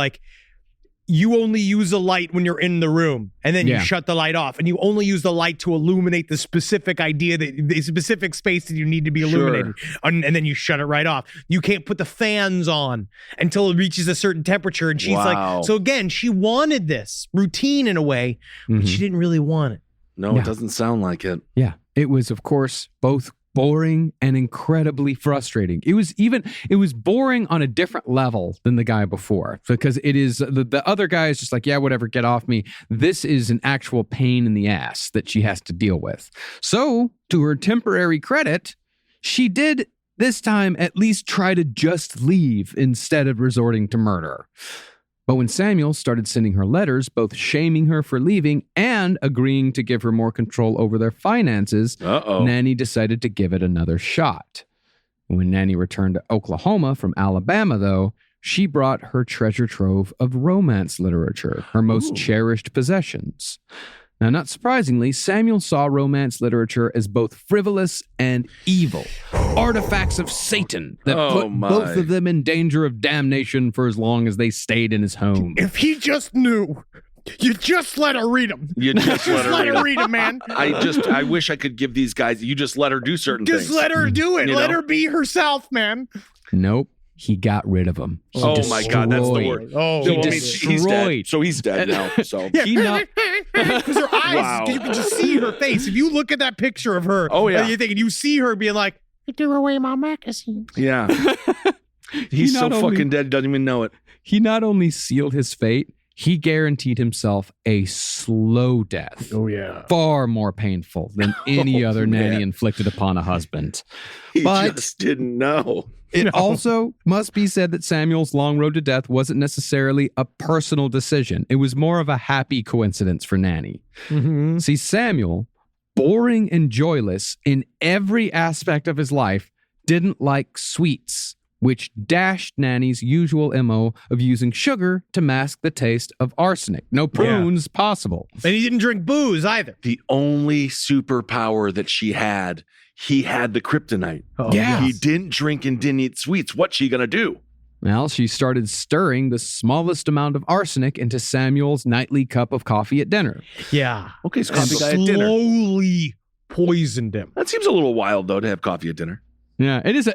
you only use a light when you're in the room, and then you shut the light off, and you only use the light to illuminate the specific idea, the specific space that you need to be illuminated, and then you shut it right off. You can't put the fans on until it reaches a certain temperature, and she's like, so again, she wanted this routine in a way, but she didn't really want it. No, it doesn't sound like it. Yeah, it was, of course, both boring and incredibly frustrating. It was boring on a different level than the guy before, because it is the other guy is just like, yeah, whatever, get off me. This is an actual pain in the ass that she has to deal with. So, to her temporary credit, she did this time at least try to just leave instead of resorting to murder. But when Samuel started sending her letters, both shaming her for leaving and agreeing to give her more control over their finances, Nannie decided to give it another shot. When Nannie returned to Oklahoma from Alabama, though, she brought her treasure trove of romance literature, her most cherished possessions. Now, not surprisingly, Samuel saw romance literature as both frivolous and evil, artifacts of Satan that put both of them in danger of damnation for as long as they stayed in his home. If he just knew, you just let her read them. You just let her read them, man. I wish I could give these guys, you just let her do certain things. Just let her do it. Let her be herself, man. Nope. He got rid of him. My God, that's the word. He's dead. So he's dead now. So because her eyes, you can just see her face. If you look at that picture of her, you see her being like, "You threw away my magazine." Yeah, he's so fucking dead. Doesn't even know it. He not only sealed his fate, he guaranteed himself a slow death. Oh, yeah. Far more painful than any other nanny inflicted upon a husband. He just didn't know. It also must be said that Samuel's long road to death wasn't necessarily a personal decision. It was more of a happy coincidence for Nannie. Mm-hmm. See, Samuel, boring and joyless in every aspect of his life, didn't like sweets, which dashed Nannie's usual MO of using sugar to mask the taste of arsenic. No prunes possible. And he didn't drink booze either. The only superpower that she had, he had the kryptonite. He didn't drink and didn't eat sweets. What's she going to do? Well, she started stirring the smallest amount of arsenic into Samuel's nightly cup of coffee at dinner. Yeah. Okay, so coffee guy at dinner. Slowly poisoned him. That seems a little wild, though, to have coffee at dinner. Yeah, it is.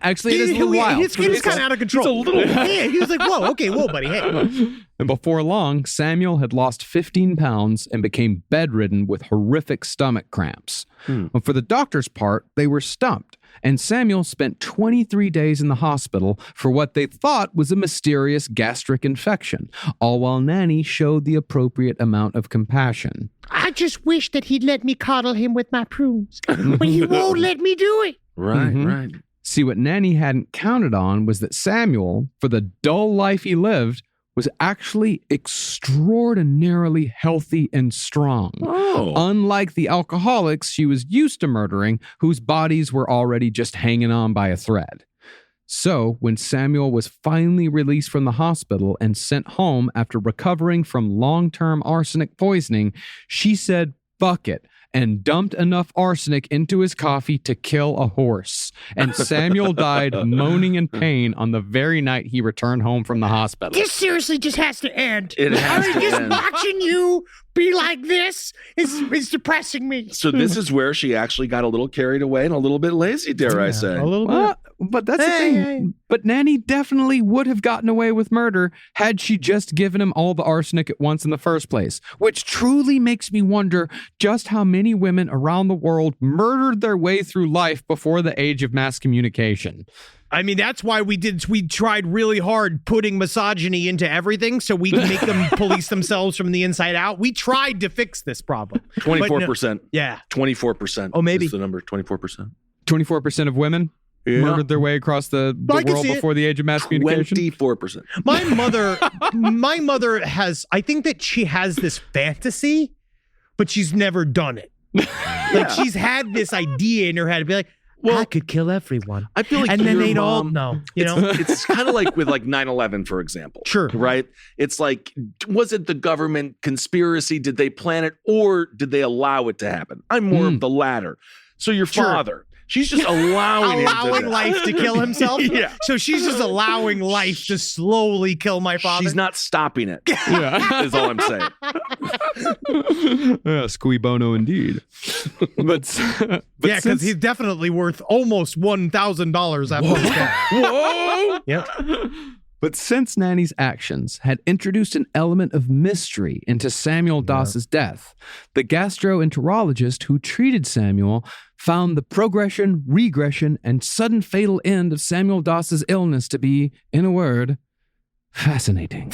Actually, it is a little wild. It's kind of out of control. It's a little. Yeah, he was like, whoa, okay, whoa, buddy, hey. And before long, Samuel had lost 15 pounds and became bedridden with horrific stomach cramps. But for the doctor's part, they were stumped, and Samuel spent 23 days in the hospital for what they thought was a mysterious gastric infection, all while Nannie showed the appropriate amount of compassion. I just wish that he'd let me coddle him with my prunes, but he won't let me do it. Right, right. See, what Nannie hadn't counted on was that Samuel, for the dull life he lived, was actually extraordinarily healthy and strong. Oh. Unlike the alcoholics she was used to murdering, whose bodies were already just hanging on by a thread. So, when Samuel was finally released from the hospital and sent home after recovering from long-term arsenic poisoning, she said, "Fuck it," and dumped enough arsenic into his coffee to kill a horse. And Samuel died moaning in pain on the very night he returned home from the hospital. This seriously just has to end. It has to just end. watching you be like this is depressing me. So this is where she actually got a little carried away and a little bit lazy, dare I say. A little bit. But that's the thing. But Nannie definitely would have gotten away with murder had she just given him all the arsenic at once in the first place, which truly makes me wonder just how many women around the world murdered their way through life before the age of mass communication. I mean, that's why we tried really hard putting misogyny into everything so we can make them police themselves from the inside out. We tried to fix this problem. 24%. Yeah. 24%. Oh, maybe. Is the number 24%. 24% of women murdered their way across the world before the age of mass communication. 24%. My mother has, I think that she has this fantasy, but she's never done it. Like she's had this idea in her head to be like, well, I could kill everyone. I feel like and then your they'd all mom, know, you know? It's kind of like with like 9/11, for example. Sure. Right? It's like, was it the government conspiracy? Did they plan it or did they allow it to happen? I'm more of the latter. So your father, she's just allowing life to kill himself. Yeah. So she's just allowing life to slowly kill my father. She's not stopping it. Is all I'm saying. Squee bono indeed. but yeah, because he's definitely worth almost $1,000 after his death. Whoa! Yep. But since Nannie's actions had introduced an element of mystery into Samuel Doss's death, the gastroenterologist who treated Samuel found the progression, regression, and sudden fatal end of Samuel Doss's illness to be, in a word, fascinating.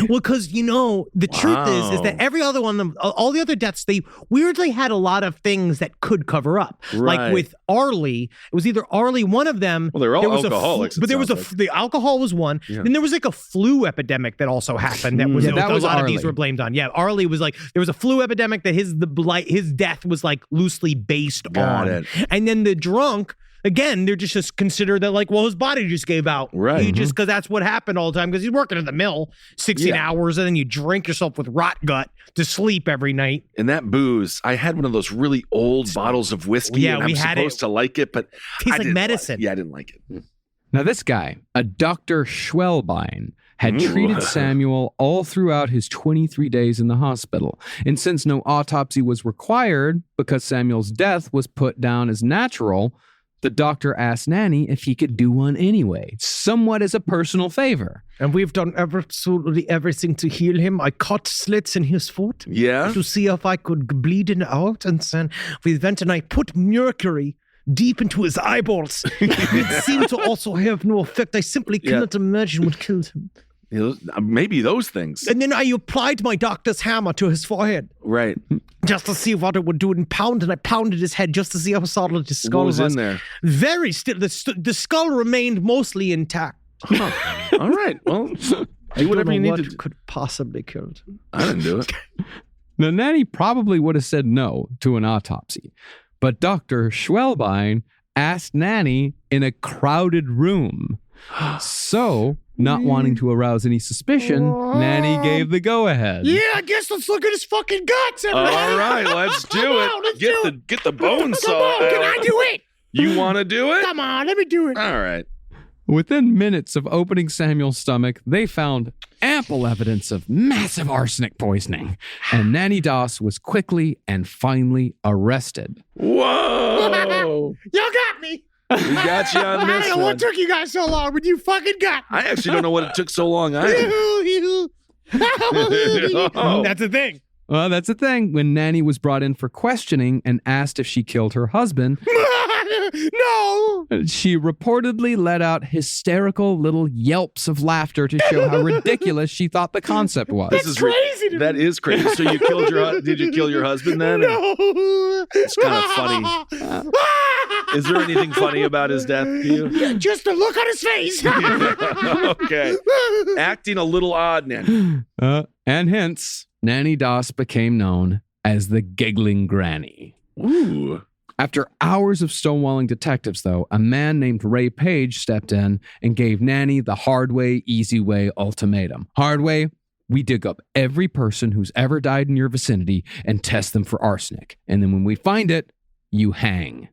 Well, because, you know, the truth is that every other one, all the other deaths, they weirdly had a lot of things that could cover up. Right. Like with Arlie, it was either Arlie, one of them. Well, they're all there was alcoholics. But there was the alcohol was one. Yeah. Then there was like a flu epidemic that also happened. That was that a was lot Arlie. of these were blamed on. Yeah, Arlie was like there was a flu epidemic that his death was like loosely based Got on. it. And then the drunk. Again, they're just considered that like, well, his body just gave out. Right. He just, because that's what happened all the time, because he's working at the mill 16 hours, and then you drink yourself with rot gut to sleep every night. And that booze, I had one of those really old bottles of whiskey, Yeah, and we I'm had supposed to like it, but Tastes I like didn't medicine. I didn't like it. Now, this guy, a Dr. Schwelbein, had treated Samuel all throughout his 23 days in the hospital. And since no autopsy was required because Samuel's death was put down as natural, the doctor asked Nannie if he could do one anyway, somewhat as a personal favor. And we've done absolutely everything to heal him. I cut slits in his foot Yeah? to see if I could bleed it out. And then we went and I put mercury deep into his eyeballs. It seemed to also have no effect. I simply cannot imagine what killed him. You know, maybe those things. And then I applied my doctor's hammer to his forehead. Right. Just to see what it would do and I pounded his head just to see how solid his skull What was in there? Very still. The skull remained mostly intact. Huh. All right. Well, do whatever you need to do. Could possibly kill it. I didn't do it. Now, Nannie probably would have said no to an autopsy, but Dr. Schwelbein asked Nannie in a crowded room. So, not wanting to arouse any suspicion, Nannie gave the go-ahead. Yeah, I guess let's look at his fucking guts, everybody. All right, let's do it. Get the bone saw. Can I do it? You want to do it? Come on, let me do it. All right. Within minutes of opening Samuel's stomach, they found ample evidence of massive arsenic poisoning, and Nannie Doss was quickly and finally arrested. Whoa! Y'all got me. We got you on I this don't know one. what took you guys so long, but you fucking got me. I actually don't know what it took so long. Oh. That's the thing. Well, that's the thing. When Nanny was brought in for questioning and asked if she killed her husband, No. she reportedly let out hysterical little yelps of laughter to show how ridiculous she thought the concept was. This is crazy to That is crazy. So you killed did you kill your husband then? No. It's kind of funny. Is there anything funny about his death to you? Just the look on his face. Okay. Acting a little odd, Nanny. And hence, Nannie Doss became known as the Giggling Granny. Ooh. After hours of stonewalling detectives, though, a man named Ray Page stepped in and gave Nanny the hard way, easy way ultimatum. Hard way, we dig up every person who's ever died in your vicinity and test them for arsenic. And then when we find it, you hang.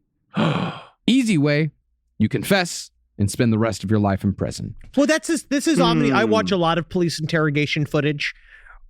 Easy way, you confess and spend the rest of your life in prison. Well, this is ominous. I watch a lot of police interrogation footage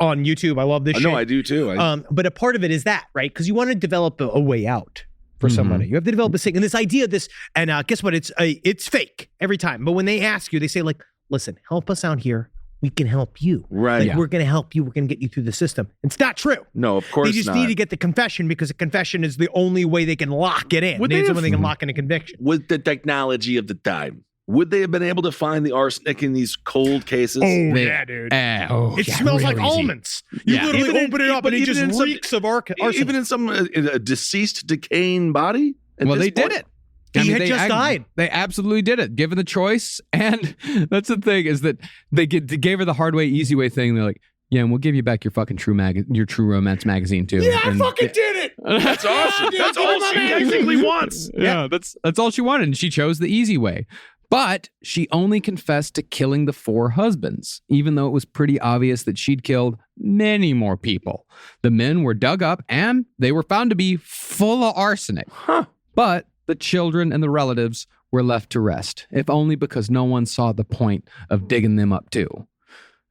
on YouTube. I love this shit. No, I do too. But a part of it is that, right? Because you want to develop a way out for somebody. You have to develop this thing. And this idea of this, and guess what? It's fake every time. But when they ask you, they say like, listen, help us out here. We can help you. Right. Like, we're going to help you. We're going to get you through the system. It's not true. No, of course not. They just need to get the confession because a confession is the only way they can lock it in. They can lock in a conviction. With the technology of the time, would they have been able to find the arsenic in these cold cases? Yeah, dude. It smells like almonds. You literally open it up and it just reeks of arsenic. Even in some a deceased, decaying body? Well, they did it. He had just died. They absolutely did it, given the choice. And that's the thing, is that they gave her the hard way, easy way thing. They're like, yeah, and we'll give you back your fucking True Romance magazine too. Yeah, and I fucking did it. That's awesome. That's all she technically wants. Yeah, that's all she wanted, and she chose the easy way. But she only confessed to killing the 4 husbands, even though it was pretty obvious that she'd killed many more people. The men were dug up, and they were found to be full of arsenic. But the children and the relatives were left to rest, if only because no one saw the point of digging them up too.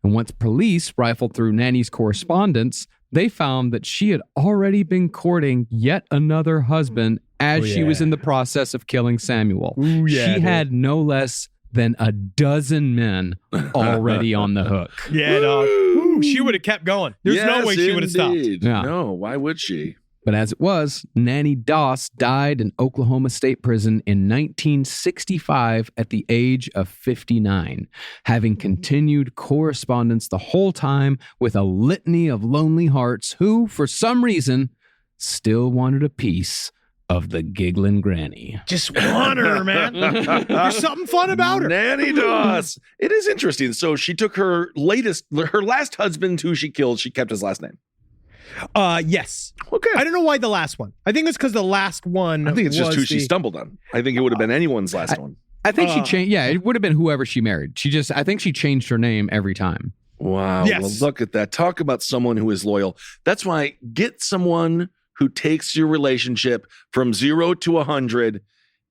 And once police rifled through Nanny's correspondence, they found that she had already been courting yet another husband as she was in the process of killing Samuel. She had no less than a dozen men already on the hook. Yeah, dog. She would have kept going. There's no way she would have stopped. Yeah. No, why would she? But as it was, Nannie Doss died in Oklahoma State Prison in 1965 at the age of 59, having continued correspondence the whole time with a litany of lonely hearts who, for some reason, still wanted a piece of the Giggling Granny. Just want her, man. There's something fun about her. Nannie Doss. It is interesting. So she took her last husband who she killed, she kept his last name. Yes. Okay. I don't know why the last one. I think it's because the last one. I think it's just was who she stumbled on. I think it would have been anyone's last one. I think she changed. Yeah, it would have been whoever she married. I think she changed her name every time. Wow. Yes. Well, look at that. Talk about someone who is loyal. That's why get someone who takes your relationship from 0 to 100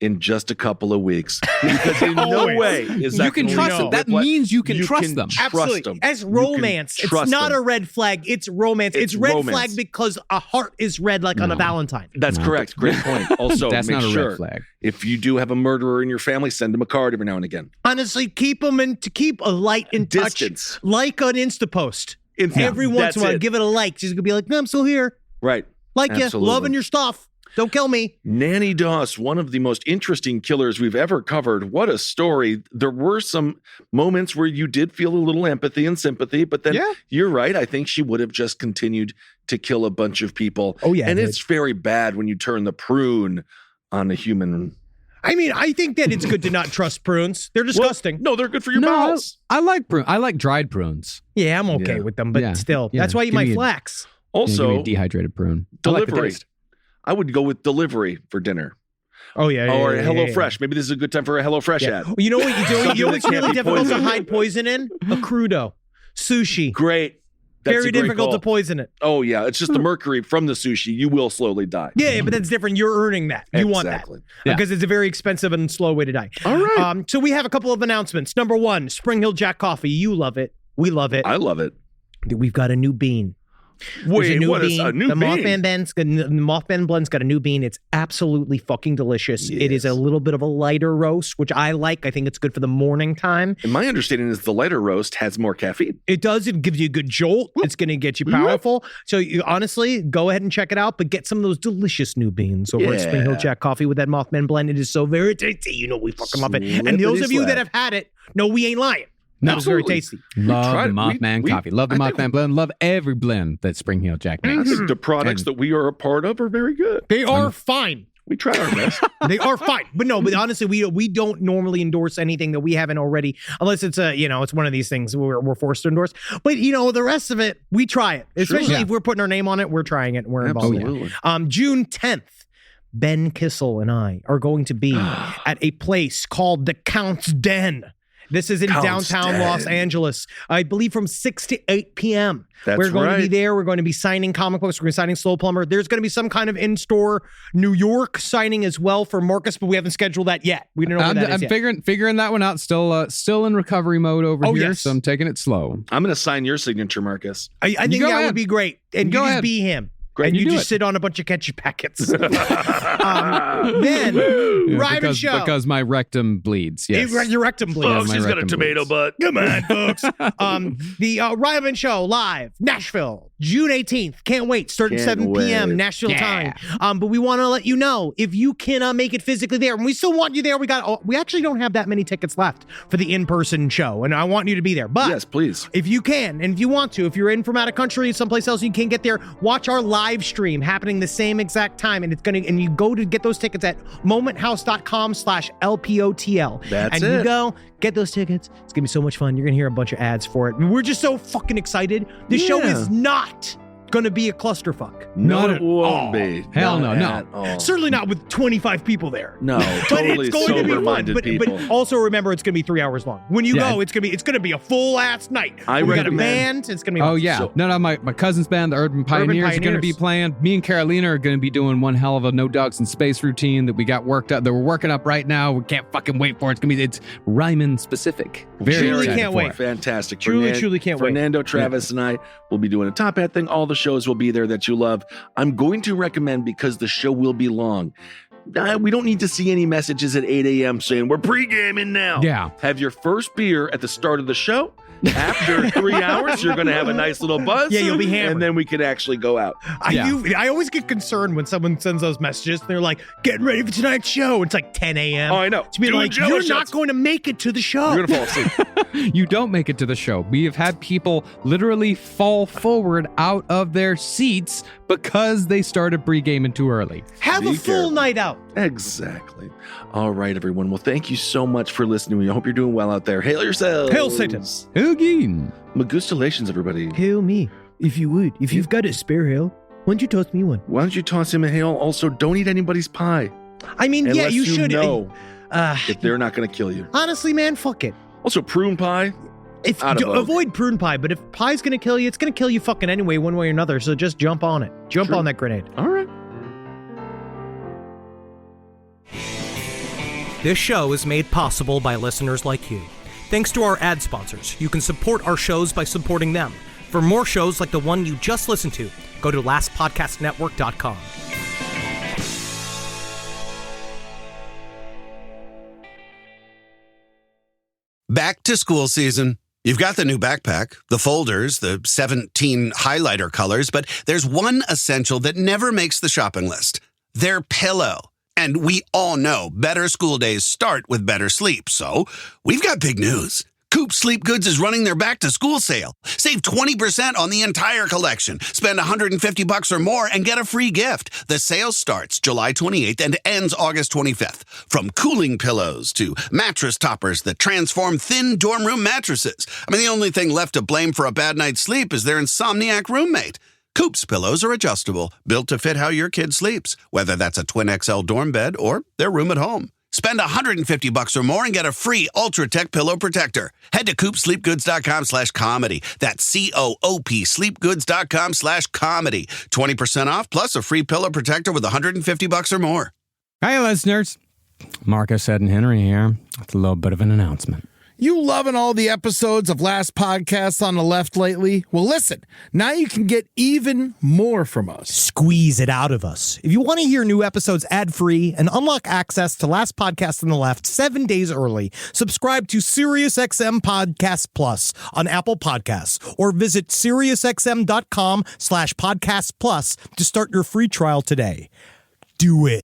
in just a couple of weeks. Because in no way is that you can trust them. That means you can trust them. Absolutely. Them. As romance. It's not a red flag. It's romance. It's red romance. flag because a heart is red like on a Valentine. That's correct. Great point. Also, That's make not a sure red flag. if you do have a murderer in your family, send them a card every now and again. Honestly, keep them in to keep a light in Distance. touch. Like an Insta post. Every once that's in a while, it. give it a like. She's gonna be like, no, I'm still here. Right. Like Absolutely. you, loving your stuff. Don't kill me. Nannie Doss, one of the most interesting killers we've ever covered. What a story. There were some moments where you did feel a little empathy and sympathy, but then you're right. I think she would have just continued to kill a bunch of people. Oh, yeah. And it's very bad when you turn the prune on a human. I mean, I think that it's good to not trust prunes. They're disgusting. Well, no, they're good for your bowels. I like prunes. I like dried prunes. Yeah, I'm okay with them, but still. That's why you might flax. Also, give me a dehydrated prune. Delivery. I would go with delivery for dinner. Oh, yeah. Or HelloFresh. Maybe this is a good time for a HelloFresh ad. You know what you do? You know what's Something that really can't be difficult to poisoned. hide poison in? A crudo. Sushi. Great. That's Very a great difficult call. to poison it. Oh, yeah. It's just the mercury from the sushi. You will slowly die. Yeah, but that's different. You're earning that. You want that. Because it's a very expensive and slow way to die. All right. So we have a couple of announcements. Number 1, Spring Hill Jack Coffee. You love it. We love it. I love it. We've got a new bean. Wait, what is a new the bean? Mothman blend's got a new bean. It's absolutely fucking delicious. Yes. It is a little bit of a lighter roast, which I like. I think it's good for the morning time. And my understanding is the lighter roast has more caffeine. It does. It gives you a good jolt. It's going to get you powerful. So you honestly go ahead and check it out, but get some of those delicious new beans over at Spring Hill Jack Coffee with that Mothman blend. It is so very tasty. You know we fucking love it. And those of you that have had it, no, we ain't lying. That was very tasty. Love the Mothman coffee. Love the Mothman blend. Love every blend that Spring Hill Jack makes. I think the products that we are a part of are very good. They are fine. We try our best. They are fine. But honestly, we don't normally endorse anything that we haven't already, unless it's it's one of these things where we're forced to endorse. But the rest of it, we try it. Especially if we're putting our name on it, we're trying it and we're involved. Absolutely. June 10th. Ben Kissel and I are going to be at a place called the Count's Den. This is in downtown Los Angeles, I believe from 6 to 8 p.m. We're going to be there. We're going to be signing comic books. We're going to be signing Slow Plumber. There's going to be some kind of in-store New York signing as well for Marcus, but we haven't scheduled that yet. We don't know what that is yet. I'm figuring that one out. Still in recovery mode over here, yes. so I'm taking it slow. I'm going to sign your signature, Marcus. I think that would be great. And you just be him. Great. And you just sit on a bunch of ketchup packets. Then, Ryman Show. Because my rectum bleeds, yes. Your rectum bleeds. Oh, she's got a tomato butt. Come on, folks. The Ryman Show live, Nashville, June 18th. Can't wait. Starting 7 p.m. Nashville time. But we want to let you know, if you can make it physically there, and we still want you there, we actually don't have that many tickets left for the in-person show, and I want you to be there. But yes, please. If you can, and if you want to, if you're in from out of country, someplace else, you can't get there, watch our live stream happening the same exact time, and you go to get those tickets at momenthouse.com/LPOTL. That's and you go get those tickets. It's gonna be so much fun. You're gonna hear a bunch of ads for it. We're just so fucking excited. This show is not gonna be a clusterfuck. No, it won't be. Hell no. Certainly not with 25 people there. No, but totally it's going to be fun. people. But also remember, it's gonna be 3 hours long. When you go, it's gonna be a full ass night. We got a band. It's gonna be. Oh yeah. My cousin's band, the Urban Pioneers, are gonna be playing. Me and Carolina are gonna be doing one hell of a No Dogs in Space routine that we got worked up. That we're working up right now. We can't fucking wait for it. It's Ryman specific. Truly can't wait. Fantastic. Truly can't wait. Fernando, Travis, and I will be doing a Top Hat thing. All the shows will be there that you love. I'm going to recommend, because the show will be long, we don't need to see any messages at 8 a.m. saying we're pre-gaming now. Yeah. Have your first beer at the start of the show. After 3 hours, you're going to have a nice little buzz. Yeah, you'll be hammered. And then we can actually go out. I always get concerned when someone sends those messages. And they're like, getting ready for tonight's show. It's like 10 a.m. Oh, I know. To be like, you're not going to make it to the show. You're going to fall asleep. You don't make it to the show. We have had people literally fall forward out of their seats because they started pre-gaming too early. Have a full night out. Exactly. All right, everyone. Well, thank you so much for listening. I hope you're doing well out there. Hail yourselves. Hail Satan. Hail Gene. Magustulations, everybody. Hail me, if you would. If you've got a spare hail, why don't you toss me one? Why don't you toss him a hail? Also, don't eat anybody's pie. I mean, unless you should know if they're not going to kill you. Honestly, man, fuck it. Also, prune pie. Avoid prune pie, but if pie's going to kill you, it's going to kill you fucking anyway, one way or another. So just jump on it. Jump on that grenade. All right. This show is made possible by listeners like you. Thanks to our ad sponsors, you can support our shows by supporting them. For more shows like the one you just listened to, go to lastpodcastnetwork.com. Back to school season. You've got the new backpack, the folders, the 17 highlighter colors, but there's one essential that never makes the shopping list. Their pillow. And we all know better school days start with better sleep. So we've got big news. Coop Sleep Goods is running their back-to-school sale. Save 20% on the entire collection. Spend $150 or more and get a free gift. The sale starts July 28th and ends August 25th. From cooling pillows to mattress toppers that transform thin dorm room mattresses. I mean, the only thing left to blame for a bad night's sleep is their insomniac roommate. Coop's pillows are adjustable, built to fit how your kid sleeps, whether that's a twin XL dorm bed or their room at home. Spend $150 or more and get a free Ultra Tech pillow protector. Head to coopsleepgoods.com/comedy. That's COOP sleepgoods.com/comedy. 20% off plus a free pillow protector with $150 or more. Hi, listeners. Marcus, Ed, and Henry here with a little bit of an announcement. You loving all the episodes of Last Podcast on the Left lately? Well, listen, now you can get even more from us. Squeeze it out of us. If you want to hear new episodes ad-free and unlock access to Last Podcast on the Left 7 days early, subscribe to SiriusXM Podcast Plus on Apple Podcasts or visit SiriusXM.com/Podcast Plus to start your free trial today. Do it.